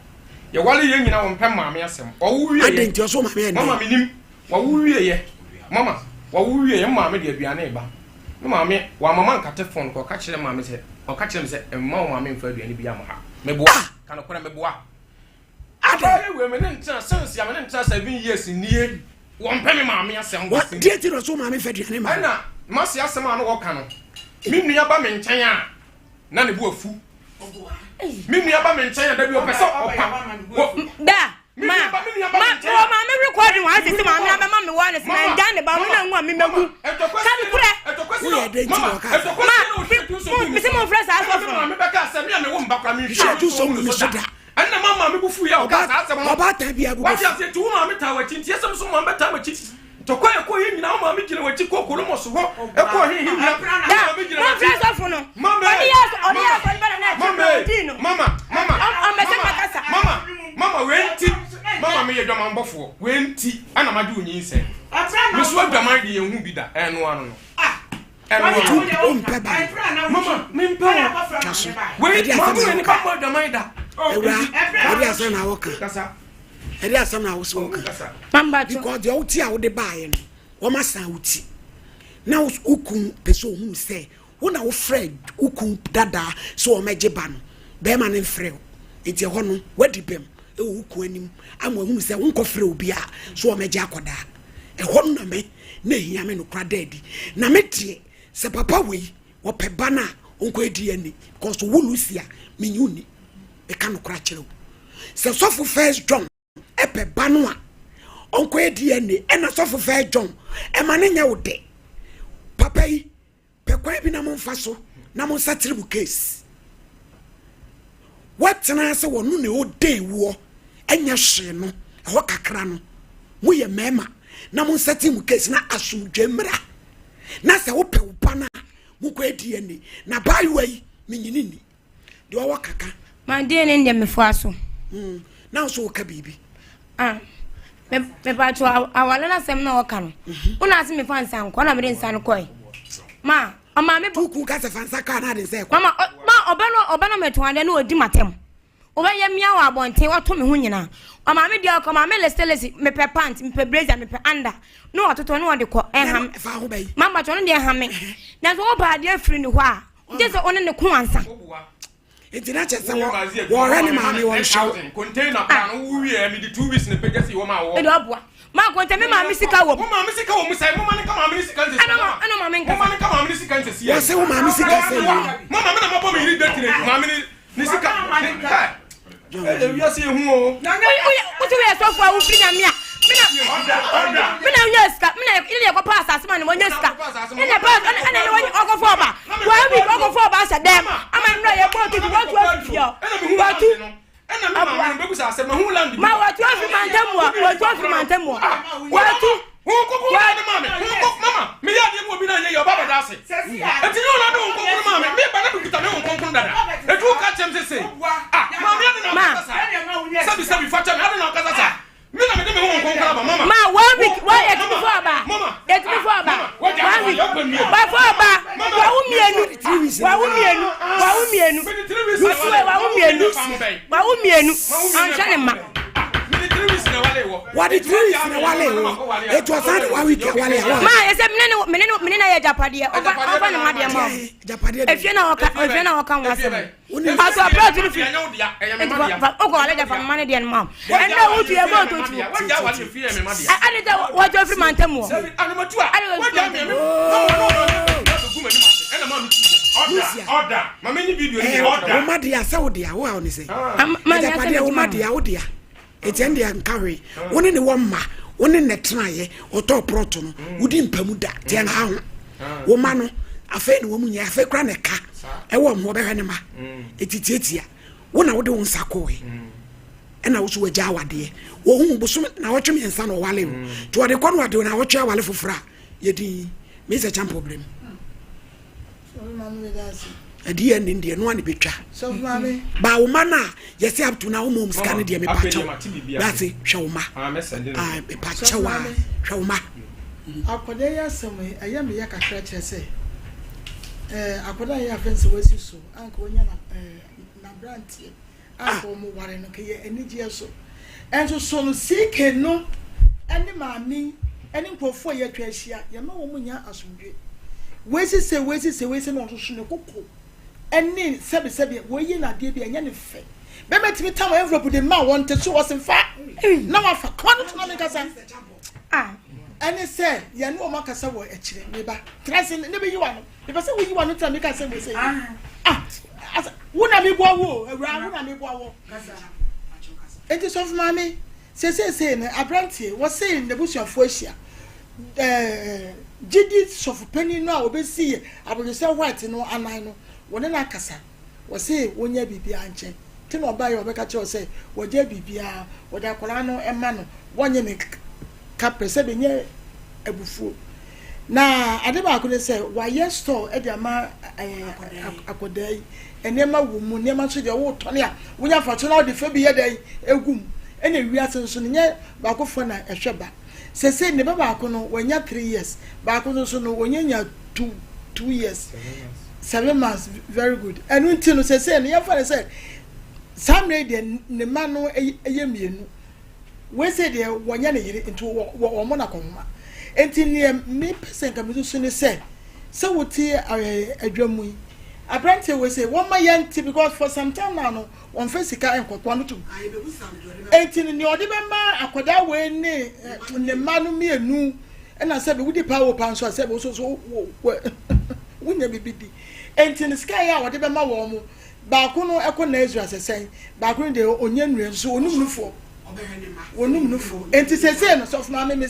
ye wale ye nyina wo mpem mama asem o wo wie ye adenti so mama ye mama minim wo wo wie ye mama wo wo wie ye mama de aduane ba me mama wa mama nkate phone ko ka kire mama se o ka kire me se mama mama mfa aduane bi am ha me boa kana kora me boa ade we me ntia sense ya me ntia 7 years nie wo mpem mama asem wo die ti so mama mfa aduane ma na masi asem anu wo ka no me nua ba me nkyɛn a na ne bu afu me nua ba me nkyɛn a da bi o pese opa da ma me recording wa sisi ma me ma me wa ne se na nda ne ba mo na nwa me magu ka mi kure wo de nti wo ka ma me se mo fresh aso fun me be ka se me wo mba kwa me hwe tu so mu so da anna mama me bu fu ya o ka sa asem oba ta bia bu wa ti ase tu ma me ta wa tinti asem so ma be ta wa tinti to kwa ko ye nyina ma me gina wa ti ko ko no mo so ho e ko he hia ma me gina wa ti so fun no oni ya ko bere na mama o me se makasa mama wenti mama me ye dwama mbofo wenti ana ma de onyin se me so dwama de ye hu bi da eno ano no eno o mpe ba mama mempa wait ma ni pa mo da mai da ewura edi asa na woka edi asa na wo so woka mamba because the outi a wo de baaye no wo ma san outi na ukun peso hu se wo na wo fred ukun dada so o meje ba no be ma ne frɛ enti ho no wadi bem e wo ukun anim ama hu se wo nko frɛ obi a so o meje akoda e ho no na me na hia me no kra daddy na metie se papa we wo pe bana onko edi ani because wo lucia menyuni e ka no kra kyerɛ se sofo first John e pe bano a onko edi ani e na sofo first John e ma ne nya wo de papa yi pe kwa bi na mo mfa so na mo satribu case what na se wonu ne o de wo enya hye no e ho kakra no mo ye mema na mo satribu case na asumdwe mra na se wo pe wo pana mo kwa edi ani na bayi wai menyini ni de wo kaka man de ne ndem fo aso na so ka bibi me ba to awala na sem na woka no una ase me fan san ko na me de nsan ko ma ama me buku ka se fansa ka na de se ko ma obano me to ande na odi matem obaye mia wa abonten wato me ho nyina ama me dia ko ma me lestelesi me pe pant me pe blazer me pe under no ototo no de ko eham fa ho bai mama to no de eham me na so oba de afri ni ho a je se one ne ko ansa Intina chese wo re ni ma me won show container plan wo wie me di 2 weeks ne pege si wo ma wo e do abua ma konta me ma me sika wo mo ma me sika wo mo sai mo ma ne ka ma me sika nse ano ma me nka mo ma ne ka ma me sika nse si wo se wo ma me sika se ni mo ma me na mo bo me iri date ne ma me ni sika e wi ase hu o na o ti we so fo wo firi na me a mina unyeska mina ile kwa pasa asema ni unyeska ile pasa ana ile wako foba wa bi wako foba asa dem ama nna ye bo tu watu afio watu ena me ma me busa asema hu land ma watu afi mantemwa watu wa ni mama mama me ya de mo bi na nye yo baba da se eti yo na do nkonkun mama me ba na do kita me nkonkun dada etu ka chem se mama ya ni na kasa sabi facha me na kasa sa mina me de me ho nkonkun ba mama ma 1 week wa ye tu before ba ye tu before ba 1 week ba for ba wa umienu anshane ma what the trees na wale wo it was not wa week wale wa ma ese mene na ye japade over na made ma japade efie na waka wase aso abroad ni fi o ko wale jafa mane de ma and na wutu ye bo to tu ani da wa jo free man temu order mama ni video ni order o ma dia se wo dia wo ni se japade o ma dia wo dia etende ankawe woni ne wo ma woni ne tenaye oto proto no wudi mpamu da te na ho wo ma no afa ne wo mu nya afa kra ne ka e wo mo be hwe ne ma etitietia wo na wo de wo nsako e na wo so waja awade wo hu busum na wo twem ensa no wale to wo de kono wade na wo twa awale fofora yedi me se champ problem so mama me dasi adi and India no one betwa so mama ba wo ma na yes up to now mom scan de me pa chaw that's it hwe wo ma me pa chaw hwe wo ma akoda ya seme aya me ya kakra kire se akoda ya fense wasi so anka wonya na brantie anka mo ware no ke enije so enso so no sike no ene maami ene nkofo ya twa ahia ya ma wo munya asomdwe wesi se no so ne kokko ene sebe woyi na de bia nya ne fe be metimi tam envelope de ma won te so wosemfa na wa fa kono to na me kasa ene se ya no ma kasa wo ekire me ba trase ne be yiwa no be se wo yiwa no tra me kasa we se wo na me bo wo awura wo na me bo wo kasa enti so for mama se ne abrantie wo se ne busuafo ahia gidi sofu penny no a obesi abodese white no anan no wona na kasa wo se wonya bibia anche ti no ba ye obeka che wo se wo je bibia wo da kola no ema no wonye ne ka pese be nye ebufu na ade ba ko ne se wa ye store e dia ma akodai enema wo mu nema so de wo to ne a wonya fa to na wo de fa bi ye dai egum ene wiase so ne nye ba ko fo na ehweba se ne baba ko no wanya 3 years ba ko so no wonya 2 years 7 months very good and until no say no yafa say some radio ne ma no eyemienu we say de wonya ne yire into wo mo na konma enti ne me person ka me so ne say wuti adwamu yi abrante we say one my yanti because for some time now no one face ka enkoto no to enti ne odi be ma akoda we ne ma no mienu na say be wudi power pan so say be so wunya bibidi enti ne sky ya odi be ma wo mo ba ko no ekọ na Ezra sesen ba ko de onye nure nso onum nufo enti sesen no so ma me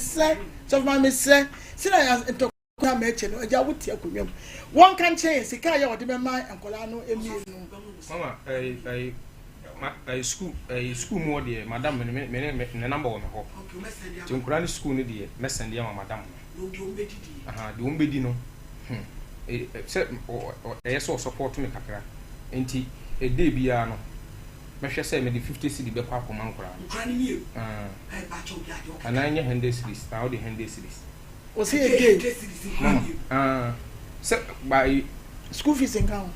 say sina ento kwa meche no aja wuti akonwam won kan chen sika ya odi be ma enkola no emienu mama school mo de madam me number wo me ho ti nkura ni school ni de mesend ya madam no di ombedi di ombedi no se so support me kakra enti e dey bia no mehwe say me de 50 cedi be kwa akoma nkura nkura ni mi ba cho bia jo ana nya 100 cedis na o de 100 cedis o say again se by school fees in town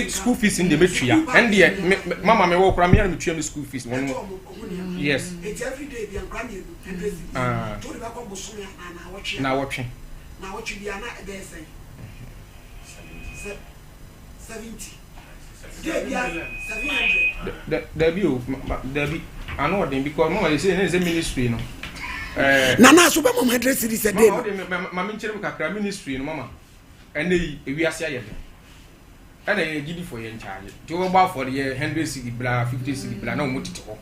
school fees in the metria and the mama me wo kura me me tua me school fees one yes it's every day bi nkura ni 100 cedis to de ba ko boso na wotwe bia na e be say 70 There be I know them because mama they say it's a ministry no na so be mama 100 cedis a day mama nchire kakra ministry no mama and they we are say and they give for you in charge to go back for the 100 cedis bla 50 cedis bla na omotiti ho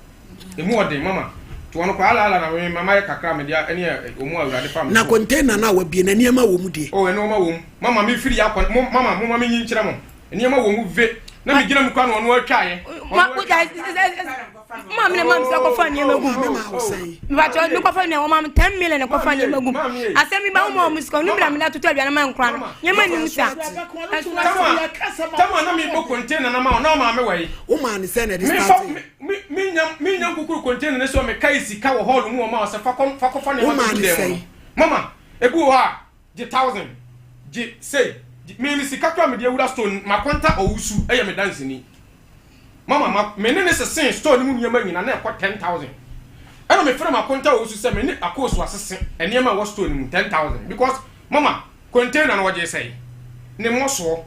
e mu odin mama to one ko ala na mama kakra me dia ene omu awurade fam na container na wa bie na niam wo mu die oh ene o ma wo mama me firi yakọ mama me nyi nchire mo niam wo mu ve na me gina mu kwa no atwa ye Mom, say go find you magum. But you look for no mom 10 million go find you magum. I say me ba mom is go no bla me na to tell you na man kra no. Ye man nim sa. Tama na me bo container na ma no ma me wai. O man say na this start. Me nyam kukuru container na so me kai sika wo hall mu o ma o se fa ne ma dem. Mama, ebu ha, je 1000. Je say, me sika kwa me de wura stone makonta owusu eye me dance ni. Mama me ne se sin store ni mu nyama nyina na ekọ 10,000 eno me frema konta wo su se me ne akoso asese enema wo store ni mu 10,000 because mama container na woje say ne moso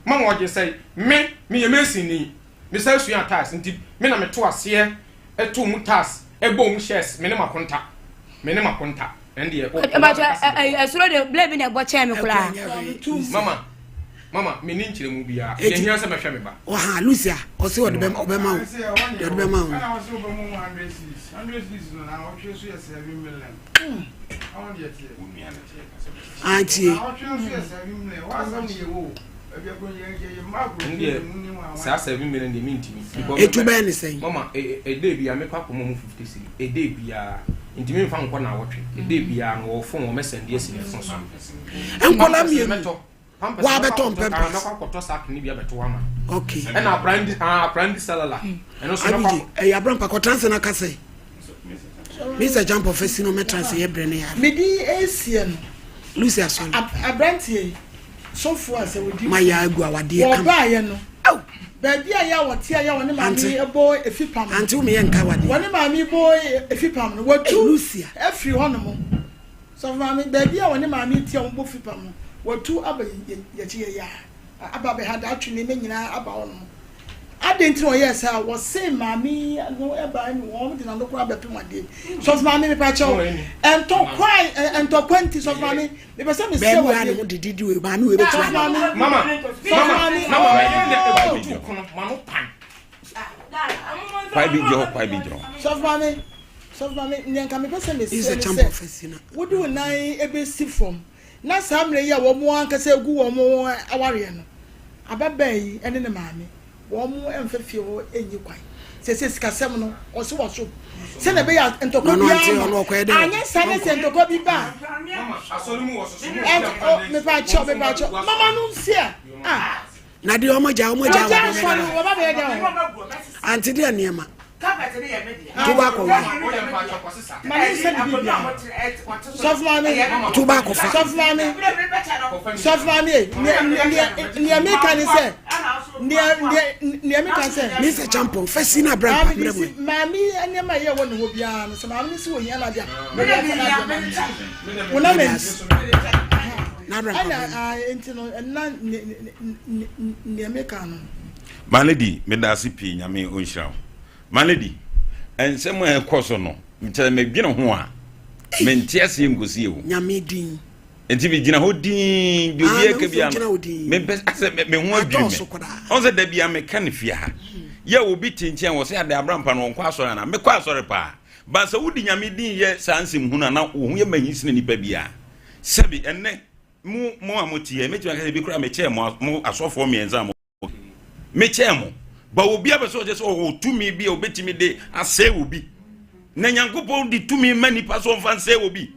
mama woje say me ye mesin ni me say su ya tax nti me na me to ase eto mu tax ebo mu shares me ne makonta ende e but suro de blame na bo che me kula Mama, me ni nchire mu bia. Ye hia se mehwe me ba. O ha Lucia, o se o de be ma o. De be ma o. Ana o se o be mu 100 cedis no na o twe so ye 7 million. Awon de tie. Umi ana tie. Anti. O twe so ye 7 million. Wa sam ye wo. Ebi ko ye mago. Sa 7 million de mintimi. Etu be ni say. Mama, e dey bia me kwa komo mu 50 cedi. E dey bia intimi mfa nko na wotwe. E dey bia no wo fon wo mesende esi ne fon so. Enkola mi wa beton pempers na kwa to sak ni bia beto ama okay and brand salala and also ya brand pa ko trans na kase Mr. Jump office no me trans ye brand ya me di asian Lucia son abrantie so for as we di my ya agu awade kam ba ye no baby ya wote ya woni ma mi ebo efipam anti o me ye nka wade woni ma mi boy efipam no watu Lucia every one mo so ma mi baby ya woni ma mi tie mo fipam watu aba ye ya aba be hada atwene me nyina aba ono adenti no yes a wo say mami no eba ni wo de na no kura bepi made so mami me pa cho ento kwenti so mami me be say me say wa ni mo didi we mami we betu mama me ne eba bi kono manu pan kwai bi jo so mami nyanka me be say me say is a champ office na wo do nine ebe si from na samre ya wo mo ankasa egu wo mo aware no ababai ene ne maame wo mo emfefie wo enyi kwai sese sikasem no oso waso se na be ya ntoko bi anya sane se ntoko bi ba mama asori mu woso me pa cho mama no nsia na de o mo ja wo ba be da anti de niema carpet ni ye me dia tobacco mami se bi bia sof mami tobacco fa sof mami ni America ni se ni America se Mr. Champion Fesina brand mami anya ma ye woni ho bia no so mami si wo nya na dia wona me na brand ana entino na ni America no Malady me da si pi nyame onhira Malady ensem e koso no mtele me dwene ho a mente ase ngosi ewo nyame din enti bi gina ho din bi obi eka bia no me ase me ho adwene on se da bia me kan fia ha ya obi tinchen wo se ade abrampa no nkwa asore na me kwa asore pa ba se wudi nyame din ye sansem hu na wo ye mahisine nipa bia sebi enne mu amotie me twa ka bi kura me che mo asofo mienza mo me chemo ba obi abeso je so tumi bi obetimi de ase obi na nyankopon di tumi mani paso mfanse obi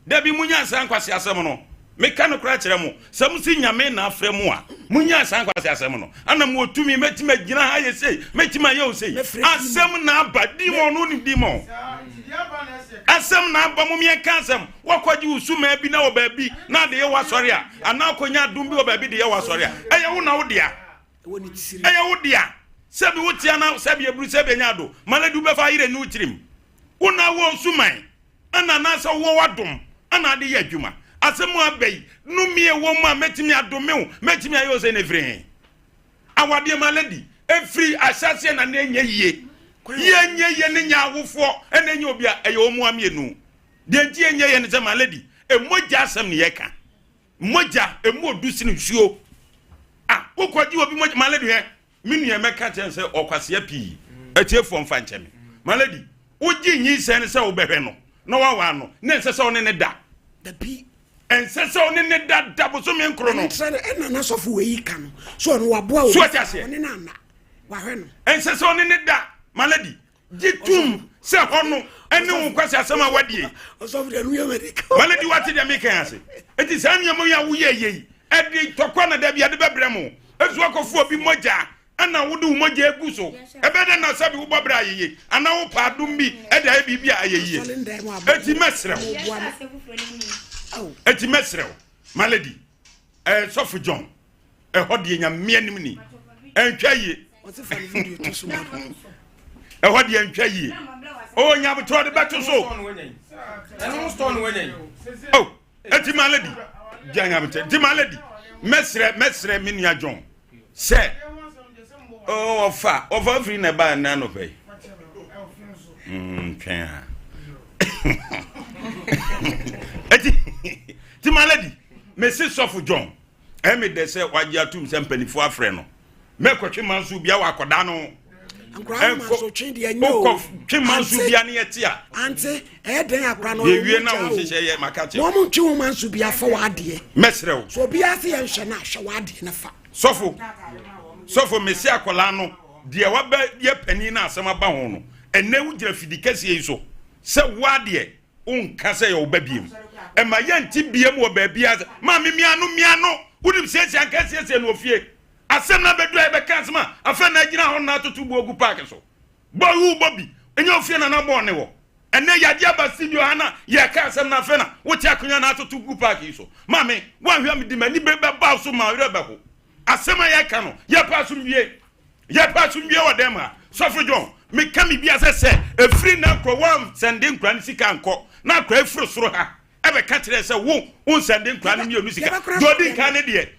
da bi munya asan kwase asem no me ka no kra kire mo sam si nyame na afre mo a munya asan kwase asem no ana mo tumi metimi agina ha ye sei metimi aye o sei asem na abadi mo no ni di mo asem na aba mo me ka asem wakwaji usuma bi na wo ba bi na de ye wasori a ana akonya dum bi wo ba bi de ye wasori a eye wo na wo dia eye wodia sebi wotia na sebi ebru sebi nyado Malady be fa yire nu tirim una wo suman ana na so wo wadom ana de yadwuma asemu abai nu mie wo ma metimi adomew metimi ayo se ne free awade Malady efri asase na na enye yie ne nya wofo ena enye obi a eye omu amienu de nti enye ye ne se Malady emoja asem ne yeka moja emu odusi ne suo ukwaji obi Malady he minu ye meka chense okwase api atiefo mfa ncheme Malady uji nyi sen se obehwe no na wawa no na nse se one ne da bi ense se one ne da bo so me nkro no na na sofo we ka no so no waboa o one na na wahwe no ense se one ne da Malady jitum se hono ene wo kwase asema wadie osofo de nu ye America Malady wati de me kan ase enti sanu ye mo ya wo ye edi tokwa na da bia de bebremu ezu akofu obi moja ana wudu moja eguso ebede na sabi wo bobra ayeye ana wo padum bi eda bibia ayeye eti mesrew Malady sofu John hodi nyame anim ni entwaye hodi entwaye o nya botro de beto so eno stone wenyen oh eti Malady janya bete eti Malady mesre minia John se oh ofa free na ba na no pay kan eti Malady Mrs. Sofu John me de se waji atum se mpanifo afre no me kwotwe manso bia wa akoda no so twindi anyo twe manso bia ne yete a ante den akra no ye wie na wo hye ye makache mo mo twe manso bia fa wade mesrew so bia se ye hye na hye wade na fa Sofu mesi akola no de waba ye pani na asema ba ho no enne wo gira fidikase yi so se wade unka se ye obabiem e ma ye nti biem wo ba bia ma miano wudim siesie anka siesie no ofie asem na bedu e be kansema afa na gina ho na totu bu ogu park so bowu bobi enye ofie na bo ne wo enne yade abasi bi hana ye ka asem na afa na wo ti akonya na totu bu park yi so mami wan hwa mi di mani be ba so ma re ba ho asema ya ka no ye pasu mwie wo dem ha Sofu John me ka mi bia se efri na kro wam sende nkra ni sika nko na kro efri soro ha e be ka kire se wo sende nkra ni mi sika jodi ka ne de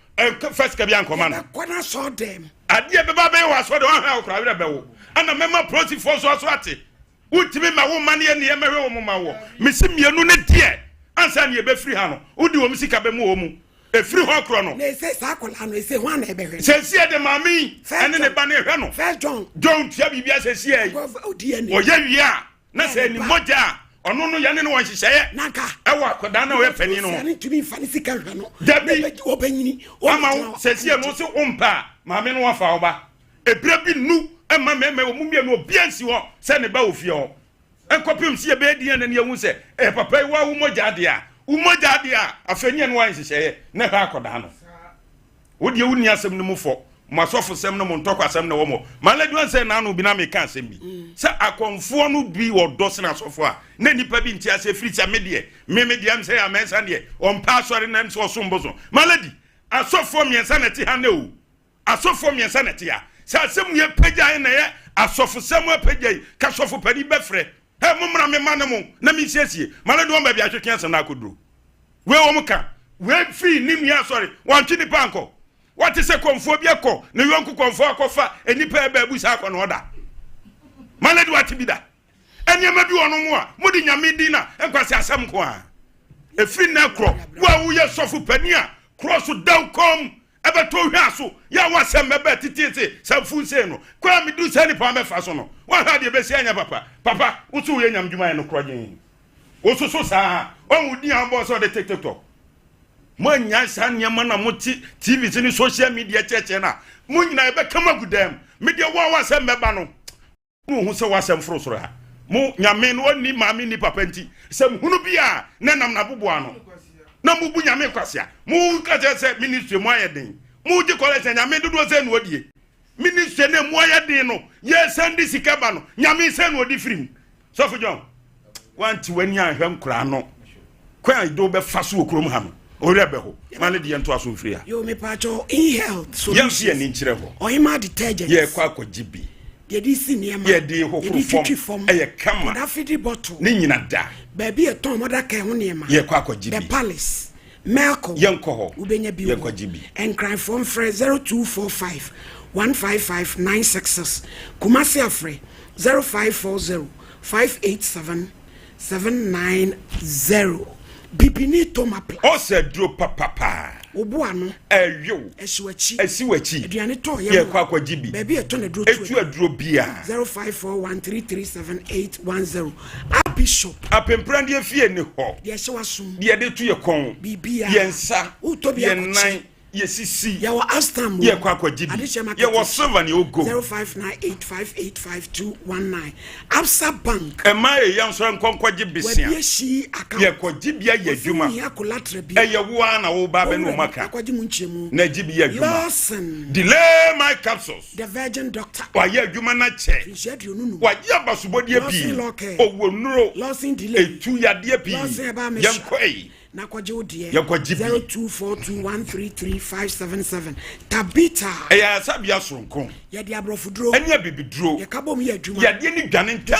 first ka bia nkoma no kwana so dem ade be ba be wa so de wan ha kro awere be wo ana mema proti for so ate utimi ma wo mane ne ye mehwe wo ma wo mesi mienu ne de ansa ne be free ha no udi wo sika be mu wo mu efiri ho kro no na se sa akola no se ho na ebehwe sensie de mami ene ne ba ne hwe no first John tia bibia sensie oye wia na se ni moja ono no yane no won hyehyeye naka ewa akoda na we pani no ni tumi fa ni sika hwe no dabi obanyini ama sensie no se umpa mami no wafa oba ebra bi nu ema meme wo mumie no obiansi ho se ne ba ofie ho enkopim sie be di ene ne hu se papa wa wo moja de a umoja dia afenye no wan hyehyeye na ha akoda no wo de wuni asem no mufo masofo sem no mo ntoko asem na wo mo maladi wan say na no bi na me ka asem bi say akonfo no bi odo se na asofo a na nipa bi nti ase free cha me de am say amensa de on pass sorry na so sombozo maladi asofo miensa na ti ha na o asofo miensa na ti a say asem ye pagya na ye asofo sem apagya ka asofo pani befre he momra me ma na mo na me siesie maladi won ba bi ahwetwe asem na akoduro we wo muka we free nim ya sorry wan twi ni panko what is a conphobia ko ne yonku konfo akofa enipa eba abusa akọ no oda maladi what bi da eniema bi wono mu a mudi nyame di na enkwase asem ko a efri na kro wa wo ye sofu pani a cross down kom ebe to hwa so ya wa sem ebe tititi samfu se no kwa mi du se ni pa mefa so no wa ha de be se anya papa wo so ye nyam dwuma no krogen wo so so sa on wudi an bo so de tiktok man nya san nyama na muti TV ni social media cheche na mun nyina ebe kama gudam media wa sem meba no mu hu se wa sem frosoro ha mu nyame no ni maami ni papa nti sem hunu bia na nam na bobo ano na mu bu nyame kwasia mu ka je se ministry mu ayeden mu di college nyame dodo se no odie ministry na mu ayeden no ye send sika ba no nyame se no odi frim so fu John wanti wani ahwem kura no kwa do be faso okrom ha no Orebeho, Malady and Twasu Free. You may patch your e-health. So you see an inch level. Or ima detergent. Ye quack GB. Ye DC near my dear who form a camera. That 50 bottle. Nina da. Baby a tom mother can near my. Ye quack GB. The palace. Melco. Young coho. Ubenya B. GB. And crime form free 0245 155 966. Kumasi Afre 0540 587 790. Bibini toma pla. O se dro papa. Obu ano. Eyo. Esiwachi. Esiwachi. Aduane to ye kwa GB. Baby eto na dro. Etu adro bia. 0541337810. A bishop. Apemprande efie ni ho. De ehye wasum. De de tu ye kon. Bibia. Ye nsa. Utobi ye nan. Ye sisi. Ye wa Astam. Ye kwa GB. Ye wa silver ni ogo. 0598585219. Absa Bank. Ema ye yanso nkonkwa GB sia. We shi account. Ye kwa GB ye adwuma. Ye collateral bi. Ye wo na wo ba be no maka. Akwaji mu nchemu. Na GB ye adwuma. Lawson. Delay my capsules. The Virgin Doctor. Wa ye adwuma na che. Finshedi onunu. Wa ye basobodie bi. Owo nuro. Lawson delay. Etu yade bi. Yanko e. Nakwaji odie. Yanko GB. 0242133577. Tabita. Eya sabia sonkon. Ye di abrofudro. Eni abibidro. Ye kabom ye adwuma. Ye de ni dwane ten.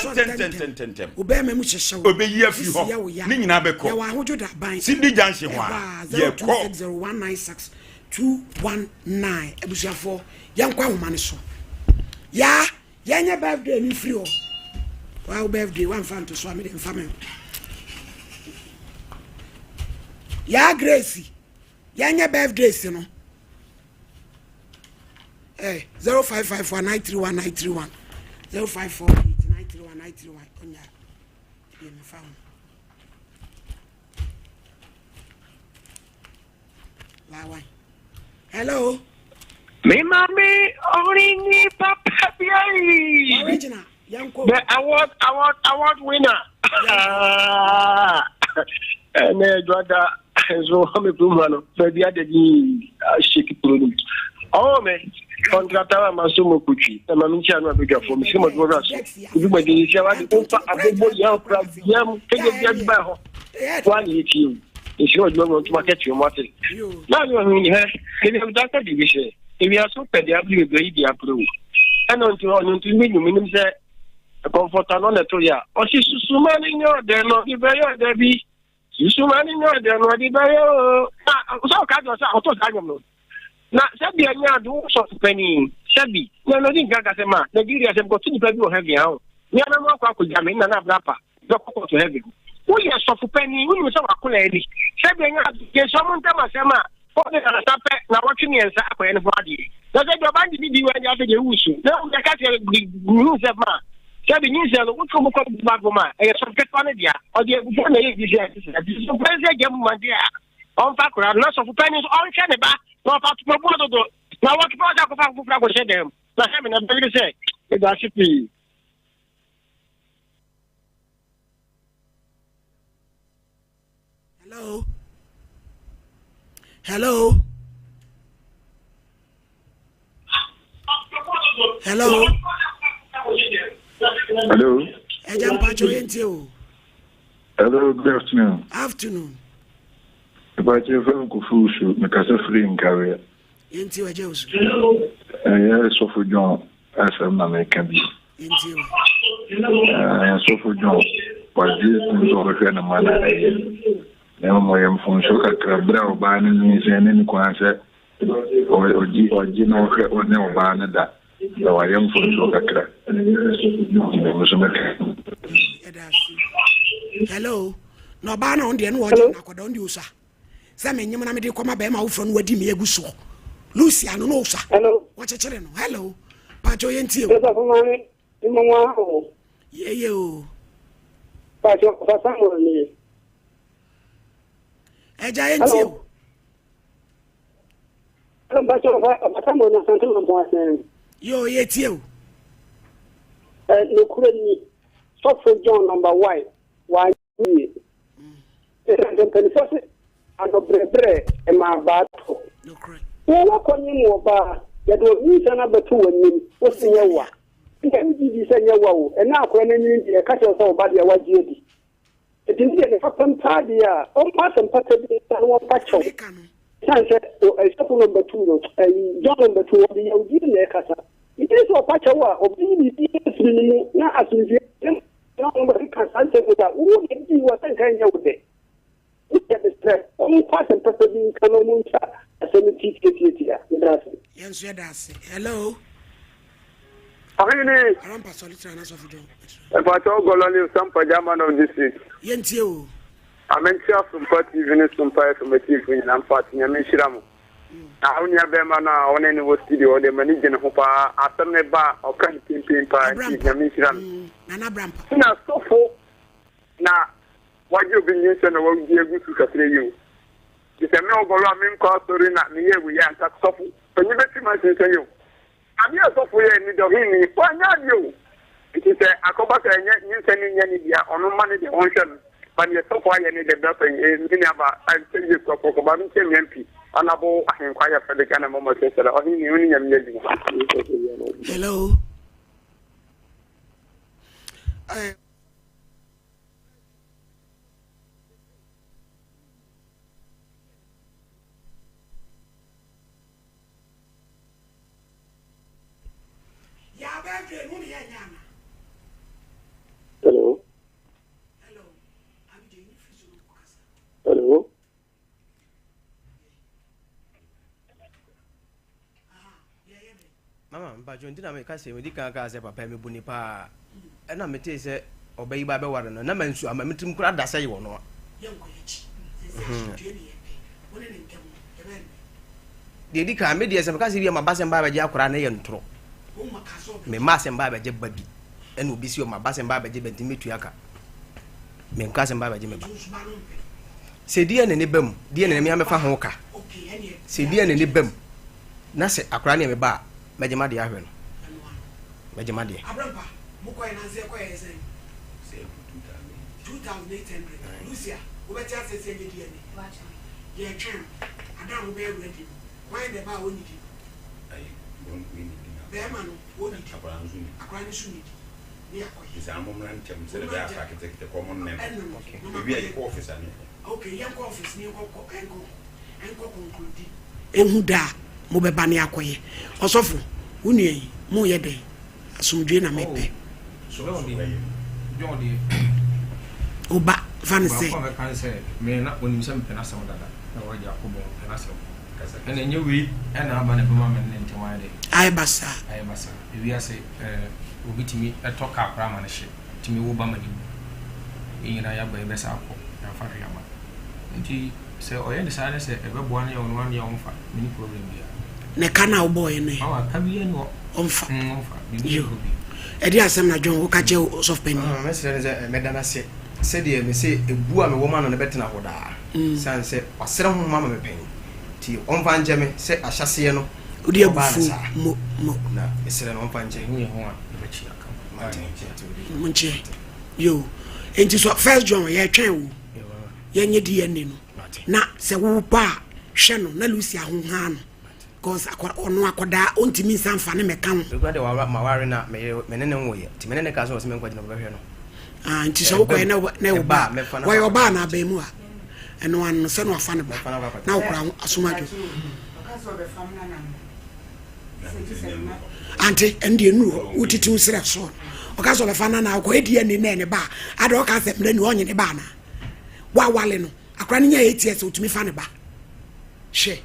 Obema mu hyehye wo. Obeyi afi ho. Ni nyina beko. Ye wa hojo da ban. Sindi janhye ho a. Ye ko. 0260196219. Ebusuafo yankwa homa ne so. Ya nya birthday ni free o. Wa birthday wan fan to so am dem family. Ya Gracie ya nya birthday si no 0554931931 0548931931 onya ye me fa lawa. Hello me mami orini papa biai original yanko the award winner and Joda so me plumano baby adedi shake problem oh me contractor masumo kuchi na mamicha no abega for me simo do raso ubi ma dey sia wa dey ofa abobo ya pra yam kege bia ba ho one yeti isi o do no to market you mate na yo ni he kele doctor di bi se e bi aso pe dia bi be di apro eno nti minim se comfort no na to ya o si susuma ni nyo de no bi be yo de bi susumani no de no di bayo so ka do sa auto sa nyom no na sabi anya do so pani sabi na no din gaga se ma Nigeria se ko tini pa bi o heavy ha ni na mo kwa ko jame na na brapa do ko to heavy wo ye so fu pani wo ni so wa kula edi sabi anya ke so mo ntama se ma ko de na tape na wo tini ensa akoye ne fadi na se do bandi bi wa ja se je wusu na o ka se ni se ma sabi ni se lo wo ko ko ba go ma e so ke pane dia o de bu na ye di se so pese ge mu ma dia on fa kura na so fu pani so on che ne ba no fa tu mo do na wo ki pa ja ko fa fu fra go she dem na se me na be se e da shipi. Hello Hello. Hello. Ejam Pacho Yentio. Hello, good afternoon. Afternoon. If I tell you Kufusu, make us a free in career. Yentio Ejeus. So for John, as I'm American. Yentio. So for John, but this is over here in a manner. Never more from Shoka, Brow, Barney means any concert or Gino or no Barney that. So I am from Shoka. Hello. No ban on the end watching Aquadon user. Some in Yamana de Coma Bema from Wedimi Eguso. Lucia no sir. Hello. What's a channel? Hello. Pacho Yentio. Yeah, you. Pacho for someone. A giant. Yo, yet you. No, couldn't stop for John number one. Why? The and the bread and my battle. Well, what can you know about that? Was another two and what's in your work? You can be saying your wow, and now when you catch us all by your white duty. It didn't get a fucking party, all pass and pass it, and one patch of sunset or a couple number two, and John number two of the Eugene Casa. It is a patch of BBC, not as you nobody can answer with that. Who did you was a kind of day? Look at the stress. Only pass and pass the Kanomuncha as a teacher. Yes, yes. Hello. How many? I'm Pasolitan as of the if I talk on some pajama of this week. Yentio. I'm in chair from party, even some fire from a chief and I'm partying. I'm in Shiramu. I only have them now on any studio, the manager who are after me bar or can't keep in party. I'm in Shiramu. Nana Brampa. Now, so for now, what you've been using, I won't be able to consider you. It's a no Bolamin cost or in at me here. We are that soft. When you bet my sister, you. I'm here so for you and need of him. Why not you? It is a cobat and yet you sending any on no money the ocean. But you're so far, you need a better in Minaba. I tell you, for Cobamin MP. Honorable, I inquire for the kind of moment. Hello. Hello. Hello. Mama, but you didn't make us say we can't say Papa Bunipa. And I'm a say, obey Baba Warren, and I'm sure I'm a meeting crowd that say you know. The Dika media is because you are my bass and Baba Jacoran and Tro. Me mass and Baba Jeb Baby, and will be sure my bass and Baba Jeb and Dimitriaka. Me cousin Baba Jimmy. Say dear and Nibum, dear and Miami Fahoka. Say dear and Nibum. Nase Akrani Ba, Majamadi Aven. Majamadi. Abrampa, Mukoy and Azekwa is 2,800. Lucia, who better say DNA. Yeah, champ. I don't be ready. Why the bar won't you? Bearman, won't it? Akrani Sunit. Is a moment to the architect, the common name. Maybe a office. Okay, young office near Coco and Coco concluded. And who da Mobebani Aquay. Osofu, Uni, Moyede, Asumjina Mepe. So, Oba, Vanessa. I say, may not win some penasa that, or Jacobo Penasso. And then you read, and I'm an woman in Tamade. I bassa. If you say, will be to me a talk up Ramanship, to me, Obama. In I have a best apple, and Fariama. And he said, oh, yes, I said, a 1 year on 1 year on 5 mini problem here. Nekana boy, ne. Oh, come here, no, on 5. You. Edia Samna John, who catch you soft penny. Mr. Medana said, me say, a boo and a woman on the better now. San said, or 7 mamma penny. Till on Van Jemmy said, I shall see no. Udia mo. No, it's an on Van Jemmy. Munche. You. And this what first John, ye train. Ye DNA no. Na se wo pa hwe no na Lucia ho ha no. because ono akoda ontimi nsanfa ne meka ho because de wa maware na menene nwoye ti menene ka so me nkwaji na behwe no nti so ko na oba wa oba na ba mu a eno an se no afa ne ba na okura asomaju ante ende enu utiti usira so okaso be fana na ko edi eni na ne ba ade oka se mre ni onye ne ba na wa wale no akra ne nya ets utumi fa ne ba she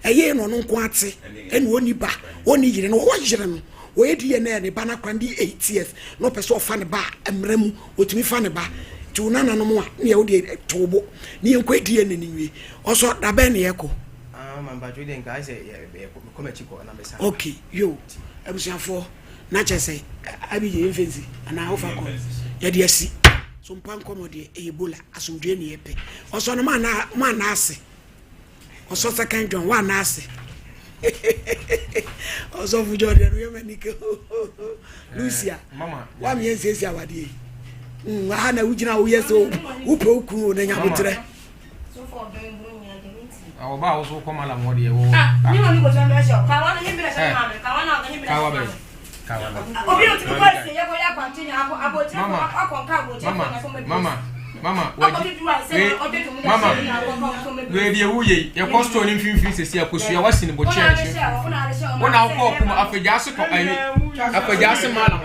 eye no nko ate eni oni ba oni yire no wo yire no o edi eni ne ba na kra ndi ets no pese ofa ne ba emre mu utumi fa ne ba ti unana no mo a ne wo de tobo ni enko edi eni ni wi oso da be ne yeko mamba jode nka ise come chiko na mesa okay yo abusiafo na chese abi je enfensi ana ofa ko ya de asi so mpan komode ebola asomdwe ne yepe oso no ma na ase oso second John wa na ase oso fu Jordan we manike Lucia mama wa mi ensesi awade ha na wugina wo yeso wo pe oku na nya botre so for doing awo ba wo so ko mala mo de wo ni woni ko jamba sho ka wana nyimbi na sha mama ka wana ga nyimbi na obi o ti ko se ye ko ya continue abo ti ko akonka abo ti mama we de wuye ye ko store ni mfimfim sesi akosua wasi ni bo church wona ko kuma afeja so ko ayi afeja se mala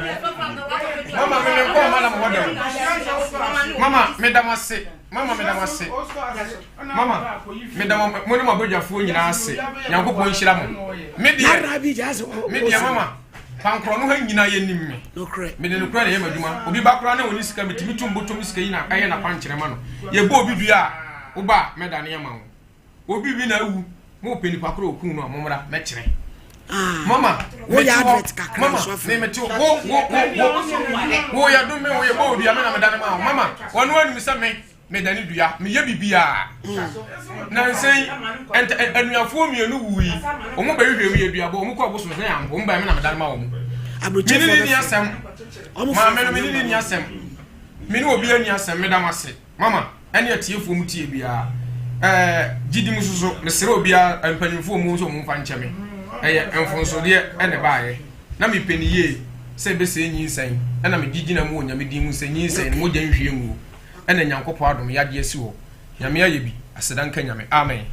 mama me ko mala mo de mama me damase mama mo ni mo bodwafo nyina ase nyankopon hira mo me de mama pankro no ha nyina ye nimme no kre me de no kre na ye maduma obi ba kra na woni sika metimi tumbotom sika yi na aye na pankyere ma no ye bo obi dua wo ba me da ne ye ma wo obi bi na wu mo peni pakro okun no momra me kyere mama wo ya advert kakra mama me meti wo ya do me wo ye bo obi ame na me da ne ma mama wonu anu se me da ne dua me ye bibia na nsen anuafo mienu wuyi omo ba hwehwe ye dua bo omo ko aboso me ambo mba me na me da ne ma wo minini ni asem mama me no minini ni asem mini obi ani asem me da mase mama ene atiefo mu tie bia gidi mususo me sere obi ampanimfo mu so mu mfa nche me enfonso de ene baaye na me peniye se be se nyinsan na me gigi na mu onya me di mu se nyinsan mo gya nhwie ngu ene nyankopɔ adom yade asi ho nyame aye bi aseda nka nyame amen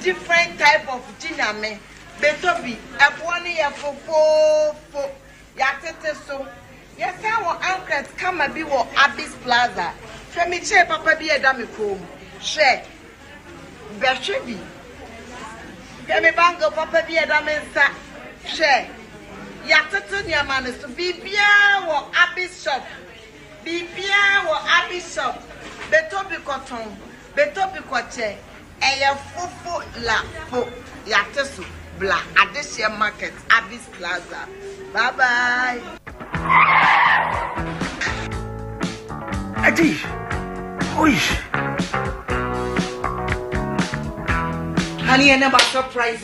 different type of jiname betobi ebwoni ye fofofo ya tete so ye fa wo anklet kama bi wo Abyss Plaza femi che papa bi eda me kom she behwebi femi bango papa bi eda me nsa she ya tete ni amane so bibia wo Abyss shop bibia wo Abyss shop betobi cotton betobi koche Eya fufu la po ya tesu bla Adesia Market Abyss Plaza. Bye bye. Adi. Oi. Honey, I never surprise.